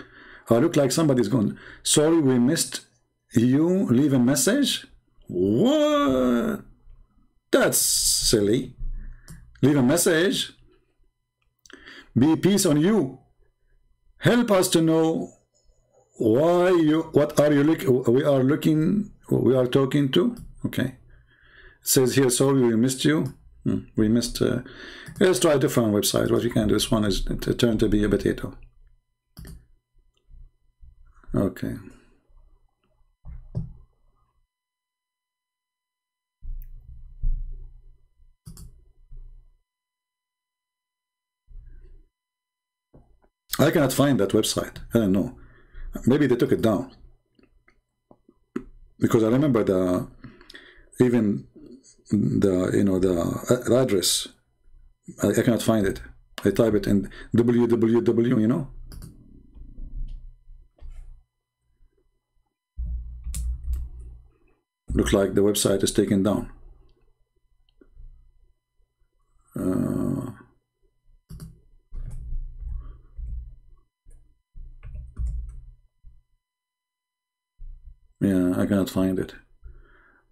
Look like somebody's gone. Sorry, we missed you. Leave a message. What? That's silly. Leave a message. Be peace on you. Help us to know why you. What are you looking? We are talking to. Okay. It says here, sorry, we missed you. We missed. Let's try a different website. What we can do. This one is turned to be a potato. Okay. I cannot find that website. I don't know. Maybe they took it down. Because I remember the address. I cannot find it. I type it in www, you know. Looks like the website is taken down. Yeah, I cannot find it.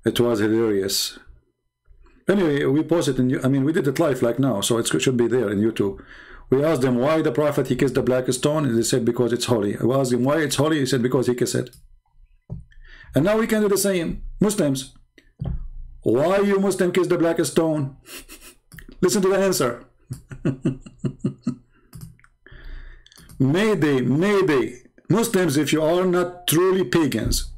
It was hilarious. Anyway, we posted in. I mean, we did it live like now, so it should be there in YouTube. We asked them why the Prophet he kissed the black stone, and they said because it's holy. We asked him why it's holy. He said because he kissed it. And now we can do the same. Muslims, why you Muslim kiss the black stone? Listen to the answer. Mayday, mayday. Muslims, if you are not truly pagans,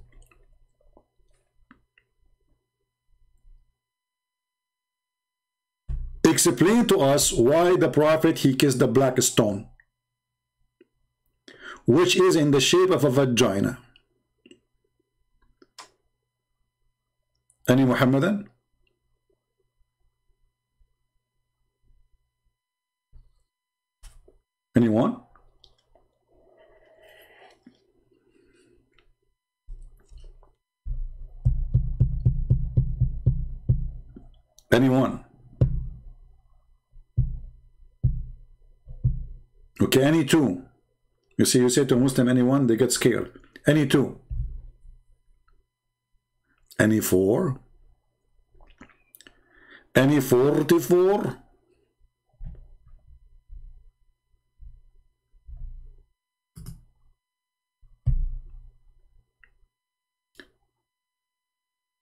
explain to us why the Prophet, he kissed the black stone, which is in the shape of a vagina. Any Muhammadan? Anyone? Anyone? Okay, any two. You see, you say to a Muslim anyone, they get scared. Any two. Any four? Any 44?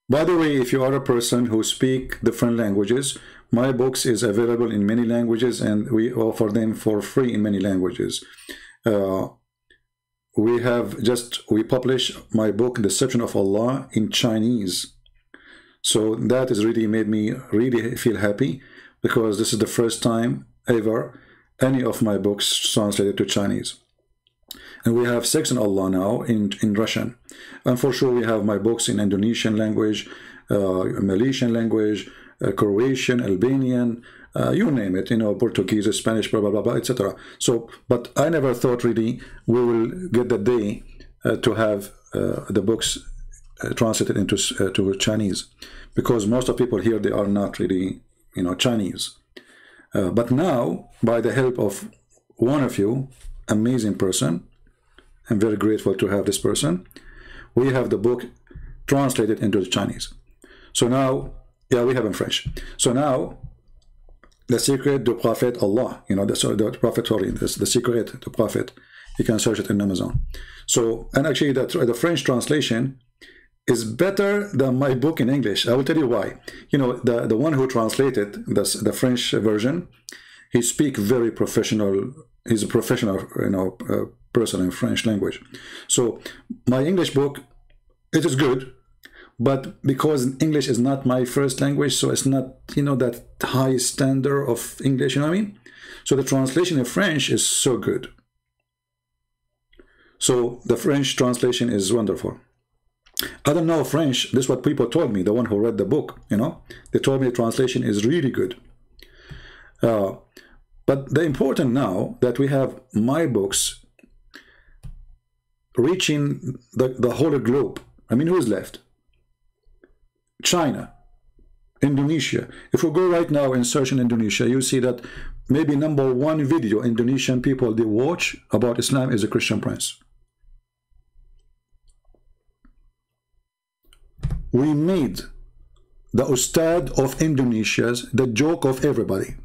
By the way, if you are a person who speak different languages, my books is available in many languages, and we offer them for free in many languages. We publish my book, Deception of Allah, in Chinese. So that has really made me really feel happy, because this is the first time ever any of my books translated to Chinese. And we have Sex and Allah now in Russian. And for sure we have my books in Indonesian language, Malaysian language, Croatian, Albanian, you name it, you know, Portuguese, Spanish, blah, blah, blah, blah, etc. So, but I never thought really we will get the day to have the books translated into to Chinese, because most of people here, they are not really, you know, Chinese. But now, by the help of one of you, amazing person, I'm very grateful to have this person, we have the book translated into Chinese. So now, yeah, we have in French. So now, the secret du Prophet Allah, you know, the Prophet, sorry, the secret du Prophet, you can search it in Amazon. So, and actually the French translation is better than my book in English. I will tell you why. You know, the one who translated the French version, he speaks very professional. He's a professional, you know, person in French language. So my English book, it is good, but because English is not my first language, so it's not, you know, that high standard of English, you know what I mean? So the translation in French is so good. So the French translation is wonderful. I don't know French. This is what people told me, the one who read the book, you know. They told me the translation is really good. But the important now that we have my books reaching the whole globe. I mean, who is left? China, Indonesia. If we go right now and search in Indonesia, you see that maybe #1 video Indonesian people they watch about Islam is a Christian Prince. We made the Ustad of Indonesia's the joke of everybody.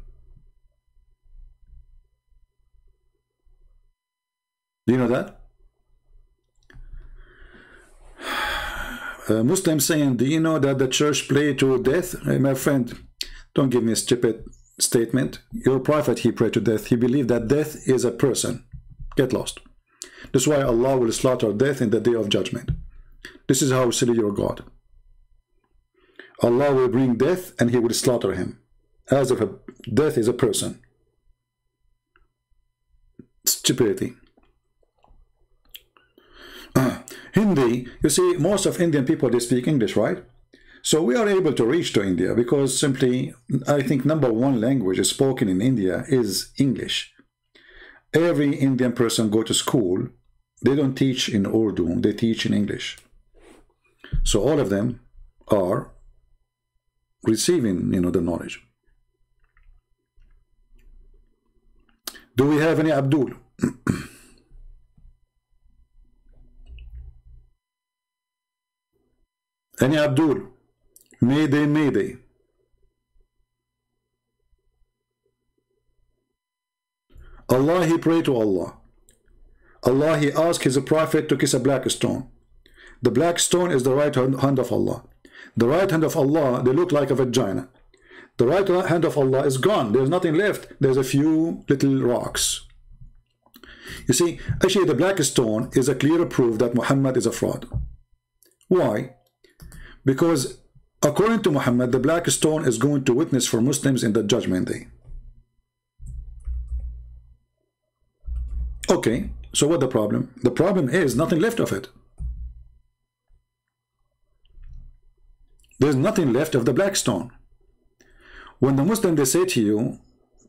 Do you know that? Muslims saying, do you know that the church played to death? Hey, my friend, don't give me a stupid statement. Your prophet, he prayed to death. He believed that death is a person. Get lost. This is why Allah will slaughter death in the day of judgment. This is how silly your God. Allah will bring death and he will slaughter him, as if death is a person. Stupidity. Hindi, you see, most of Indian people, they speak English, right? So we are able to reach to India because simply, I think #1 language is spoken in India is English. Every Indian person go to school, they don't teach in Urdu, they teach in English. So all of them are receiving, you know, the knowledge. Do we have any Abdul? Any Abdul? Mayday, Mayday. Allah, he prayed to Allah. Allah, he asked his prophet to kiss a black stone. The black stone is the right hand of Allah. The right hand of Allah, they look like a vagina. The right hand of Allah is gone. There's nothing left. There's a few little rocks. You see, actually the black stone is a clear proof that Muhammad is a fraud. Why? Because according to Muhammad, the black stone is going to witness for Muslims in the judgment day. Okay, so what the problem? The problem is nothing left of it. There's nothing left of the black stone. When the Muslim, they say to you,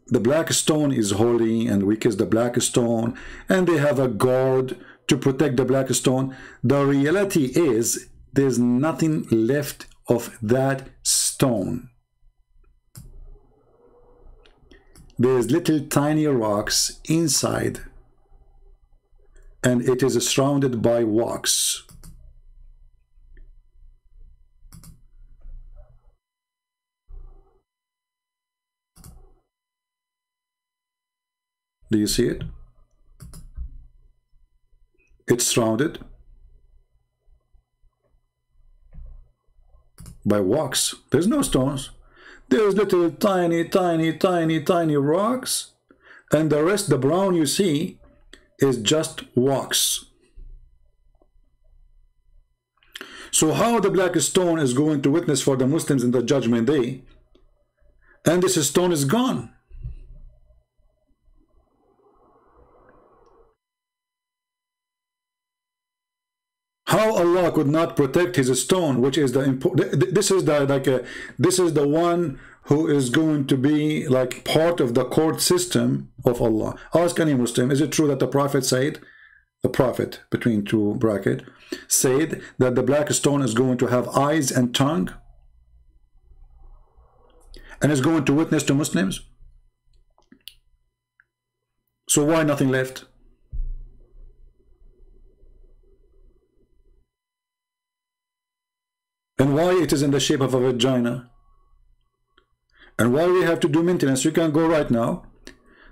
the black stone is holy and we kiss the black stone and they have a guard to protect the black stone, the reality is there's nothing left of that stone. There's little tiny rocks inside and it is surrounded by wax. Do you see it? It's surrounded by wax. There's no stones. There's little tiny rocks, and the rest, the brown you see, is just wax. So how the black stone is going to witness for the Muslims in the judgment day, and this stone is gone? How Allah could not protect his stone, which is the important? This is the one who is going to be like part of the court system of Allah. Ask any Muslim, is it true that the Prophet said, the Prophet between two brackets, said that the black stone is going to have eyes and tongue and is going to witness to Muslims? So why nothing left? And why it is in the shape of a vagina? And why we have to do maintenance? You can go right now,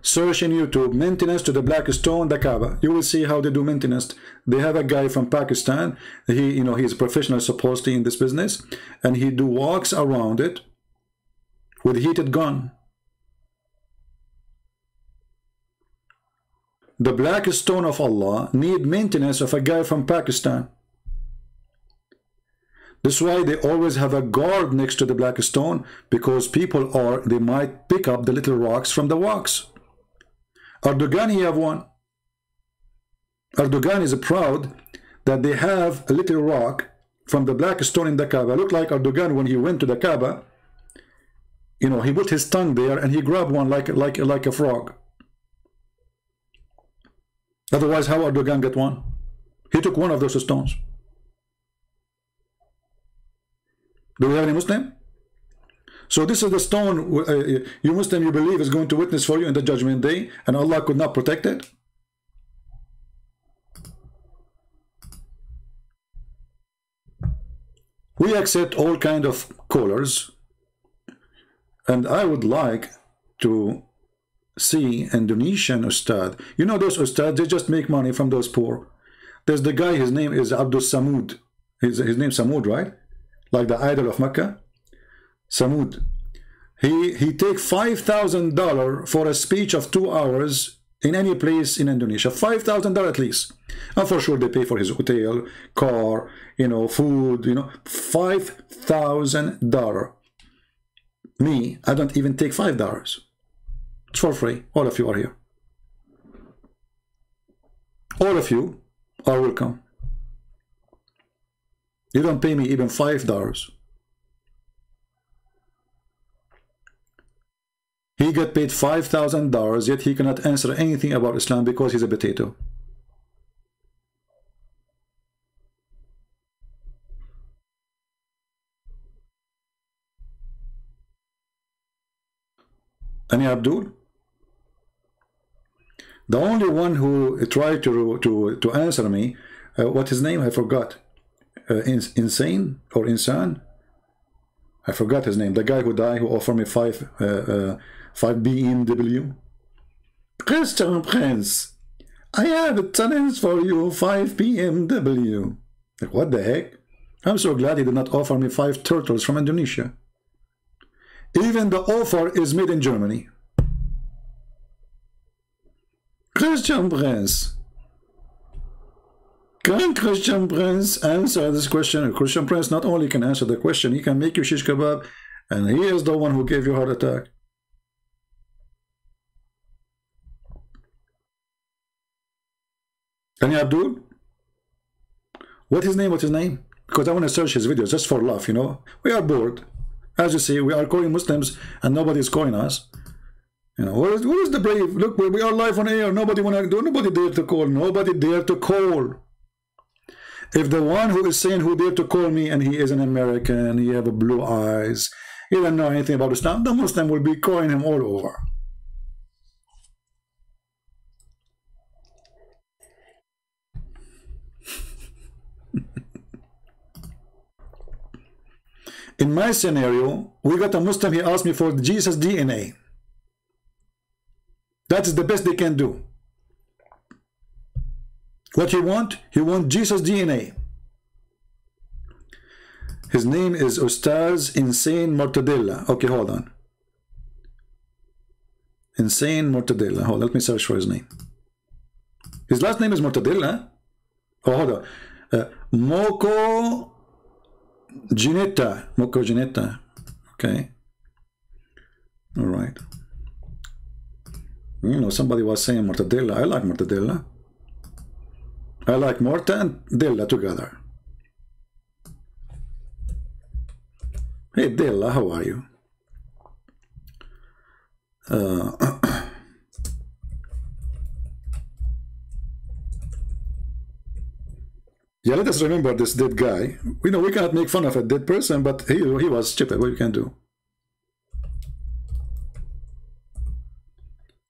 search in YouTube, maintenance to the black stone, the Kaaba. You will see how they do maintenance. They have a guy from Pakistan. He's a professional supposedly in this business, and he walks around it with heated gun. The black stone of Allah need maintenance of a guy from Pakistan. That's why they always have a guard next to the black stone, because they might pick up the little rocks from the wax. Erdogan, he have one. Erdogan is proud that they have a little rock from the black stone in the Kaaba. Look like Erdogan when he went to the Kaaba, he put his tongue there and he grabbed one like a frog. Otherwise, how Erdogan get one? He took one of those stones. Do we have any Muslim? So this is the stone you Muslim, you believe is going to witness for you in the judgment day, and Allah could not protect it? We accept all kind of colors, and I would like to see Indonesian Ustad. Those Ustad, they just make money from those poor. There's the guy, his name is Abdul Samud. His name Samud, right? Like the idol of Mecca, Samud. He take $5,000 for a speech of 2 hours in any place in Indonesia. $5,000 at least. And for sure they pay for his hotel, car, food, $5,000. Me, I don't even take $5. It's for free. All of you are here. All of you are welcome. You don't pay me even $5. He got paid $5,000, yet he cannot answer anything about Islam because he's a potato. Any Abdul? The only one who tried to answer me, what's his name? I forgot. Insane or Insan? I forgot his name. The guy who died, who offered me 5 BMW. Christian Prince, I have a challenge for you, 5 BMW. Like, what the heck? I'm so glad he did not offer me 5 turtles from Indonesia. Even the offer is made in Germany. Christian Prince. Can Christian Prince answer this question? Christian Prince not only can answer the question, he can make you shish kebab, and he is the one who gave you a heart attack. Any Abdul? What's his name? What's his name? Because I want to search his videos just for love, you know. We are bored. As you see, we are calling Muslims and nobody is calling us. You know, where is the brave? Look, we are live on air. Nobody want to do. Nobody dare to call. Nobody dare to call. If the one who is saying who dare to call me and he is an American, he have blue eyes, he don't know anything about Islam, the Muslim will be calling him all over. In my scenario, we got a Muslim, he asked me for Jesus DNA. That is the best they can do. What he want? He want Jesus DNA. His name is Ustaz Insane Mortadella. Okay, hold on. Insane Mortadella. Hold on, let me search for his name. His last name is Mortadella. Oh, hold on. Moko Ginetta. Moko Ginetta. Okay. All right. You know, somebody was saying Mortadella. I like Mortadella. I like Morta and Della together. Hey Della, how are you? Yeah, let us remember this dead guy. We know we cannot make fun of a dead person, but he was stupid. What you can do?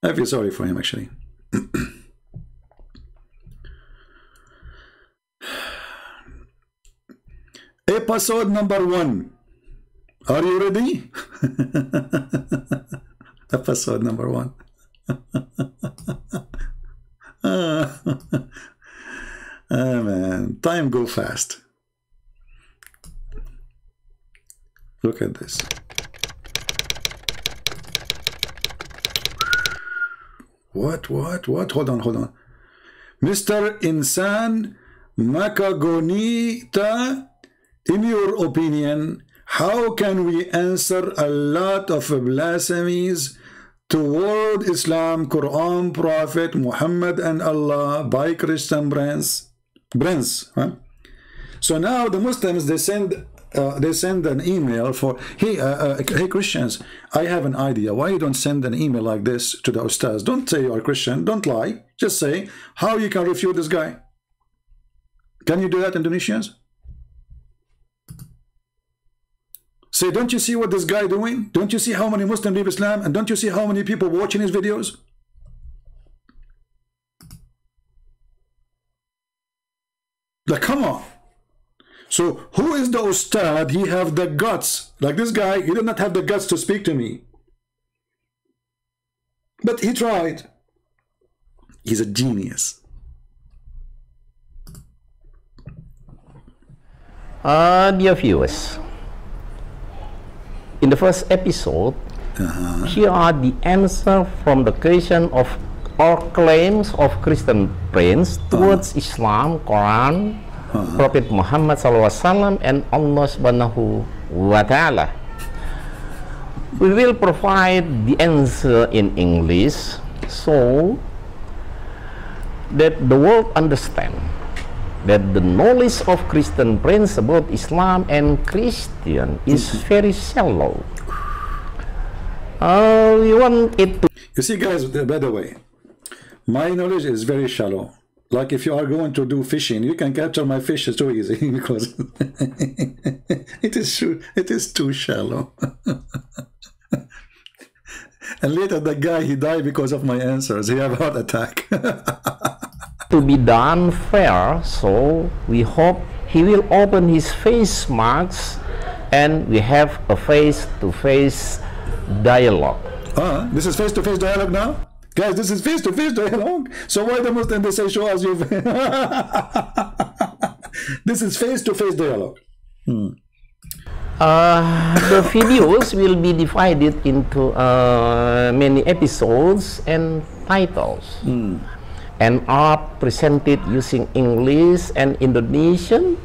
I feel sorry for him, actually. Episode number 1. Are you ready? Episode number 1. Oh man, time go fast. Look at this. What? Hold on. Mr. Insan Makagonita, in your opinion, how can we answer a lot of blasphemies toward Islam, Quran, Prophet, Muhammad and Allah by Christian brands? Huh? So now the Muslims, they send an email for, hey Christians, I have an idea. Why you don't send an email like this to the Ustaz? Don't say you are Christian, don't lie. Just say how you can refute this guy. Can you do that, Indonesians? Say, don't you see what this guy doing? Don't you see how many Muslims leave Islam? And don't you see how many people watching his videos? Like, come on. So who is the Ustad? He have the guts. Like this guy, he did not have the guts to speak to me. But he tried. He's a genius. Dear viewers, in the first episode, here are the answers from the question of all claims of Christian friends towards Islam, Quran, Prophet Muhammad SAW, and Allah Subhanahu wa Ta'ala. We will provide the answer in English so that the world understand that the knowledge of Christian friends about Islam and Christian is very shallow. We want it to... You see, guys, by the way, my knowledge is very shallow. Like if you are going to do fishing, you can capture my fish so easy because it is too shallow. And later the guy, he died because of my answers. He had a heart attack. To be done fair, so we hope he will open his face masks and we have a face-to-face dialogue. This is face-to-face dialogue now? Guys, this is face-to-face dialogue. So why the Muslims they say show us you? This is face-to-face dialogue. The videos will be divided into many episodes and titles. and are presented using English and Indonesian.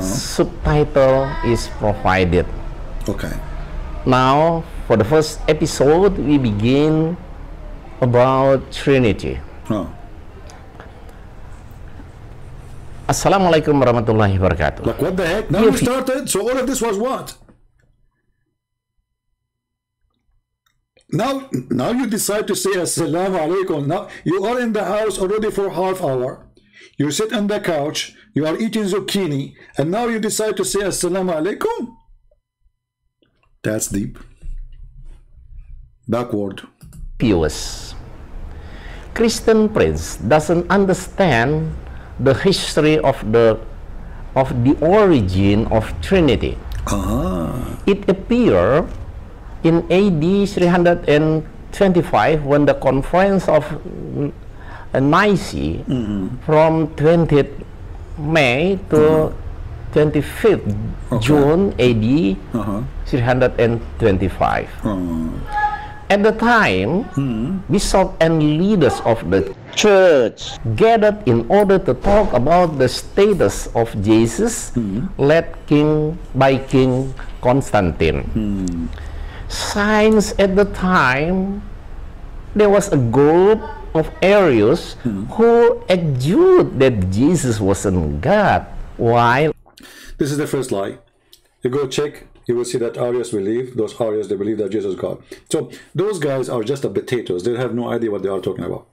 Subtitle is provided. Okay. Now, for the first episode, we begin about Trinity. Assalamualaikum warahmatullahi wabarakatuh. Like, what the heck? Now you started? So all of this was what? Now you decide to say Assalamu alaikum. Now you are in the house already for half hour. You sit on the couch, you are eating zucchini, and now you decide to say Assalamu alaikum? That's deep. Backward. Pious. Christian Prince doesn't understand the history of the origin of Trinity. It appeared in AD 325 when the conference of Nicaea from 20th May to 25th June AD 325. At the time, bishops and leaders of the church gathered in order to talk about the status of Jesus, led by King Constantine. Since at the time, there was a group of Arians who argued that Jesus wasn't God, while... This is the first lie. You go check, you will see that Arians believe, those Arians, they believe that Jesus is God. So those guys are just the potatoes. They have no idea what they are talking about.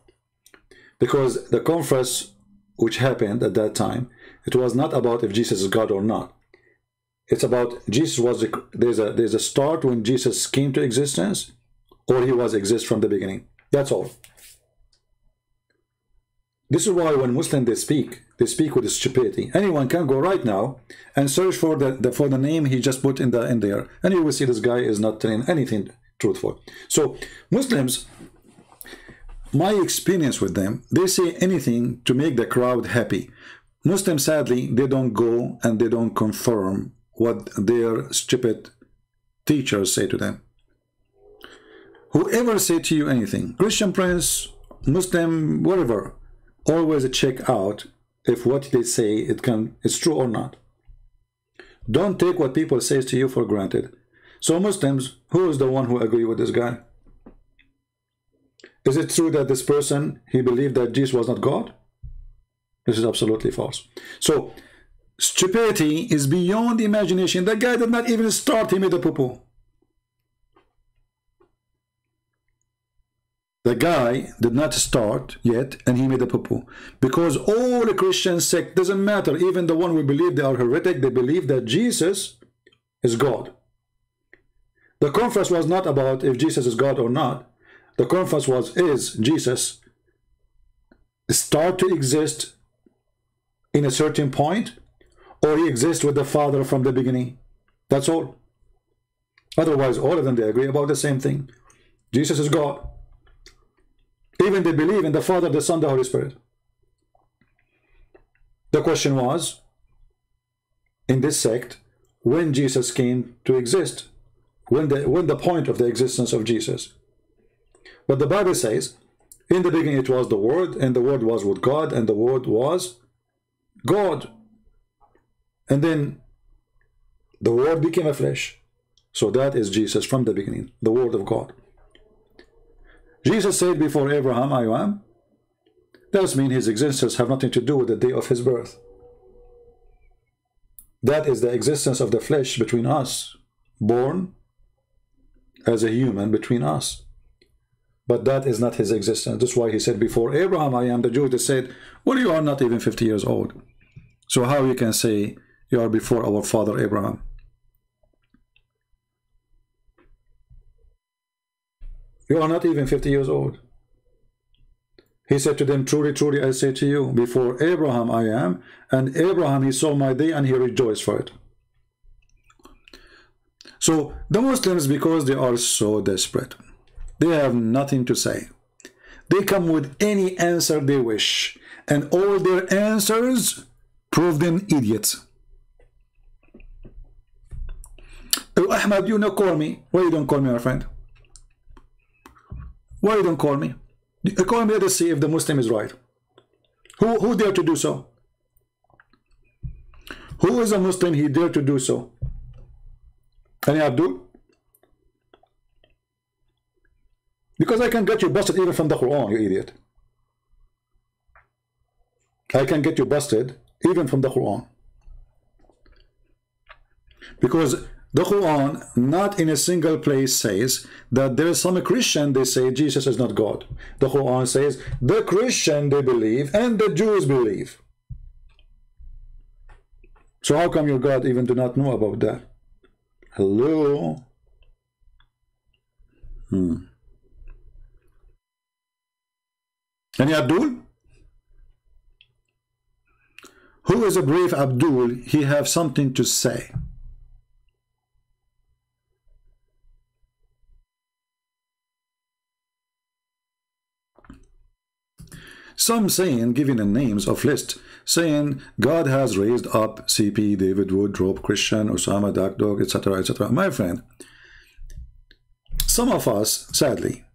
Because the conference which happened at that time, it was not about if Jesus is God or not. It's about Jesus was, there's a start when Jesus came to existence, or he was exist from the beginning. That's all. This is why when Muslims they speak with stupidity. Anyone can go right now and search for the name he just put in there, and you will see this guy is not telling anything truthful. So Muslims, my experience with them, they say anything to make the crowd happy. Muslims, sadly, they don't go and they don't confirm what their stupid teachers say to them. Whoever say to you anything, Christian Prince, Muslim, whatever, always check out if what they say it's true or not. Don't take what people say to you for granted. So Muslims, who is the one who agree with this guy? Is it true that this person, he believed that Jesus was not God? This is absolutely false. So stupidity is beyond imagination. The guy did not even start, he made a poo-poo. The guy did not start yet, and he made a poo-poo. Because all the Christian sect, doesn't matter, even the one we believe they are heretic, they believe that Jesus is God. The conference was not about if Jesus is God or not. The conference was, is Jesus start to exist in a certain point, or he exists with the Father from the beginning? That's all. Otherwise, all of them, they agree about the same thing. Jesus is God. Even they believe in the Father, the Son, the Holy Spirit. The question was, in this sect, when Jesus came to exist, when the point of the existence of Jesus. But the Bible says, in the beginning it was the Word, and the Word was with God, and the Word was God. And then the Word became a flesh. So that is Jesus from the beginning, the Word of God. Jesus said before Abraham, I am. That means his existence have nothing to do with the day of his birth. That is the existence of the flesh between us, born as a human between us. But that is not his existence. That's why he said before Abraham, I am. The Jews said, well, you are not even 50 years old. So how you can say you are before our father Abraham? You are not even 50 years old. He said to them, truly, truly, I say to you, before Abraham I am, and Abraham, he saw my day and he rejoiced for it. So the Muslims, because they are so desperate, they have nothing to say. They come with any answer they wish, and all their answers prove them idiots. Oh, Ahmad, you don't call me. Why you don't call me, my friend? Why you don't call me? Call me to see if the Muslim is right. Who dare to do so? Who is a Muslim he dare to do so? Any Abdul? Because I can get you busted even from the Quran, you idiot. I can get you busted even from the Quran. Because the Quran not in a single place says that there is some Christian they say Jesus is not God. The Quran says the Christian they believe and the Jews believe. So how come your God even do not know about that? Hello? Any Abdul? Who is a brave Abdul? He have something to say. Some saying, giving the names of list, saying God has raised up CP, David Wood, Rob Christian, Osama, Dark Dog, etc., etc. My friend, some of us, sadly,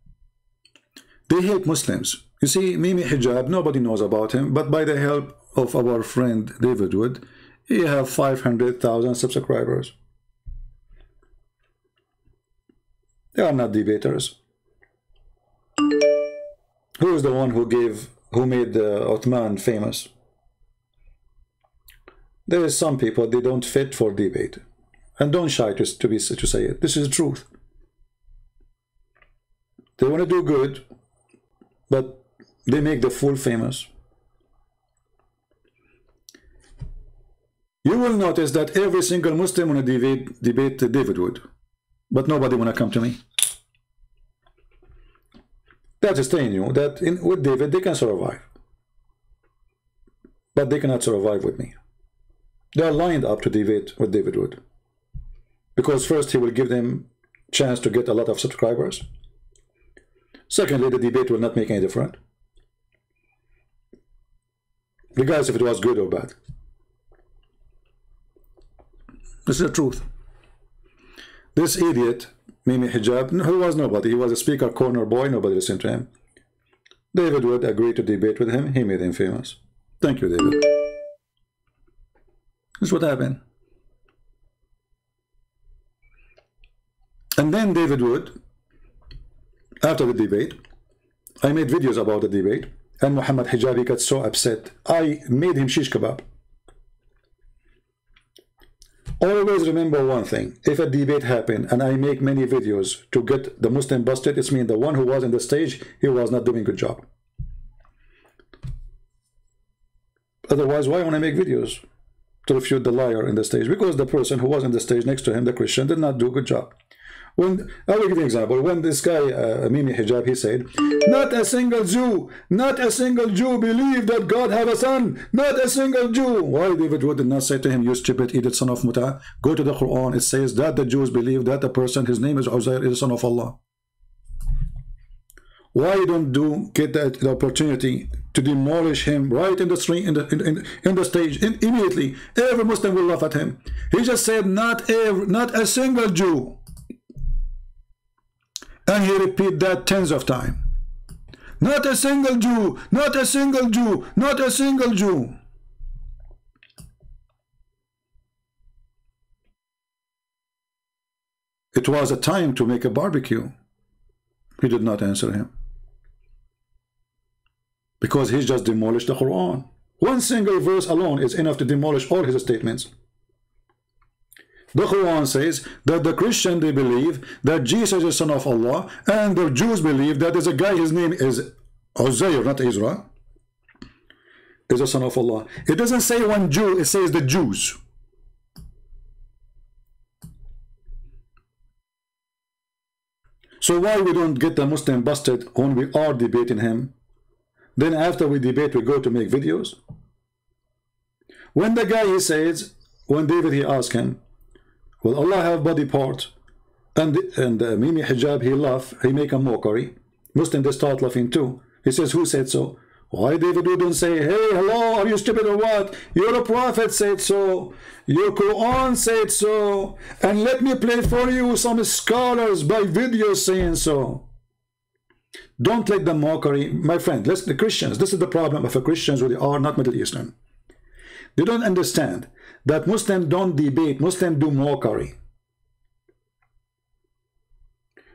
they hate Muslims. You see, Mimi Hijab, nobody knows about him, but by the help of our friend David Wood, he have 500,000 subscribers. They are not debaters. Who is the one who made Uthman famous? There is some people, they don't fit for debate, and don't shy to say it. This is the truth. They want to do good, but they make the fool famous. You will notice that every single Muslim want to debate David Wood, but nobody want to come to me. That is telling you that with David they can survive, but they cannot survive with me. They are lined up to debate with David Wood, because first he will give them chance to get a lot of subscribers. Secondly, the debate will not make any difference, regardless if it was good or bad. This is the truth. This idiot, Mimi Hijab, who was nobody, he was a speaker corner boy, nobody listened to him. David Wood agreed to debate with him, he made him famous. Thank you, David. This is what happened. And then David Wood, after the debate, I made videos about the debate, and Muhammad Hijabi got so upset, I made him shish kebab. Always remember one thing, if a debate happened and I make many videos to get the Muslim busted, it's mean the one who was on the stage, he was not doing a good job. Otherwise, why want I make videos to refute the liar in the stage? Because the person who was on the stage next to him, the Christian, did not do a good job. I will give you an example. When this guy, Mimi Hijab, he said, not a single Jew believed that God have a son. Not a single Jew. Why David Wood did not say to him, you stupid idiot son of Muta? Go to the Quran. It says that the Jews believe that the person, his name is Uzair, is the son of Allah. Why you don't get the opportunity to demolish him right in the street, in the stage, immediately? Every Muslim will laugh at him. He just said, not a single Jew. And he repeat that tens of times. Not a single Jew, not a single Jew, not a single Jew. It was a time to make a barbecue. He did not answer him, because he just demolished the Quran. One single verse alone is enough to demolish all his statements. The Quran says that the Christian, they believe that Jesus is the son of Allah, and the Jews believe that there's a guy, his name is Uzair, not Israel, is the son of Allah. It doesn't say one Jew, it says the Jews. So why we don't get the Muslim busted when we are debating him? Then after we debate, we go to make videos. When the guy, he says, when David, he asked him, will Allah have body part? And Mimi Hijab, he laugh, he make a mockery. Muslim, they start laughing too. He says, who said so? Why David wouldn't say, hey, hello, are you stupid or what? Your prophet said so. Your Quran said so. And let me play for you some scholars by video saying so. Don't let the mockery, my friend, listen, the Christians, this is the problem of the Christians who they are not Middle Eastern. They don't understand that Muslims don't debate, Muslims do mockery.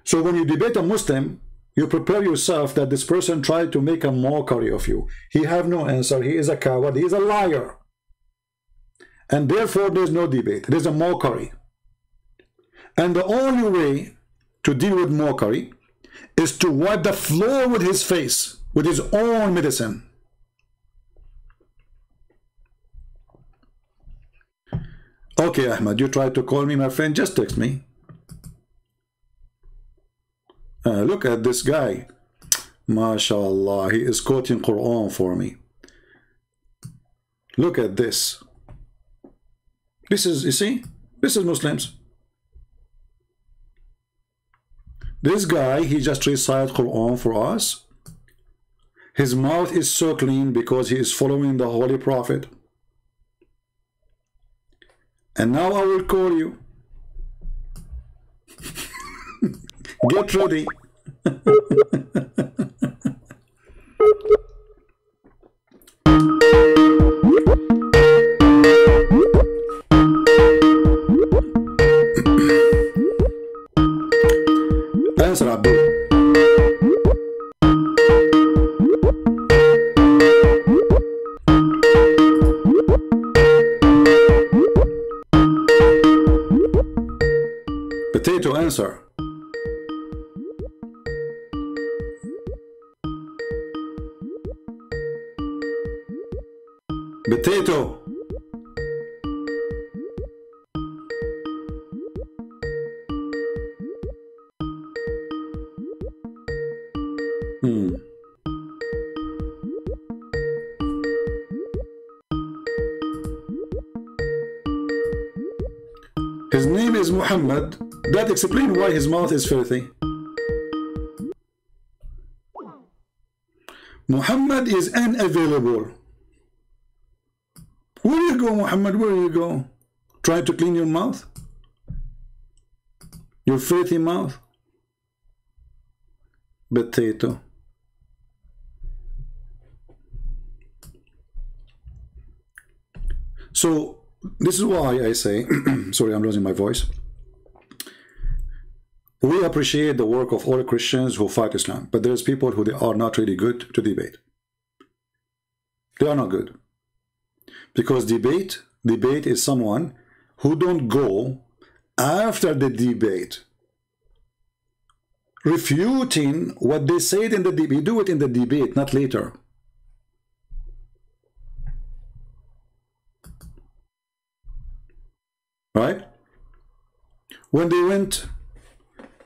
So when you debate a Muslim, you prepare yourself that this person tried to make a mockery of you. He have no answer, he is a coward, he is a liar. And therefore there's no debate, there's a mockery. And the only way to deal with mockery is to wipe the floor with his face, with his own medicine. Okay, Ahmad, you tried to call me, my friend, just text me. Look at this guy. MashaAllah, he is quoting Quran for me. Look at this. This is, you see, this is Muslims. This guy, he just recited Quran for us. His mouth is so clean because he is following the Holy Prophet. And now I will call you. Get ready. Answer, Abdul. Potato, answer. Potato. His name is Muhammad. That explains why his mouth is filthy. Muhammad is unavailable. Where you go, Muhammad? Where you go? Try to clean your mouth? Your filthy mouth? Potato. So, this is why I say, sorry, I'm losing my voice. We appreciate the work of all Christians who fight Islam, but there's people who they are not really good to debate. They are not good. Because debate is someone who don't go after the debate, refuting what they said in the debate. You do it in the debate, not later. Right? When they went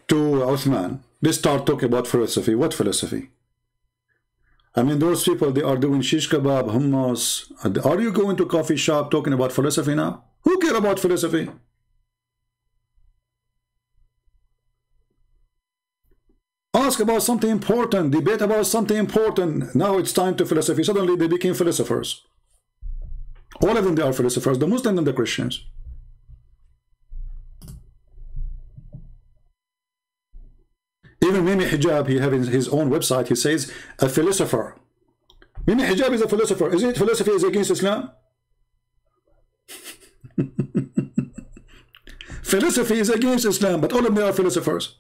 to Uthman, they start talking about philosophy. What philosophy? I mean, those people, they are doing shish kebab, hummus. Are you going to coffee shop talking about philosophy now? Who cares about philosophy? Ask about something important, debate about something important. Now it's time to philosophy. Suddenly they became philosophers. All of them, they are philosophers, the Muslims and the Christians. Even Mimi Hijab, he has his own website, he says, a philosopher. Mimi Hijab is a philosopher. Is it philosophy is against Islam? Philosophy is against Islam, but all of them are philosophers.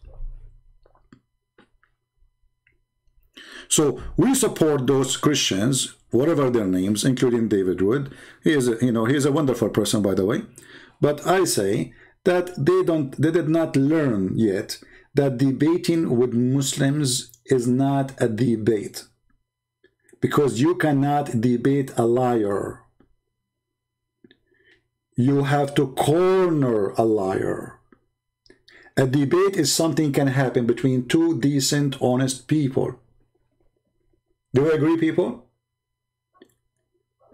So we support those Christians, whatever their names, including David Wood. He is, he is a wonderful person, by the way. But I say that they did not learn yet that debating with Muslims is not a debate, because you cannot debate a liar. You have to corner a liar. A debate is something can happen between two decent, honest people. Do you agree, people?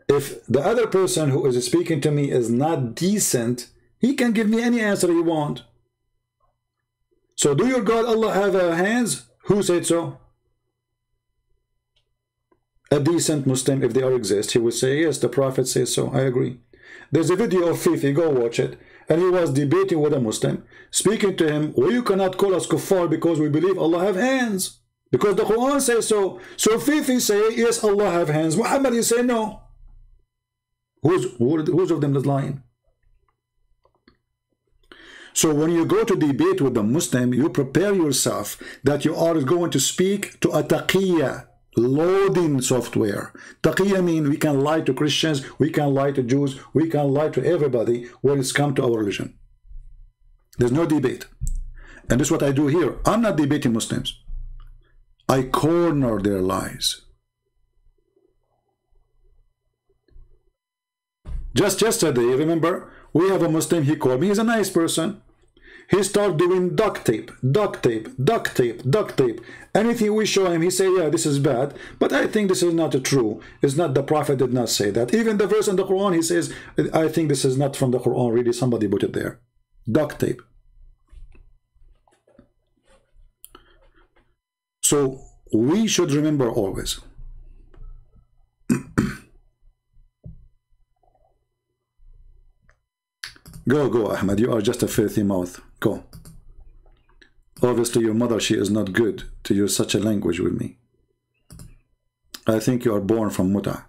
If the other person who is speaking to me is not decent, he can give me any answer he wants. So do your God Allah have hands? Who said so? A decent Muslim, if they are exist, he would say, yes, the Prophet says so. I agree. There's a video of Fifi, go watch it. And he was debating with a Muslim, speaking to him, well, you cannot call us kuffar because we believe Allah have hands. Because the Quran says so. So Fifi say, yes, Allah have hands. Muhammad, you say no. Who's of them is lying? So when you go to debate with a Muslim, you prepare yourself that you are going to speak to a taqiyya, loading software. Taqiyya means we can lie to Christians, we can lie to Jews, we can lie to everybody when it's come to our religion. There's no debate. And this is what I do here. I'm not debating Muslims. I corner their lies. Just yesterday, remember, we have a Muslim, he called me, he's a nice person. He started doing duct tape, duct tape, duct tape, duct tape. Anything we show him, he say, yeah, this is bad. But I think this is not true. It's not, the Prophet did not say that. Even the verse in the Quran, he says, I think this is not from the Quran, really, somebody put it there. Duct tape. So we should remember always. Go, Ahmed. You are just a filthy mouth. Go. Obviously, your mother, she is not good to use such a language with me. I think you are born from muta.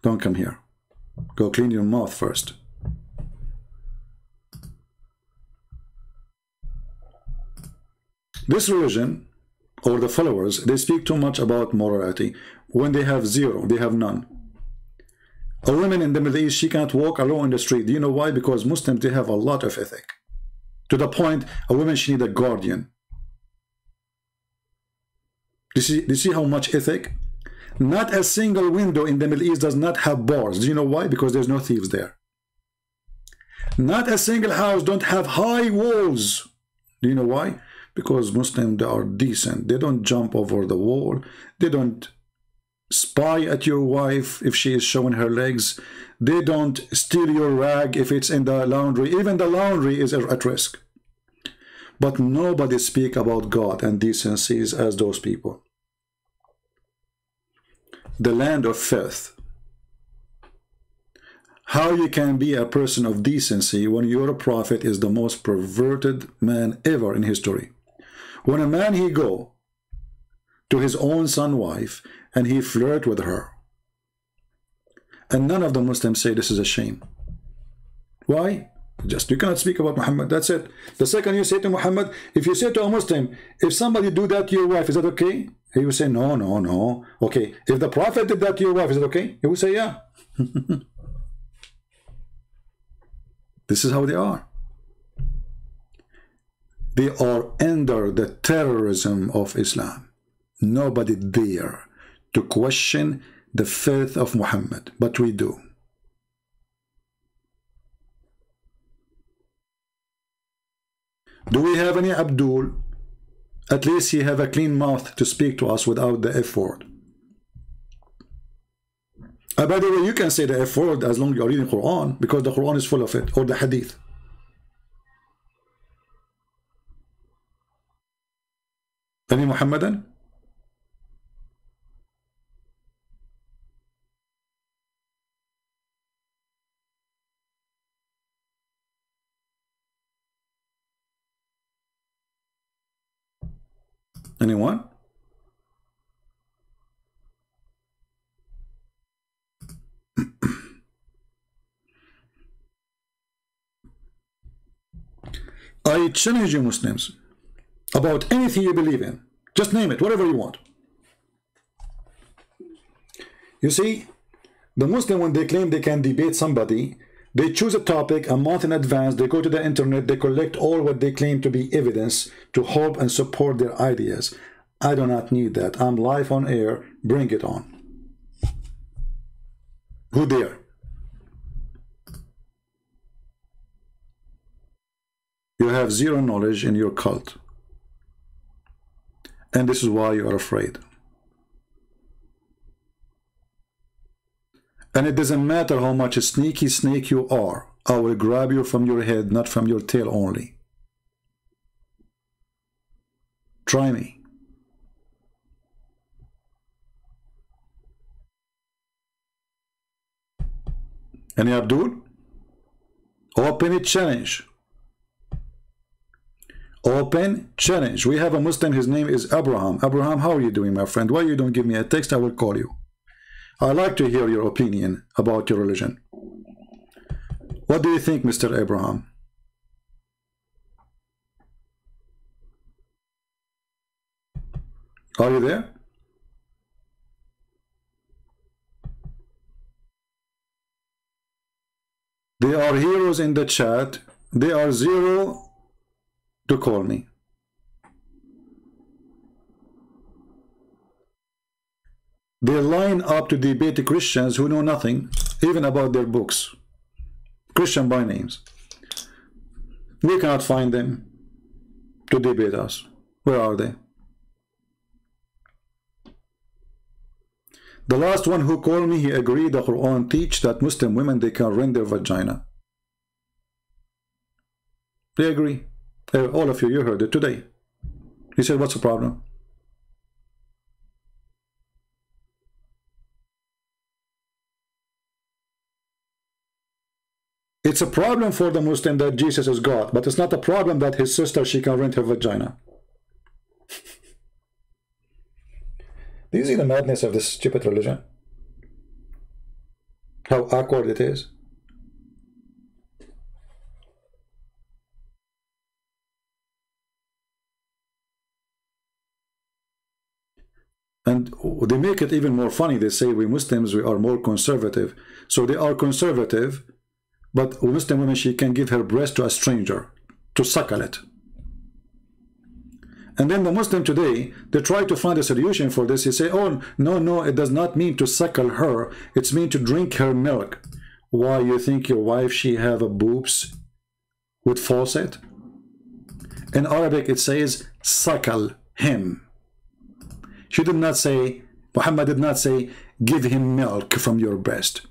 Don't come here. Go clean your mouth first. This religion, or the followers, they speak too much about morality. When they have zero, they have none. A woman in the Middle East, she can't walk alone in the street. Do you know why? Because Muslims, they have a lot of ethic. To the point, a woman, she needs a guardian. Do you see how much ethic? Not a single window in the Middle East does not have bars. Do you know why? Because there's no thieves there. Not a single house don't have high walls. Do you know why? Because Muslims, they are decent. They don't jump over the wall. They don't spy at your wife if she is showing her legs. They don't steal your rag if it's in the laundry. Even the laundry is at risk. But nobody speak about God and decencies as those people. The land of filth. How you can be a person of decency when your prophet is the most perverted man ever in history? When a man, he go to his own son wife and he flirt with her, and none of the Muslims say this is a shame. Why? Just, you cannot speak about Muhammad. That's it. The second you say to Muhammad, if you say to a Muslim, if somebody do that to your wife, is that okay? He will say, no, no, no. Okay. If the Prophet did that to your wife, is it okay? He will say, yeah. This is how they are. They are under the terrorism of Islam. Nobody dare to question the faith of Muhammad, but we do. Do we have any Abdul? At least he have a clean mouth to speak to us without the F word. By the way, you can say the F word as long as you are reading Quran, because the Quran is full of it, or the Hadith. Any Muhammadan? Anyone? I challenge you Muslims about anything you believe in. Just name it, whatever you want. You see, the Muslim, when they claim they can debate somebody, they choose a topic a month in advance, they go to the internet, they collect all what they claim to be evidence to help and support their ideas. I do not need that. I'm live on air. Bring it on. Who dare? You have zero knowledge in your cult. And this is why you are afraid. And it doesn't matter how much a sneaky snake you are. I will grab you from your head, not from your tail only. Try me. Any Abdul? Open it challenge. Open challenge. We have a Muslim, his name is Abraham. Abraham, how are you doing, my friend? Why you don't give me a text? I will call you. I like to hear your opinion about your religion. What do you think, Mr. Abraham? Are you there? They are heroes in the chat. They are zero to call me. They line up to debate Christians who know nothing, even about their books. Christian by names. We cannot find them to debate us. Where are they? The last one who called me, he agreed the Quran teach that Muslim women, they can rend their vagina. They agree. All of you heard it today. He said, what's the problem? It's a problem for the Muslim that Jesus is God, but it's not a problem that his sister, she can rent her vagina. Do you see the madness of this stupid religion? How awkward it is? And they make it even more funny. They say we Muslims, we are more conservative. So they are conservative, but Muslim women, she can give her breast to a stranger to suckle it. And then the Muslim today, they try to find a solution for this. They say, oh, no, it does not mean to suckle her. It's mean to drink her milk. Why, you think your wife, she have a boobs with faucet? In Arabic, it says, suckle him. She did not say, Muhammad did not say, give him milk from your breast.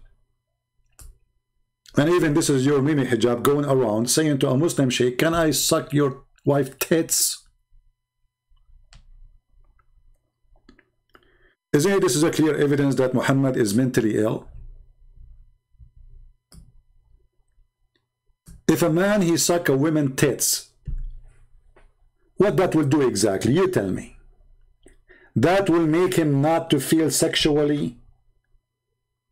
And even this is your Mimi hijab going around saying to a Muslim sheikh, can I suck your wife tits? Isn't this is a clear evidence that Muhammad is mentally ill? If a man, he suck a woman tits, what that will do exactly? You tell me. That will make him not to feel sexually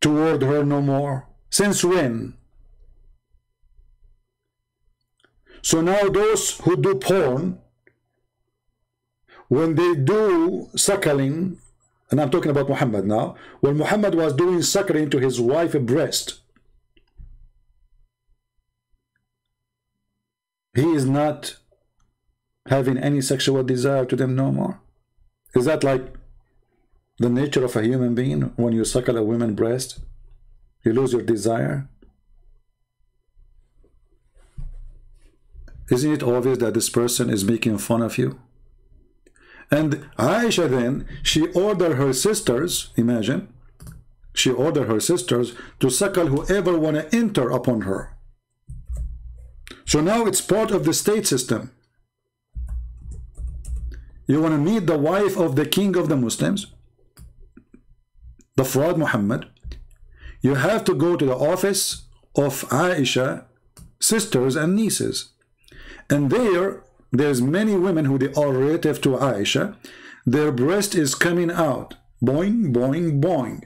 toward her no more. Since when? So now those who do porn, when they do suckling, and I'm talking about Muhammad now, when Muhammad was doing suckling to his wife's breast, he is not having any sexual desire to them no more. Is that like the nature of a human being? When you suckle a woman's breast, you lose your desire? Isn't it obvious that this person is making fun of you? And Aisha then, she ordered her sisters, imagine, she ordered her sisters to suckle whoever want to enter upon her. So now it's part of the state system. You want to meet the wife of the king of the Muslims, the fraud Muhammad, you have to go to the office of Aisha, sisters and nieces. And there's many women who they are relative to Aisha. Their breast is coming out. Boing, boing, boing.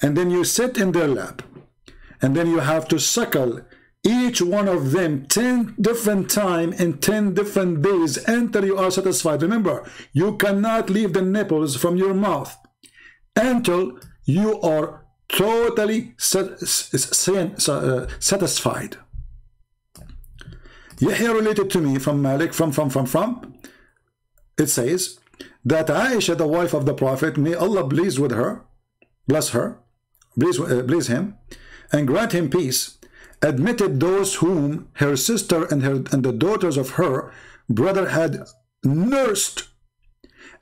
And then you sit in their lap. And then you have to suckle each one of them 10 different times in 10 different days until you are satisfied. Remember, you cannot leave the nipples from your mouth until you are totally satisfied. Yahya related to me from Malik, it says that Aisha, the wife of the Prophet, may Allah please with her, bless her, please him, and grant him peace, admitted those whom her sister and the daughters of her brother had nursed,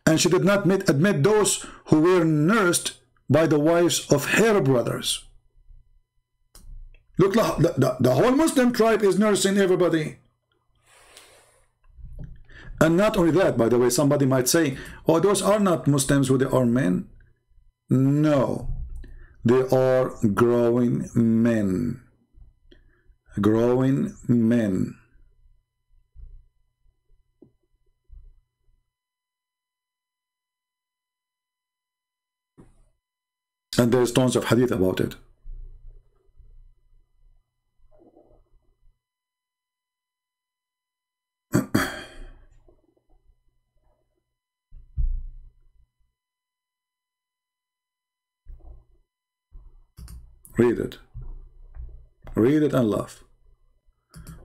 and she did not admit those who were nursed by the wives of her brothers. Look, the whole Muslim tribe is nursing everybody. And not only that, by the way, somebody might say, oh, those are not Muslims who they are men. No, they are growing men. Growing men. And there's tons of hadith about it. Read it. Read it and laugh.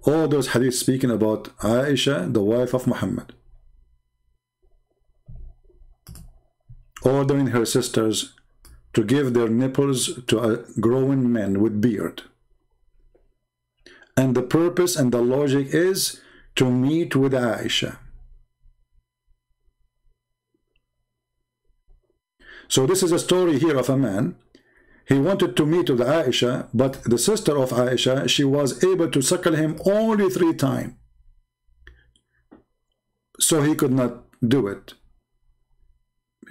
All those hadiths speaking about Aisha, the wife of Muhammad, ordering her sisters to give their nipples to a growing man with beard. And the purpose and the logic is to meet with Aisha. So this is a story here of a man. He wanted to meet with Aisha, but the sister of Aisha, she was able to suckle him only 3 times. So he could not do it.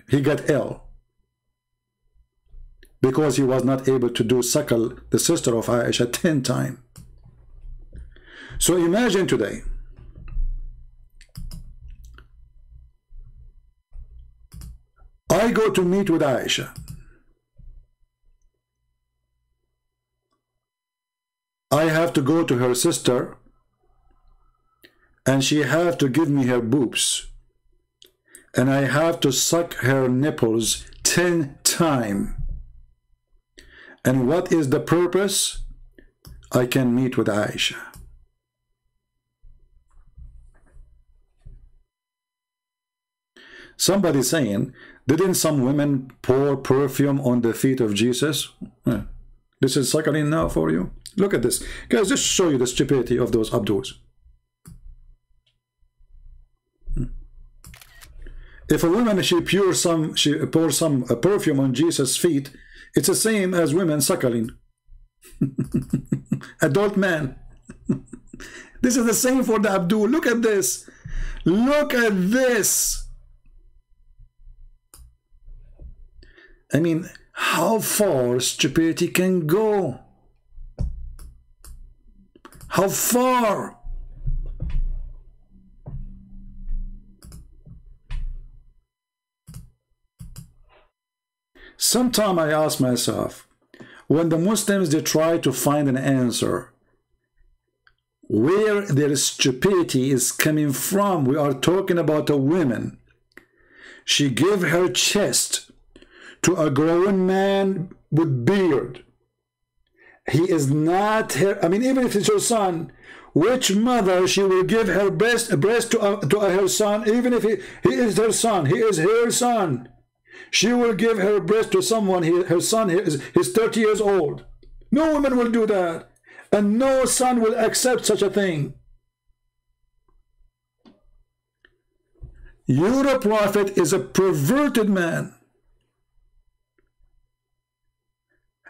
He got ill because he was not able to suckle the sister of Aisha 10 times. So imagine today, I go to meet with Aisha. I have to go to her sister and she have to give me her boobs. And I have to suck her nipples 10 times. And what is the purpose? I can meet with Aisha. Somebody saying, didn't some women pour perfume on the feet of Jesus? This is suckling now for you. Look at this. Guys, just show you the stupidity of those Abduls. If a woman, she pours some perfume on Jesus' feet, it's the same as women suckling. Adult man. This is the same for the Abdul. Look at this. Look at this. I mean, how far stupidity can go? How far? Sometimes I ask myself, when the Muslims, they try to find an answer, where their stupidity is coming from. We are talking about a woman. She gave her chest to a grown man with beard. He is not her, I mean, even if it's her son, which mother she will give her breast to her son, even if he is her son, he is her son. She will give her breast to someone, her son is 30 years old. No woman will do that. And no son will accept such a thing. Your prophet is a perverted man.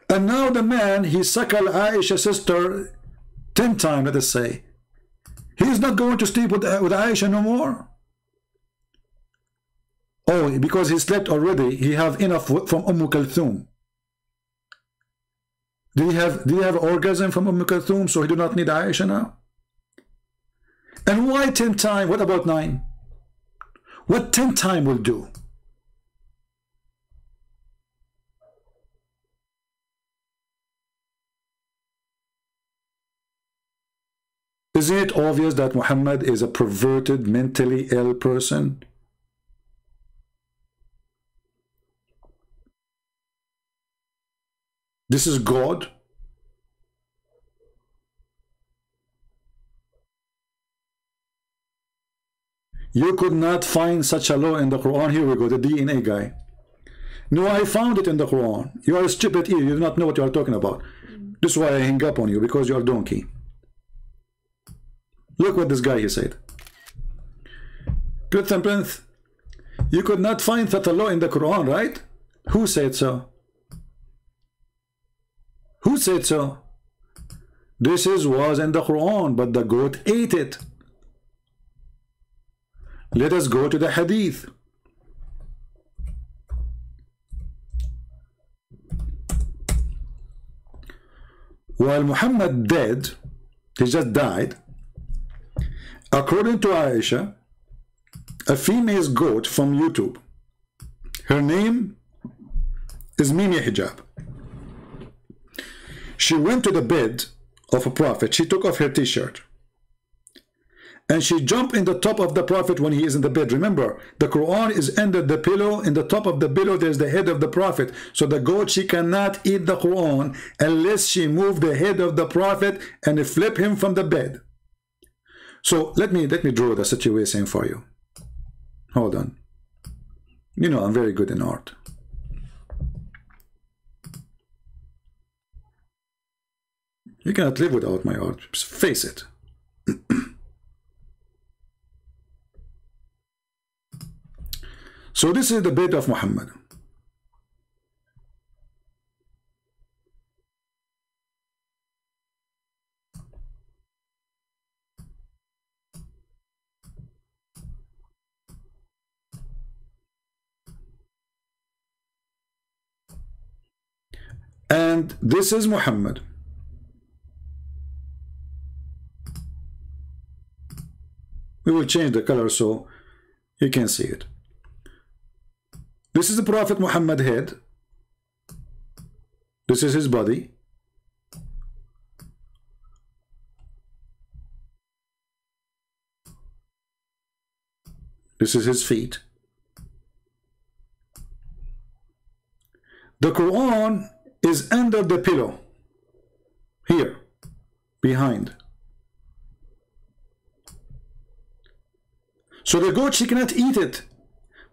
And now the man, he suckled Aisha's sister 10 times, let us say. He's not going to sleep with Aisha no more. Oh, because he slept already, he have enough from Kulthum. Did he have orgasm from Kulthum, so he do not need Aisha now? And why 10 times? What about 9? What 10 times will do? Isn't it obvious that Muhammad is a perverted, mentally ill person? This is God. You could not find such a law in the Quran. Here we go, the DNA guy. No, I found it in the Quran. You are a stupid idiot. You do not know what you are talking about. This is why I hang up on you, because you are a donkey. Look what this guy he said. Good and Prince, you could not find such a law in the Quran, right? Who said so? Who said so? This was in the Quran, but the goat ate it. Let us go to the hadith. While Muhammad dead, he just died, according to Aisha, a female goat from YouTube, her name is Mimi Hijab. She went to the bed of a prophet. She took off her t-shirt. And she jumped in the top of the prophet when he is in the bed. Remember, the Quran is under the pillow. In the top of the pillow, there's the head of the prophet. So the goat, she cannot eat the Quran unless she move the head of the prophet and flip him from the bed. So let me draw the situation for you. Hold on. You know, I'm very good in art. You cannot live without my art. Just face it. So this is the bed of Muhammad. And this is Muhammad. We will change the color so you can see it. This is the Prophet Muhammad head. This is his body. This is his feet. The Quran is under the pillow. Here. Behind. So the goat, she cannot eat it,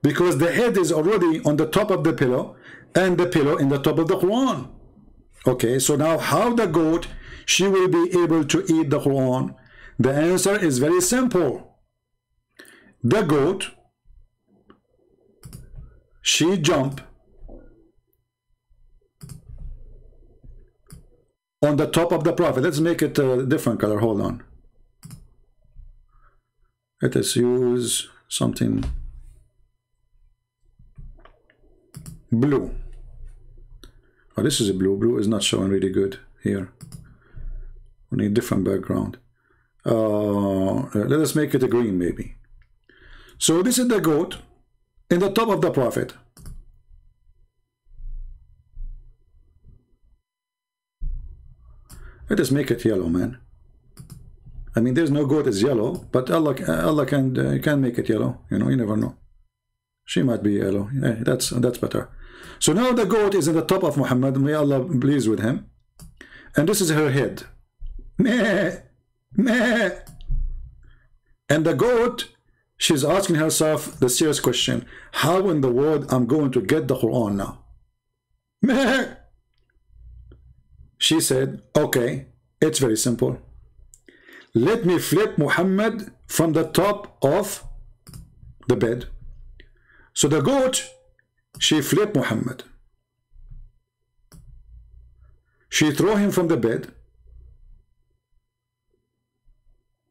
because the head is already on the top of the pillow and the pillow in the top of the Quran. Okay, so now how the goat, she will be able to eat the Quran? The answer is very simple. The goat, she jump on the top of the prophet. Let's make it a different color. Hold on. Let us use something blue. Oh, this is a blue. Blue is not showing really good here. We need different background. Let us make it a green maybe. So this is the goat in the top of the prophet. Let us make it yellow, man. I mean, there's no goat is yellow, but Allah can make it yellow. You know, you never know. She might be yellow. Yeah, that's better. So now the goat is in the top of Muhammad. May Allah be pleased with him. And this is her head. Meh, meh. And the goat, she's asking herself the serious question: how in the world I'm going to get the Quran now? Meh. She said, okay, it's very simple. Let me flip Muhammad from the top of the bed. So the goat, she flipped Muhammad. She threw him from the bed.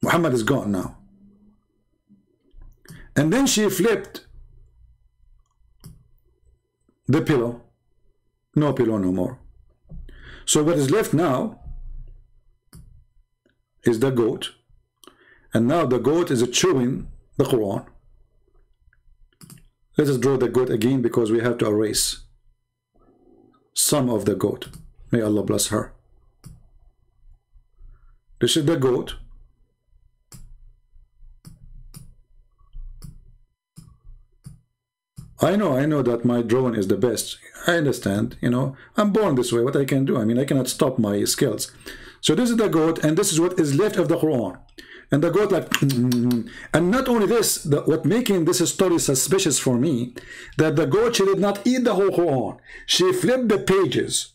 Muhammad is gone now. And then she flipped the pillow. No pillow no more. So what is left now is the goat. And now the goat is chewing the Quran. Let us draw the goat again, because we have to erase some of the goat. May Allah bless her. This is the goat. I know that my drawing is the best. I understand, you know, I'm born this way. What I can do? I mean, I cannot stop my skills. So this is the goat, and this is what is left of the Quran. And the goat like, and not only this, what making this story suspicious for me, that the goat, she did not eat the whole Quran. She flipped the pages,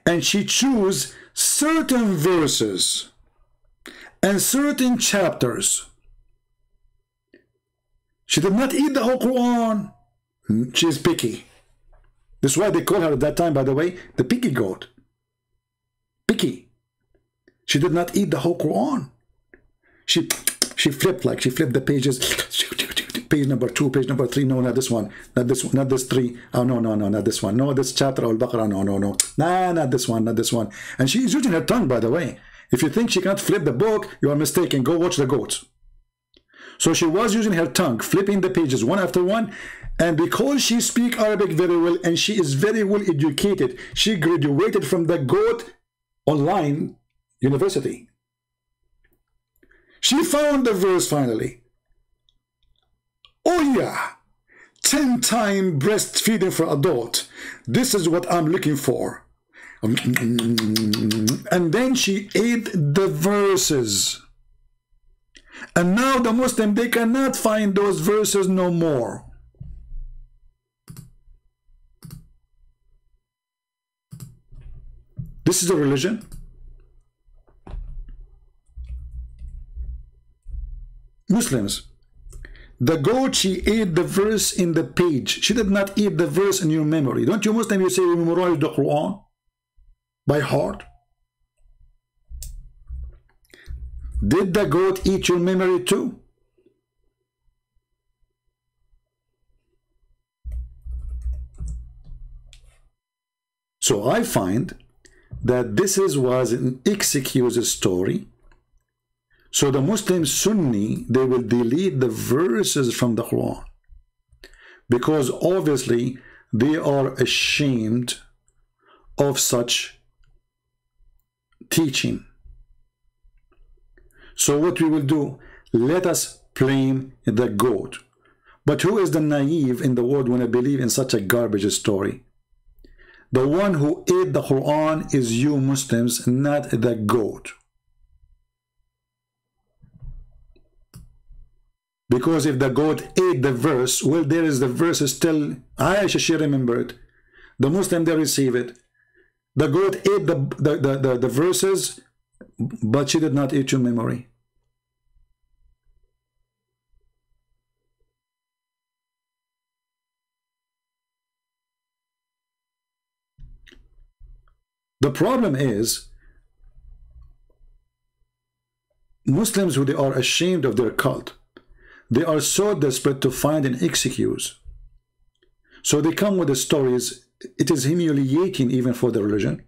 and she chose certain verses and certain chapters. She did not eat the whole Quran. She is picky. This is why they call her at that time, by the way, the picky goat. Picky. She did not eat the whole Quran. She flipped the pages. Page number 2, page number 3. No, not this one. Not this one. Not this 3. Oh, no, not this one. No, this chapter Al-Baqarah. No. Nah, not this one. Not this one. And she is using her tongue, by the way. If you think she cannot flip the book, you are mistaken. Go watch the goats. So she was using her tongue, flipping the pages one after one. And because she speaks Arabic very well and she is very well educated, she graduated from the GOAT online university. She found the verse finally. Oh yeah, 10-time breastfeeding for adult. This is what I'm looking for. And then she ate the verses. And now the Muslim, they cannot find those verses no more. This is a religion. Muslims, the goat, she ate the verse in the page. She did not eat the verse in your memory. Don't you Muslim, you say you memorize the Quran by heart? Did the goat eat your memory too? So I find that this was an excuse story. So the Muslim Sunni, they will delete the verses from the Quran because obviously they are ashamed of such teaching. So what we will do, let us blame the goat. But who is the naive in the world when I believe in such a garbage story? The one who ate the Quran is you Muslims, not the goat. Because if the goat ate the verse, well, there is the verse still. Aisha, she remembered. The Muslim, they receive it. The goat ate the verses, but she did not eat your memory. The problem is Muslims who they are ashamed of their cult. They are so desperate to find an excuse. So they come with the stories. It is humiliating even for the religion.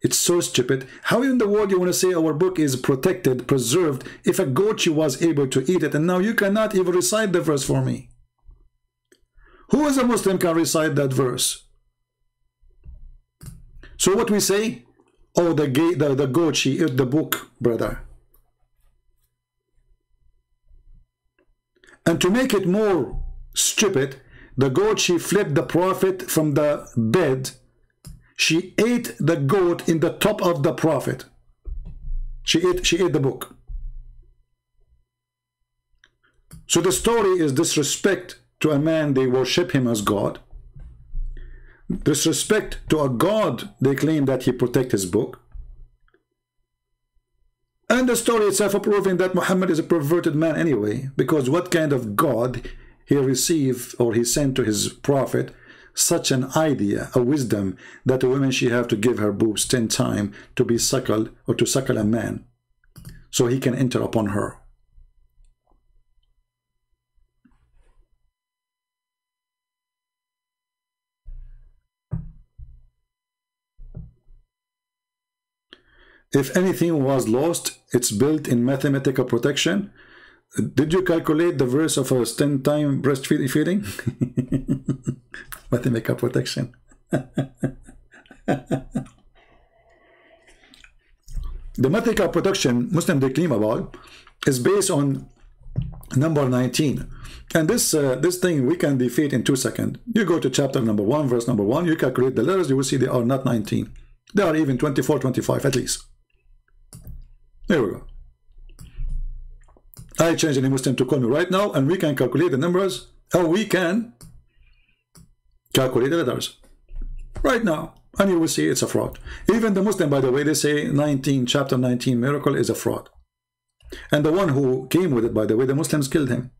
It's so stupid. How in the world you want to say our book is protected, preserved, if a goat was able to eat it, and now you cannot even recite the verse for me? Who as a Muslim can recite that verse? So what we say? Oh, the goat, she ate the book, brother. And to make it more stupid, the goat, she flipped the prophet from the bed. She ate the goat in the top of the prophet. She ate the book. So the story is disrespect to a man, they worship him as God. Disrespect to a God, they claim that he protects his book. And the story itself proving that Muhammad is a perverted man anyway, because what kind of God he received or he sent to his prophet such an idea, a wisdom that a woman she have to give her boobs 10 times to be suckled or to suckle a man so he can enter upon her. If anything was lost, it's built in mathematical protection. Did you calculate the verse of a 10-time breastfeeding? Mathematical protection. The mathematical protection Muslim they claim about is based on number 19. And this thing we can defeat in 2 seconds. You go to chapter number 1, verse number 1, you calculate the letters, you will see they are not 19. They are even 24, 25 at least. There we go. I change any Muslim to call me right now and we can calculate the numbers. Oh, we can calculate the letters right now and you will see it's a fraud. Even the Muslim, by the way, they say 19, chapter 19 miracle is a fraud. And the one who came with it, by the way, the Muslims killed him.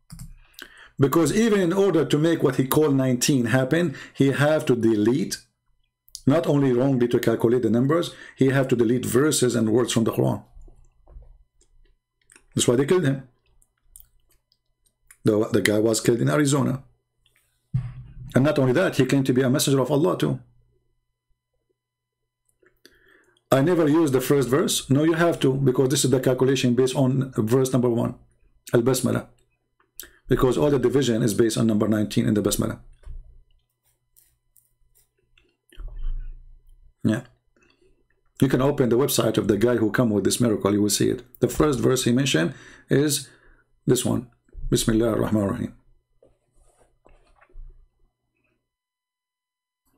Because even in order to make what he called 19 happen, he have to delete, not only wrongly to calculate the numbers, he have to delete verses and words from the Quran. That's why they killed him. The guy was killed in Arizona. And not only that, he claimed to be a messenger of Allah too. I never used the first verse. No, you have to, because this is the calculation based on verse number 1, Al-Basmala. because all the division is based on number 19 in the Basmala. Yeah. You can open the website of the guy who come with this miracle, you will see it. The first verse he mentioned is this one. Bismillah ar-Rahman ar-Rahim.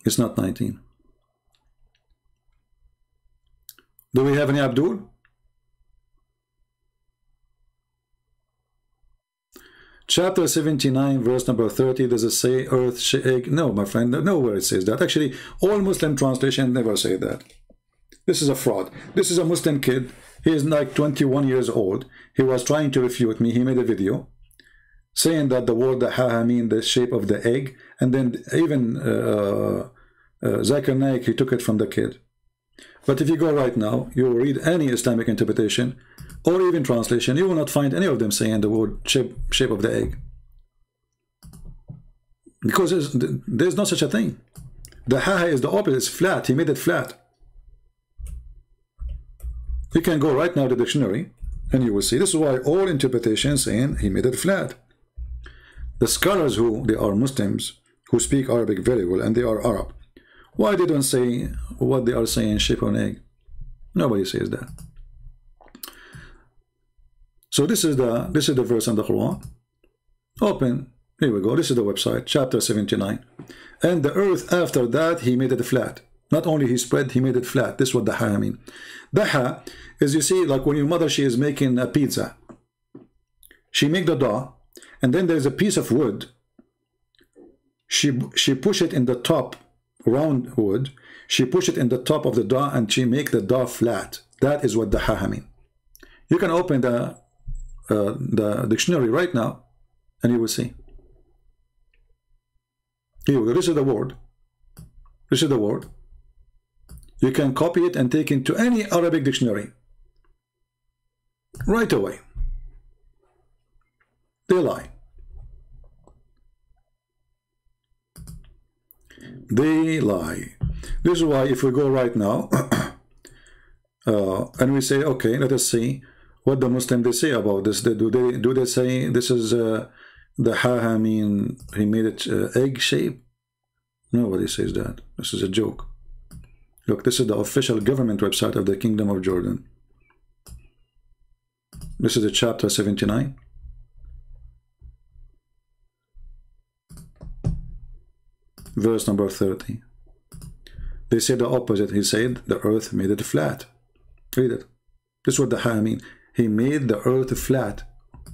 It's not 19. Do we have any Abdul? Chapter 79, verse number 30, does it say earth shake? No, my friend, nowhere it says that. Actually, all Muslim translations never say that. This is a fraud. This is a Muslim kid. He is like 21 years old. He was trying to refute me. He made a video saying that the word ha mean the shape of the egg. And then even Zakir Naik, he took it from the kid. But if you go right now, you will read any Islamic interpretation or even translation, you will not find any of them saying the word shape of the egg. Because there's no such a thing. The ha is the opposite, it's flat. He made it flat. You can go right now to the dictionary and you will see. This is why all interpretations saying he made it flat. The scholars who they are Muslims who speak Arabic very well and they are Arab, why they don't say what they are saying shape of an egg? Nobody says that. So this is the verse in the Quran. Open. Here we go. This is the website, chapter 79. And the earth after that he made it flat. Not only he spread, he made it flat. This is what the ha mean. The ha is, you see, like when your mother, she is making a pizza. She make the dough, and then there's a piece of wood. She push it in the top, round wood. She push it in the top of the dough, and she make the dough flat. That is what the ha mean. You can open the dictionary right now, and you will see. Here we go. This is the word. This is the word. You can copy it and take it to any Arabic dictionary right away. They lie. They lie. This is why if we go right now and we say, okay, let us see what the Muslims they say about this. Do they say this is the ha mean he made it egg shape? Nobody says that. This is a joke. Look, this is the official government website of the Kingdom of Jordan. This is the chapter 79. Verse number 30. They say the opposite. He said the earth made it flat. Read it. This is what the ha mean. He made the earth flat.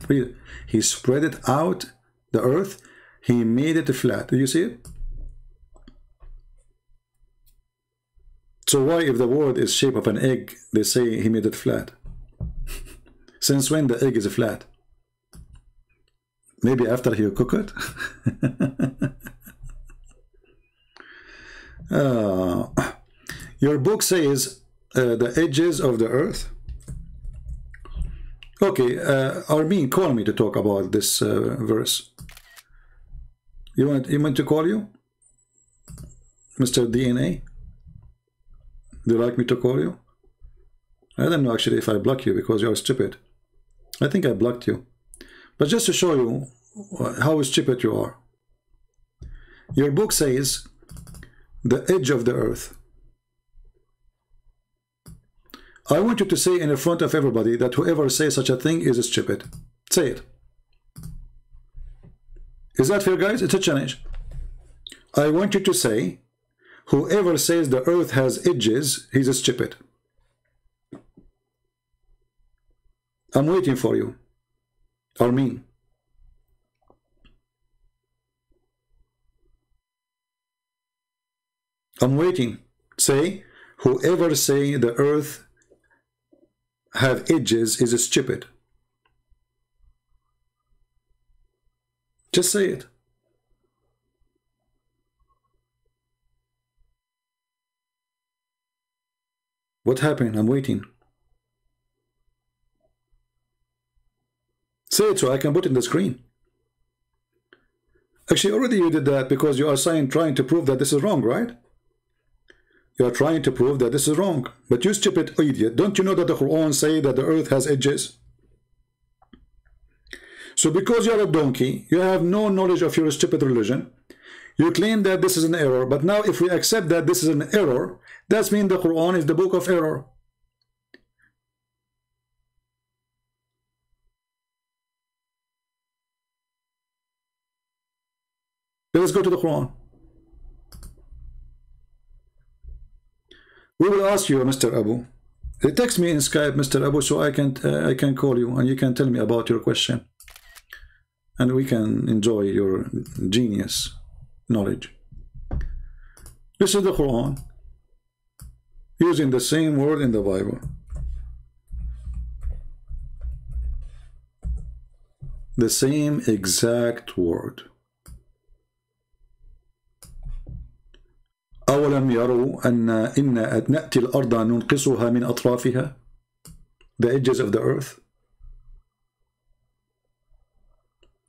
Read it. He spread it out, the earth. He made it flat. Do you see it? So why, if the word is shape of an egg, they say he made it flat? Since when the egg is flat? Maybe after he cook it? Your book says the edges of the earth. Okay, Armin, call me to talk about this verse. You want to call you? Mr. DNA? Do you like me to call you? I don't know actually if I block you because you're stupid. I think I blocked you. But just to show you how stupid you are. Your book says the edge of the earth. I want you to say in front of everybody that whoever says such a thing is stupid. Say it. Is that fair, guys? It's a challenge. I want you to say whoever says the earth has edges, he's stupid. I'm waiting for you. Armin. I'm waiting. Say, whoever say the earth have edges is stupid. Just say it. What happened? I'm waiting. Say it so I can put it in the screen. Actually, already you did that because you are trying to prove that this is wrong, right? You are trying to prove that this is wrong. But you stupid idiot, don't you know that the Quran say that the earth has edges? So because you're a donkey, you have no knowledge of your stupid religion, you claim that this is an error. But now if we accept that this is an error, that means the Quran is the book of error. Let's go to the Quran. We will ask you, Mr. Abu. Text me in Skype, Mr. Abu, so I can call you and you can tell me about your question, and we can enjoy your genius knowledge. This is the Quran, using the same word in the Bible. The same exact word. أولم يروا أن إن نأتي الأرض ننقصها من أطرافها, the edges of the earth.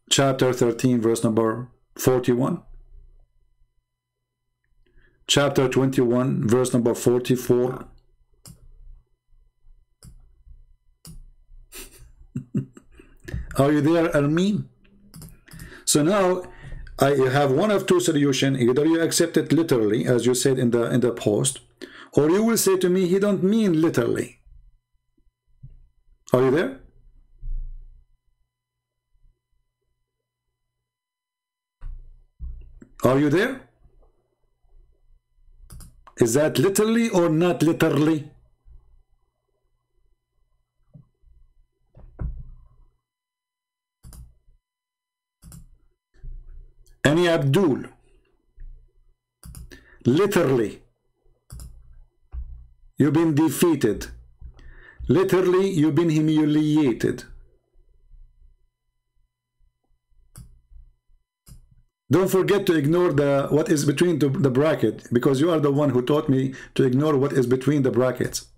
Chapter 13 verse number 41. Chapter 21 verse number 44. Are you there, Armin? So now I have one of two solutions. Either you accept it literally, as you said in the post, or you will say to me, he don't mean literally. Are you there? Are you there? Is that literally or not literally? Any Abdul, literally, you've been defeated. Literally, you've been humiliated. Don't forget to ignore what is between the bracket, because you are the one who taught me to ignore what is between the brackets.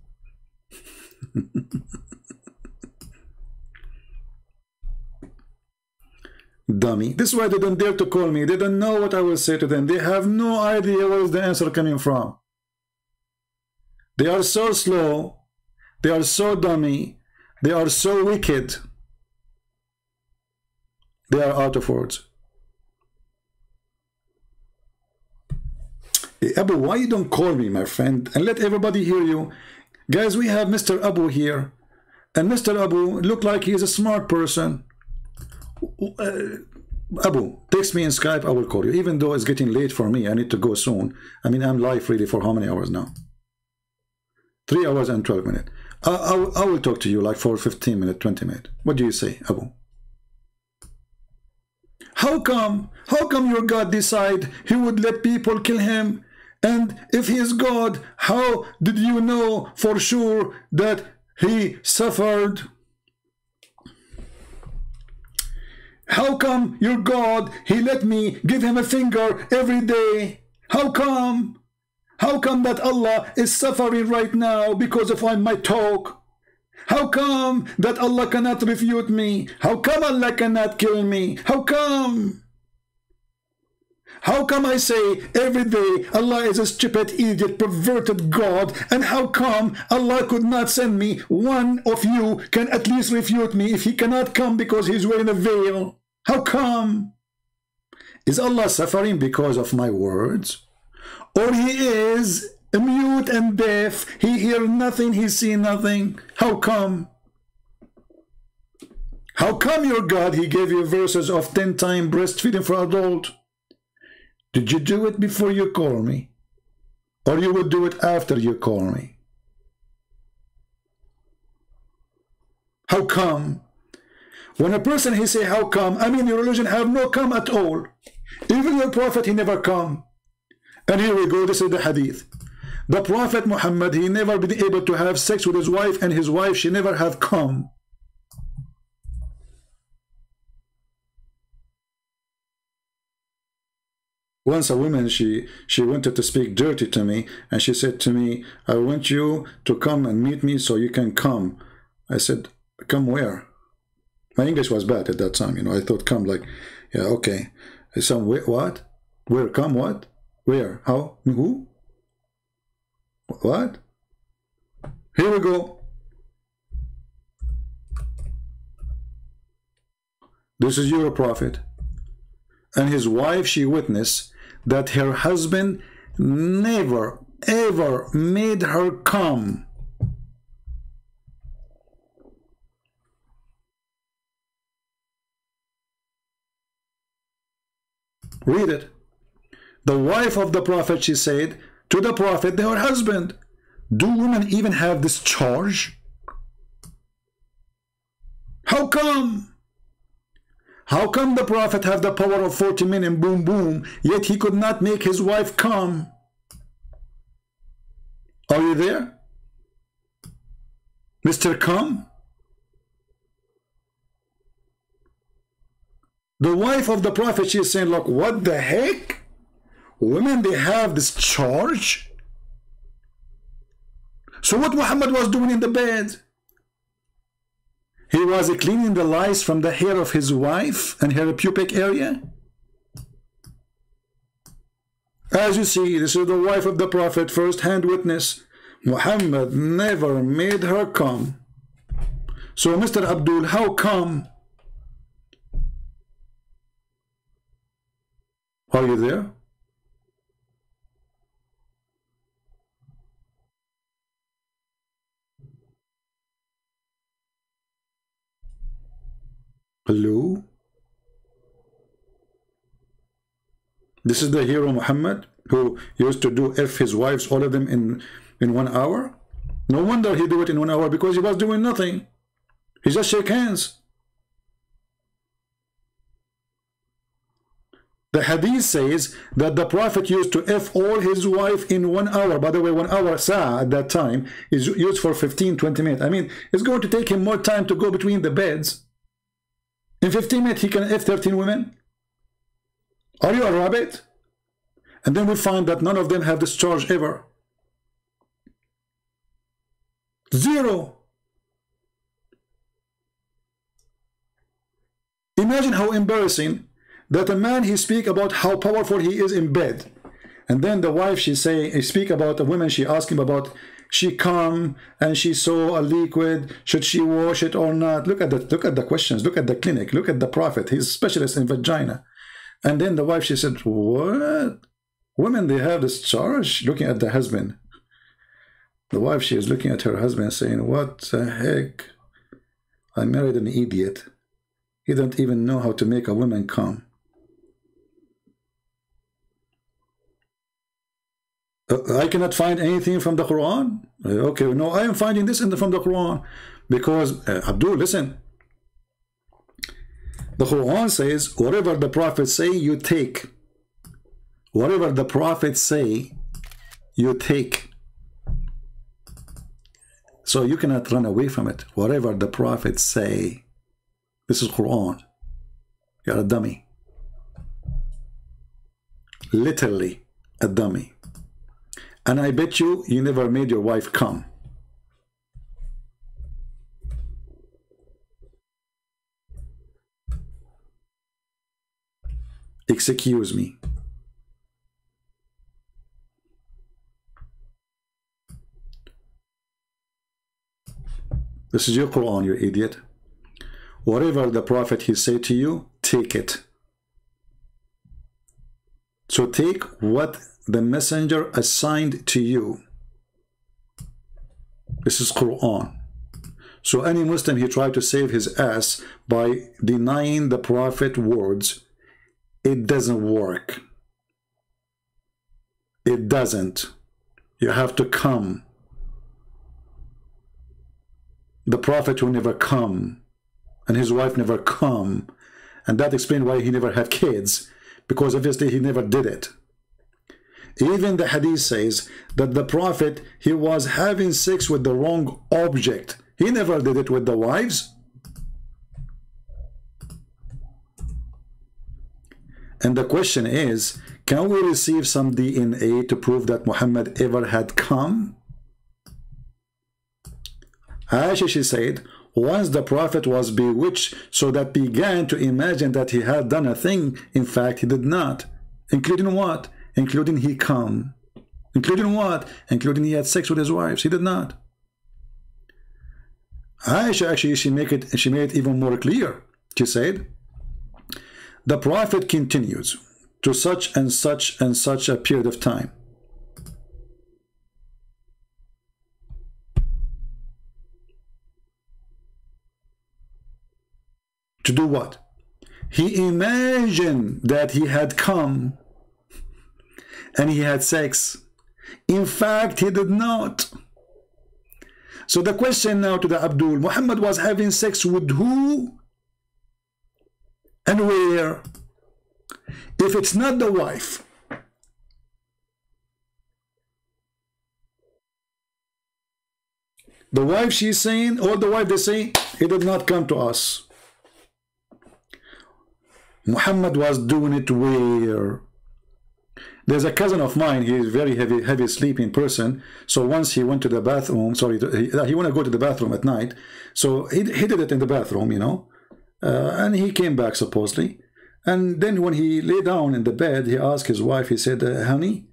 Dummy. This is why they don't dare to call me. They don't know what I will say to them. They have no idea where is the answer coming from. They are so slow. They are so dummy. They are so wicked. They are out of words. Hey, Abu, why you don't call me, my friend, and let everybody hear you? Guys, we have Mr. Abu here. And Mr. Abu look like he is a smart person. Abu, text me in Skype, I will call you. Even though it's getting late for me, I need to go soon. I mean, I'm live really for how many hours now? 3 hours and 12 minutes. I will talk to you like for 15 minutes, 20 minutes. What do you say, Abu? How come your God decide he would let people kill him? And if he is God, how did you know for sure that he suffered? How come your God, he let me give him a finger every day? How come? How come that Allah is suffering right now because of my talk? How come that Allah cannot refute me? How come Allah cannot kill me? How come? How come I say every day Allah is a stupid, idiot, perverted God? And how come Allah could not send me? One of you can at least refute me if he cannot come because he's wearing a veil. How come? Is Allah suffering because of my words? Or he is mute and deaf? He hear nothing, he see nothing. How come? How come your God, he gave you verses of 10 times breastfeeding for adult? Did you do it before you call me? Or you will do it after you call me? How come? When a person he say how come, I mean your religion have no come at all. Even your prophet he never come. And here we go, this is the hadith. The Prophet Muhammad, he never been able to have sex with his wife, and his wife, she never have come. Once a woman, she wanted to speak dirty to me, and she said to me, I want you to come and meet me so you can come. I said, come where? My English was bad at that time, you know. I thought come like, yeah, okay. Some what? Where? Come what? Where? How? Who? What? Here we go. This is your prophet. And his wife, she witnessed that her husband never, ever made her come. Read it. The wife of the prophet, she said to the prophet, her husband, do women even have this charge? How come? How come the prophet have the power of 40 men and boom boom, yet he could not make his wife come? Are you there? Mr. Come? The wife of the prophet, she is saying, look, what the heck? Women, they have this charge? So what Muhammad was doing in the bed? He was cleaning the lice from the hair of his wife and her pubic area. As you see, this is the wife of the prophet, first-hand witness. Muhammad never made her come. So Mr. Abdul, how come? Are you there? Hello? This is the hero Muhammad who used to do F his wives, all of them in 1 hour? No wonder he do it in 1 hour, because he was doing nothing. He just shake hands. The hadith says that the prophet used to F all his wife in 1 hour. By the way, 1 hour at that time is used for 15-20 minutes. I mean, it's going to take him more time to go between the beds. In 15 minutes, he can F 13 women. Are you a rabbit? And then we find that none of them have this charge ever. Zero. Imagine how embarrassing that a man, he speak about how powerful he is in bed, and then the wife, she speak about a woman, she ask him about, she come and she saw a liquid, should she wash it or not? Look at the questions, look at the clinic, look at the prophet, he's a specialist in vagina. And then the wife, she said, what? Women, they have this charge, looking at the husband. The wife, she is looking at her husband saying, what the heck? I married an idiot. He don't even know how to make a woman come. I cannot find anything from the Quran. Okay, no, I am finding this from the Quran. Because, Abdul, listen. The Quran says, whatever the prophets say, you take. Whatever the prophets say, you take. So you cannot run away from it. Whatever the prophets say. This is Quran. You're a dummy. Literally a dummy. And I bet you never made your wife come. Excuse me. This is your Quran, you idiot. Whatever the prophet he say to you, take it. So take what the messenger assigned to you. This is Quran. So any Muslim, he tried to save his ass by denying the prophet words. It doesn't work. It doesn't. You have to come. The prophet who never come, and his wife never come, and that explains why he never had kids, because obviously he never did it. Even the hadith says that the prophet, he was having sex with the wrong object. He never did it with the wives. And the question is, can we receive some DNA to prove that Muhammad ever had come? Aisha, she said, once the prophet was bewitched, so that began to imagine that he had done a thing. In fact, he did not. Including what? Including he come. Including what? Including he had sex with his wives. He did not. Aisha, actually, she made it even more clear. She said, the Prophet continues to such and such and such a period of time. To do what? He imagined that he had come and he had sex. In fact, he did not. So the question now to the Abdul, Muhammad was having sex with who and where? If it's not the wife, the wife she's saying, or the wife they say, he did not come to us. Muhammad was doing it where? There's a cousin of mine, he is very heavy sleeping person. So once he went to the bathroom, sorry, he wanted to go to the bathroom at night. So he did it in the bathroom, you know, and he came back supposedly. And then when he lay down in the bed, he asked his wife, he said, honey,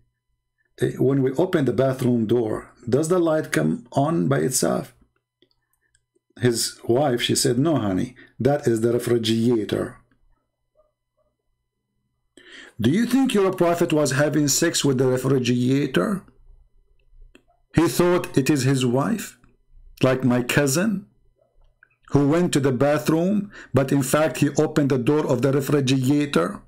when we open the bathroom door, does the light come on by itself? His wife, she said, no, honey, that is the refrigerator. Do you think your prophet was having sex with the refrigerator? He thought it is his wife, like my cousin, who went to the bathroom, but in fact he opened the door of the refrigerator.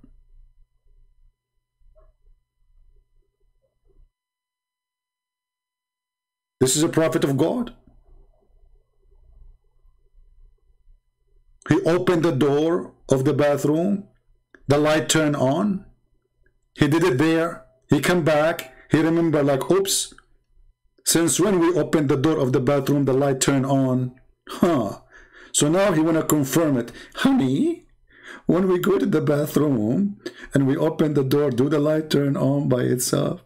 This is a prophet of God. He opened the door of the bathroom, the light turned on. He did it there. He come back. He remember like, oops, since when we opened the door of the bathroom, the light turned on. Huh. So now he want to confirm it. Honey, when we go to the bathroom and we open the door, do the light turn on by itself?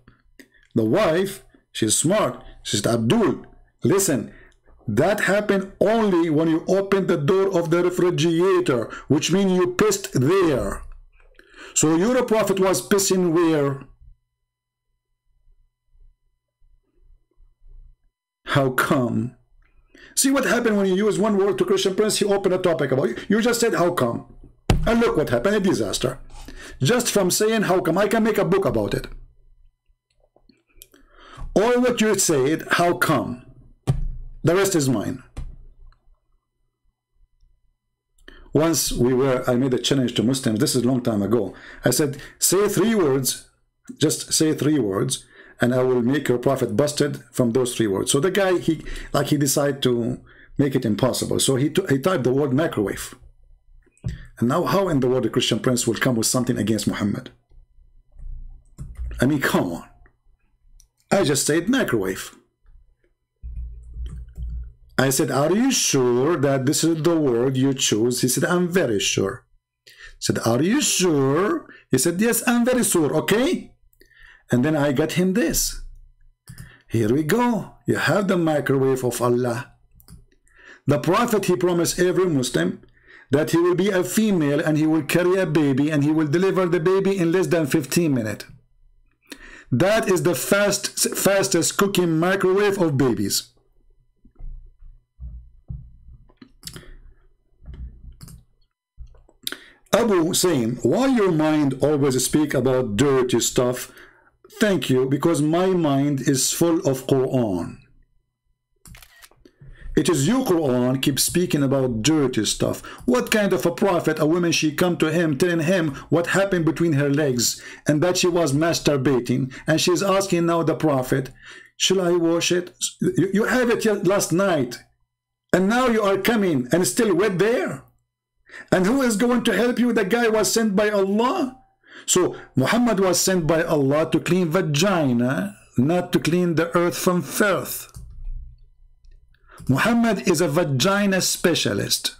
The wife, she's smart. She said, Abdul, listen, that happened only when you opened the door of the refrigerator, which means you pissed there. So your prophet was pissing where? How come? See what happened when you use one word to Christian Prince, he opened a topic about it. You just said how come. And look what happened, a disaster. Just from saying how come, I can make a book about it. All what you said, how come? The rest is mine. Once I made a challenge to Muslims, this is a long time ago. I said, say 3 words, just say 3 words, and I will make your prophet busted from those 3 words. So the guy, he decided to make it impossible. So he typed the word microwave. And now how in the world the Christian Prince will come with something against Muhammad? I mean, come on. I just said microwave. I said, are you sure that this is the word you choose? He said, I'm very sure. I said, are you sure? He said, yes, I'm very sure, okay? And then I got him this. Here we go. You have the microwave of Allah. The Prophet, he promised every Muslim that he will be a female and he will carry a baby and he will deliver the baby in less than 15 minutes. That is the fastest cooking microwave of babies. Abu saying, why your mind always speak about dirty stuff? Thank you, because my mind is full of Quran. It is you, Quran, keep speaking about dirty stuff. What kind of a prophet, a woman, she come to him, telling him what happened between her legs, and that she was masturbating, and she's asking now the prophet, shall I wash it? You have it last night, and now you are coming, and still wet there. And who is going to help you? The guy was sent by Allah. So Muhammad was sent by Allah to clean vagina, not to clean the earth from filth. Muhammad is a vagina specialist.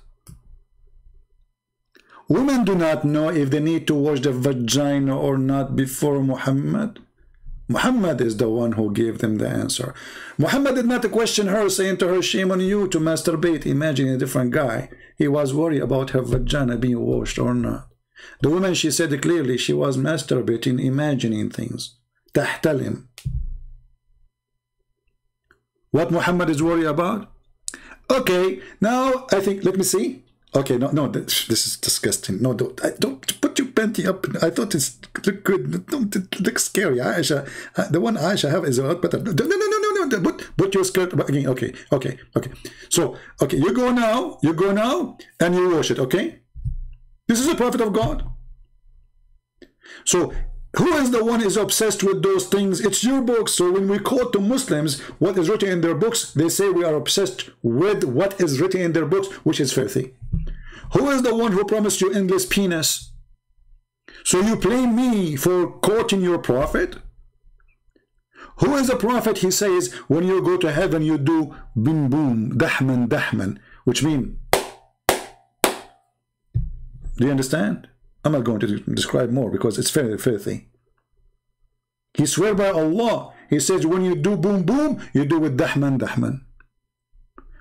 Women do not know if they need to wash the vagina or not before Muhammad. Muhammad is the one who gave them the answer. Muhammad did not question her, saying to her, shame on you to masturbate. Imagine a different guy. He was worried about her vagina being washed or not. The woman, she said clearly, she was masturbating, imagining things. Tahtalim. What Muhammad is worried about? Okay, now I think, let me see. Okay, no, this is disgusting. No, don't put you. panty up. I thought it's look good. Don't it looks scary. Aisha, the one Aisha have is a lot better. No. Put your skirt again. Okay. So, okay, you go now, and you wash it, okay? This is a prophet of God. So, who is the one is obsessed with those things? It's your books. So when we quote to Muslims what is written in their books, they say we are obsessed with what is written in their books, which is filthy. Who is the one who promised you endless penis? So you blame me for quoting your prophet? Who is the prophet? He says, when you go to heaven, you do boom boom, dahman dahman, which means, do you understand? I'm not going to describe more because it's very filthy. He swear by Allah. He says, when you do boom boom, you do with dahman dahman.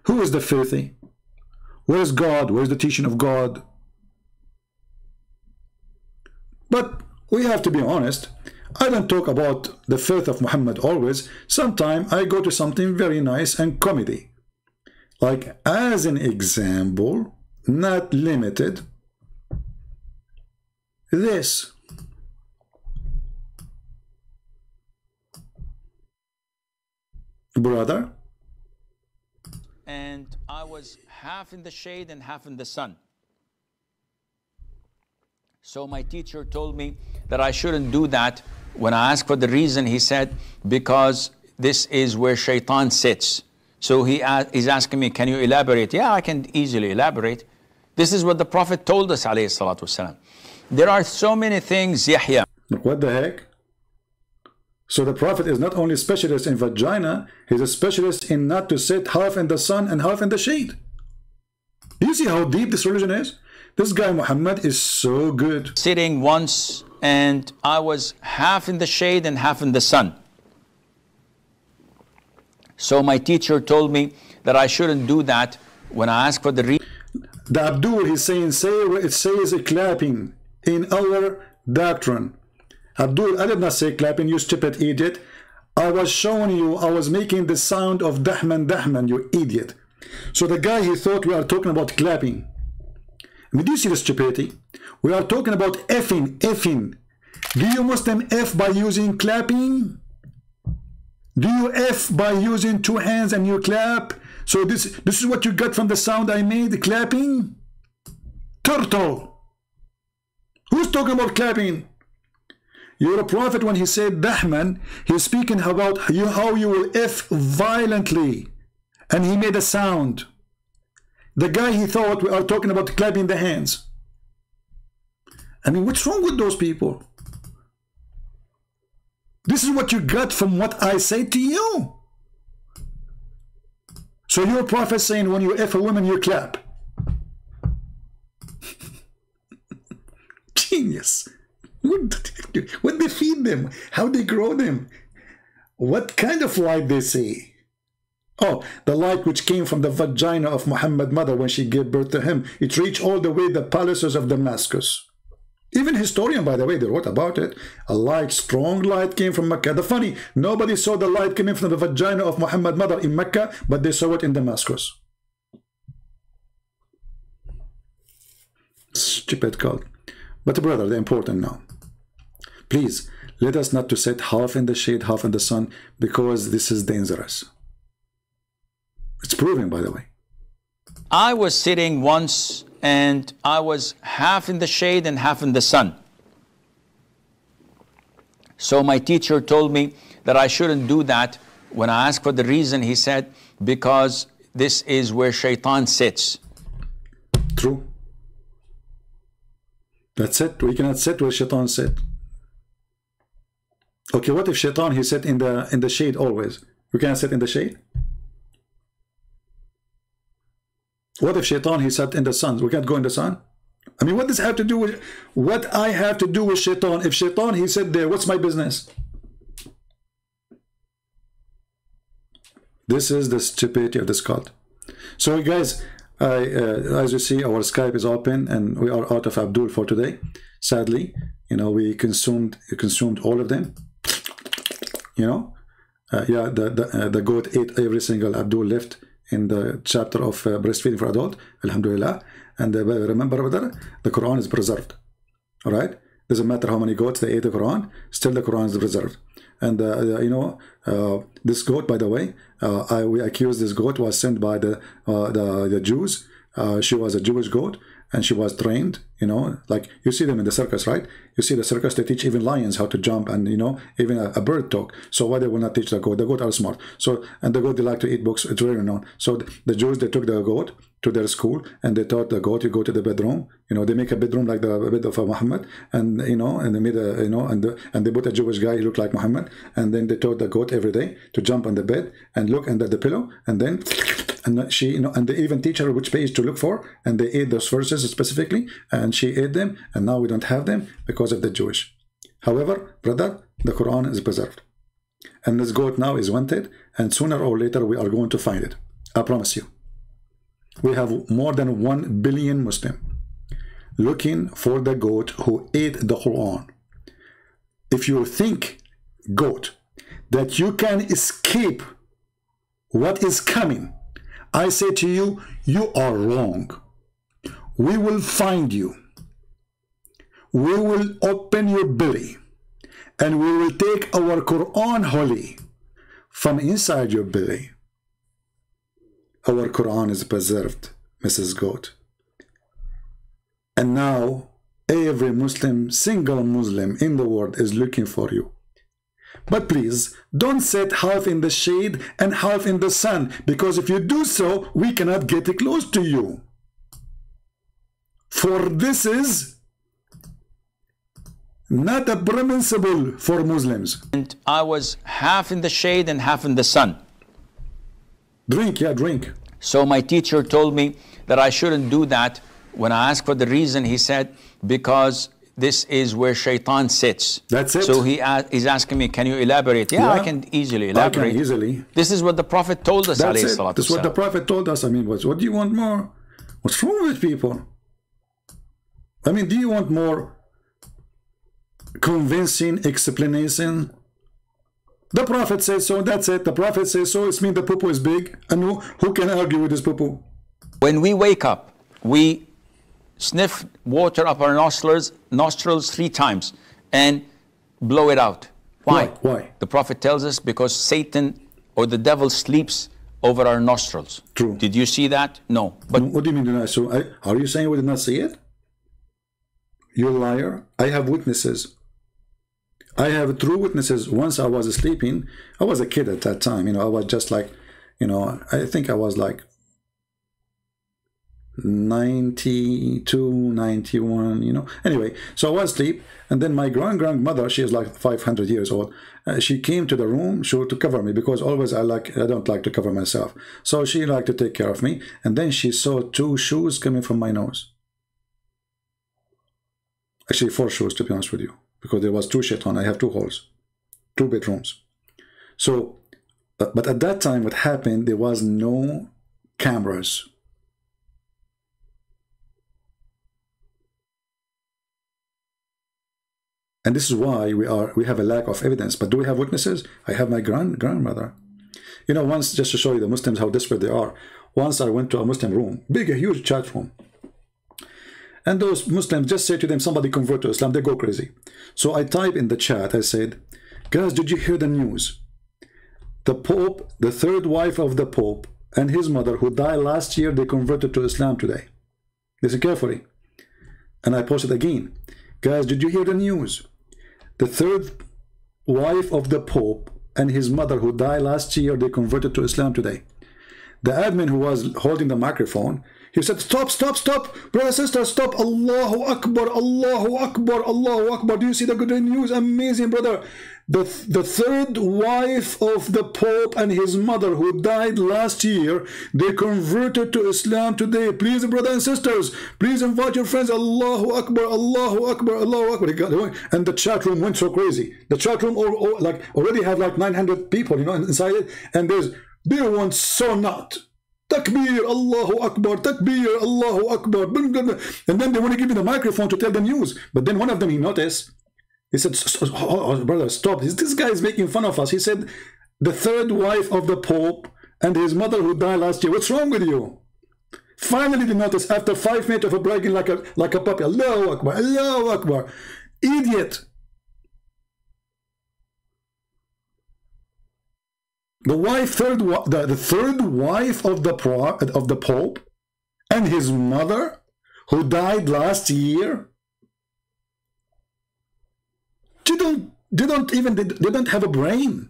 Who is the filthy? Where is God? Where is the teaching of God? But we have to be honest. I don't talk about the filth of Muhammad always. Sometimes I go to something very nice and comedy. Like as an example, not limited, this. Brother? And I was half in the shade and half in the sun. So my teacher told me that I shouldn't do that. When I asked for the reason, he said, because this is where shaitan sits. So he's asking me, can you elaborate? Yeah, I can easily elaborate. This is what the Prophet told us, alayhi salatu wasalam. There are so many things, Yahya. What the heck? So the Prophet is not only specialist in vagina, he's a specialist in not to sit half in the sun and half in the shade. Do you see how deep this religion is? This guy Muhammad is so good. Sitting once and I was half in the shade and half in the sun. So my teacher told me that I shouldn't do that. When I asked for the reason, the Abdul, he's saying, it says clapping in our doctrine. Abdul, I did not say clapping, you stupid idiot. I was showing you, I was making the sound of dahman dahman, you idiot. So the guy, he thought we are talking about clapping. I mean, do you see the stupidity? We are talking about effing. Do you Muslim F by using clapping? Do you F by using two hands and you clap? So this is what you got from the sound I made, clapping? Turtle. Who's talking about clapping? Your prophet, when he said dahman, he's speaking about how you will F violently. And he made a sound. The guy, he thought we are talking about clapping the hands. I mean, what's wrong with those people? This is what you got from what I say to you. So your prophet saying when you F a woman, you clap. Genius. What they feed them? How they grow them? What kind of light they see? Oh, the light which came from the vagina of Muhammad's mother when she gave birth to him. It reached all the way the palaces of Damascus. Even historian, by the way, they wrote about it. A light, strong light came from Mecca. The funny, nobody saw the light coming from the vagina of Muhammad's mother in Mecca, but they saw it in Damascus. Stupid cult. But brother, they're important now. Please, let us not to sit half in the shade, half in the sun, because this is dangerous. It's proven, by the way. I was sitting once and I was half in the shade and half in the sun. So my teacher told me that I shouldn't do that. When I asked for the reason, he said, because this is where shaitan sits. True. That's it. We cannot sit where shaitan sit. Okay, what if shaitan, he sat in the shade always? We cannot sit in the shade? What if shaitan, he sat in the sun? We can't go in the sun? I mean, what does have to do with what I have to do with shaitan? If shaitan, he sat there, what's my business? This is the stupidity of this cult. So guys, as you see, our Skype is open and we are out of Abdul for today. Sadly, you know, we consumed all of them. You know, yeah, the goat ate every single Abdul left in the chapter of breastfeeding for adult, alhamdulillah. And remember, brother, the Quran is preserved, all right? Doesn't matter how many goats they ate the Quran, still the Quran is preserved. And you know, this goat, by the way, we accuse this goat was sent by the Jews. She was a Jewish goat, and she was trained, you know, like you see them in the circus, right? You see the circus, they teach even lions how to jump, and you know, even a bird talk. So why they will not teach the goat? The goat are smart. So, and the goat, they like to eat books. It's very known. So the Jews, they took the goat to their school, and they taught the goat, you go to the bedroom, you know, they make a bedroom like the bed of Muhammad, and you know, and they made a, you know, and they put a Jewish guy, he looked like Muhammad, and then they taught the goat every day to jump on the bed and look under the pillow, and then she, you know, and they even teach her which page to look for, and they ate those verses specifically, and she ate them, and now we don't have them because of the Jewish. However, brother, the Quran is preserved, and this goat now is wanted, and sooner or later we are going to find it. I promise you. We have more than 1 billion Muslims looking for the goat who ate the Quran. If you think, goat, that you can escape what is coming, I say to you, you are wrong. We will find you. We will open your belly, and we will take our Quran holy from inside your belly. Our Quran is preserved, Mrs. Goat. And now every Muslim, single Muslim in the world is looking for you. But please, don't sit half in the shade and half in the sun, because if you do so, we cannot get close to you. For this is not a permissible for Muslims. And I was half in the shade and half in the sun. Drink, yeah, drink. So my teacher told me that I shouldn't do that. When I asked for the reason, he said, because this is where shaitan sits. That's it. So he's asking me, can you elaborate? Yeah, I can easily elaborate. I can easily. This is what the Prophet told us. That's it. That's what the Prophet told us. I mean, what do you want more? What's wrong with people? I mean, do you want more convincing explanation? The Prophet says so, that's it. The Prophet says so, it means the poo-poo is big. And who can argue with this poo-poo? When we wake up, we sniff water up our nostrils 3 times and blow it out. Why? Why? The Prophet tells us because Satan or the devil sleeps over our nostrils. True. Did you see that? No. But what do you mean? So are you saying we did not see it? You're a liar. I have witnesses. I have true witnesses. Once I was sleeping, I was a kid at that time, you know, I was just like, you know, I think I was like 92, 91, you know. Anyway, so I was asleep, and then my grandmother, she is like 500 years old. She came to the room to cover me, because always I don't like to cover myself. So she liked to take care of me, and then she saw 2 shoes coming from my nose. Actually 4 shoes, to be honest with you, because there was 2 shaitan. I have 2 holes, 2 bedrooms. So, but at that time, what happened, there was no cameras. And this is why we have a lack of evidence. But do we have witnesses? I have my grandmother. You know, once, just to show you the Muslims how desperate they are, once I went to a Muslim room, a huge chat room. And those Muslims, just say to them, somebody convert to Islam, they go crazy. So I type in the chat, I said, guys, did you hear the news? The Pope, the 3rd wife of the Pope, and his mother, who died last year, they converted to Islam today. Listen carefully. And I posted again, guys, did you hear the news? The 3rd wife of the Pope and his mother, who died last year, they converted to Islam today. The admin who was holding the microphone, he said, stop, stop, stop, brother, sister, stop, Allahu Akbar, Allahu Akbar, Allahu Akbar. Do you see the good news? Amazing, brother. The 3rd wife of the Pope and his mother, who died last year, they converted to Islam today. Please, brothers and sisters, please invite your friends. Allahu Akbar, Allahu Akbar, Allahu Akbar. And the chat room went so crazy. The chat room already have like 900 people, you know, inside it. And they want so not. Takbir, Allahu Akbar, Takbir, Allahu Akbar. And then they want to give me the microphone to tell the news. But then one of them, he noticed, he said, oh, brother, stop. This guy is making fun of us. He said, the 3rd wife of the Pope and his mother who died last year. What's wrong with you? Finally, they noticed, after 5 minutes of bragging like a puppy, Allahu Akbar, Allahu Akbar. Idiot. The third wife of the Pope and his mother, who died last year, they don't have a brain.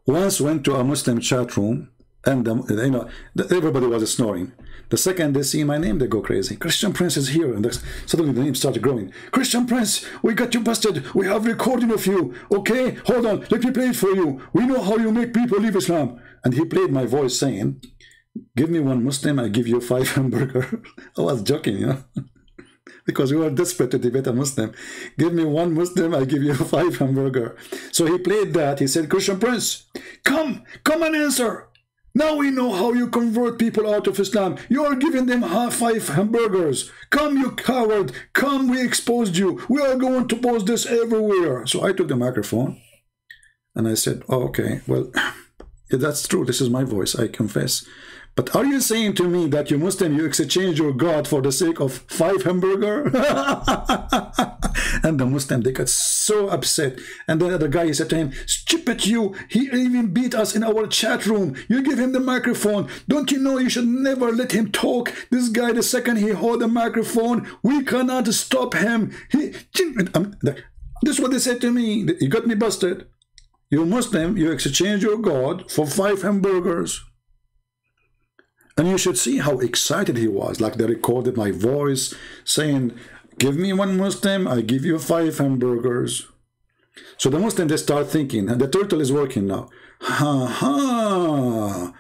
Once went to a Muslim chat room, and everybody was snoring. The second they see my name, they go crazy. Christian Prince is here, and suddenly the name started growing. Christian Prince, we got you busted. We have recording of you. Okay, hold on, let me play it for you. We know how you make people leave Islam. And he played my voice saying, "Give me one Muslim, I give you 5 hamburgers." I was joking, you know, because we were desperate to debate a Muslim. "Give me one Muslim, I give you 5 hamburgers." So he played that. He said, "Christian Prince, come and answer. Now we know how you convert people out of Islam. You are giving them 5 hamburgers. Come, you coward. Come, we exposed you. We are going to post this everywhere." So I took the microphone and I said, "Oh, okay, well, yeah, that's true. This is my voice. I confess. But are you saying to me that you Muslim, you exchange your God for the sake of 5 hamburger?" And the Muslim, they got so upset. And then the guy, he said to him, "Stupid you, he even beat us in our chat room. You give him the microphone. Don't you know you should never let him talk? This guy, the second he hold the microphone, we cannot stop him." This is what they said to me. You got me busted. You Muslim, you exchange your God for 5 hamburgers. And you should see how excited he was. Like they recorded my voice saying, "Give me one Muslim, I give you 5 hamburgers." So the Muslim, they start thinking, and the turtle is working now. Ha!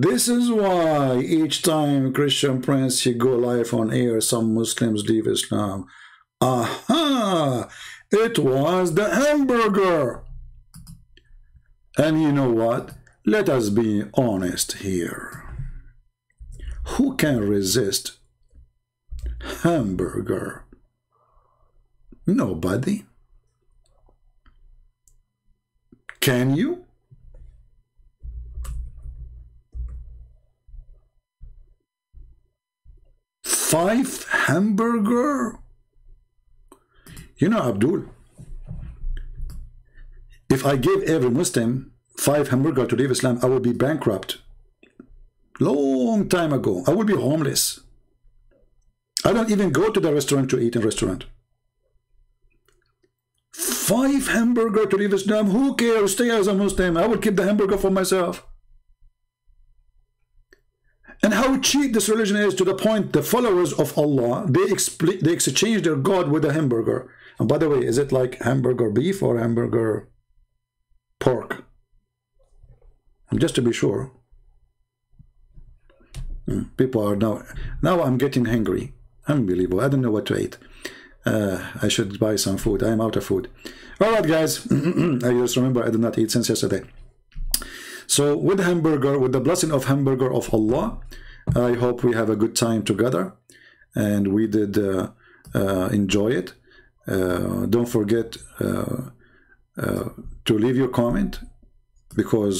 This is why each time Christian Prince, he go live on air, some Muslims leave Islam. Aha! It was the hamburger. And you know what? Let us be honest here. Who can resist hamburger? Nobody. Can you? $5 hamburger? You know, Abdul, if I gave every Muslim 5 hamburger to leave Islam, I would be bankrupt. Long time ago. I would be homeless. I don't even go to the restaurant to eat in restaurant. 5 hamburger to leave Islam? Who cares? Stay as a Muslim. I will keep the hamburger for myself. And how cheap this religion is, to the point the followers of Allah, they exchange their God with a hamburger. And by the way, is it like hamburger beef or hamburger pork? And just to be sure. People are now I'm getting hungry. Unbelievable. I don't know what to eat. I should buy some food. I am out of food. All right, guys. I just remember I did not eat since yesterday. So with hamburger, with the blessing of hamburger of Allah, I hope we have a good time together, and we did enjoy it. Don't forget to leave your comment, because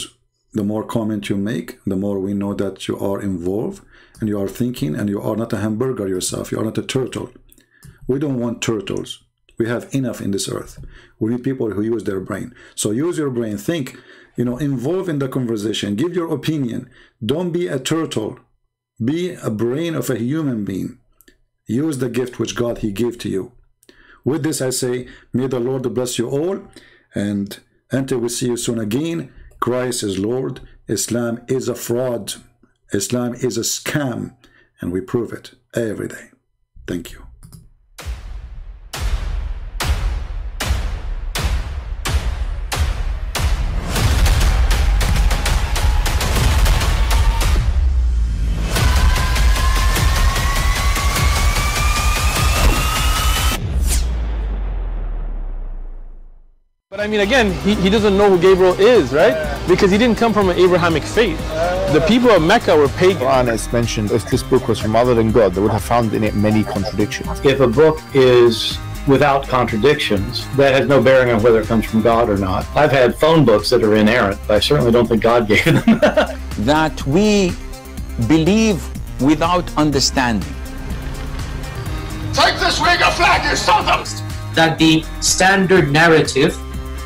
the more comment you make, the more we know that you are involved and you are thinking, and you are not a hamburger yourself. You are not a turtle. We don't want turtles. We have enough in this earth. We need people who use their brain. So use your brain. Think, you know, involve in the conversation. Give your opinion. Don't be a turtle. Be a brain of a human being. Use the gift which God, He gave to you. With this, I say, may the Lord bless you all. And until we see you soon again, Christ is Lord. Islam is a fraud. Islam is a scam. And we prove it every day. Thank you. But I mean, again, he doesn't know who Gabriel is, right? Because he didn't come from an Abrahamic faith. The people of Mecca were pagan. Quran is mentioned, if this book was from other than God, they would have found in it many contradictions. If a book is without contradictions, that has no bearing on whether it comes from God or not. I've had phone books that are inerrant, but I certainly don't think God gave them. That we believe without understanding. Take this wig and flag you, Southam's! That the standard narrative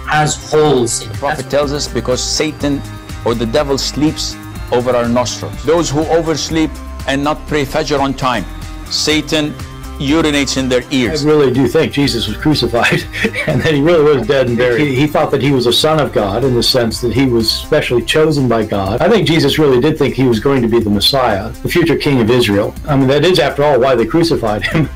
has holes in it. The Prophet tells us because Satan or the devil sleeps over our nostrils. Those who oversleep and not pray Fajr on time, Satan urinates in their ears. I really do think Jesus was crucified and that he really was dead and buried. He thought that he was a son of God in the sense that he was specially chosen by God. I think Jesus really did think he was going to be the Messiah, the future king of Israel. I mean, that is, after all, why they crucified him.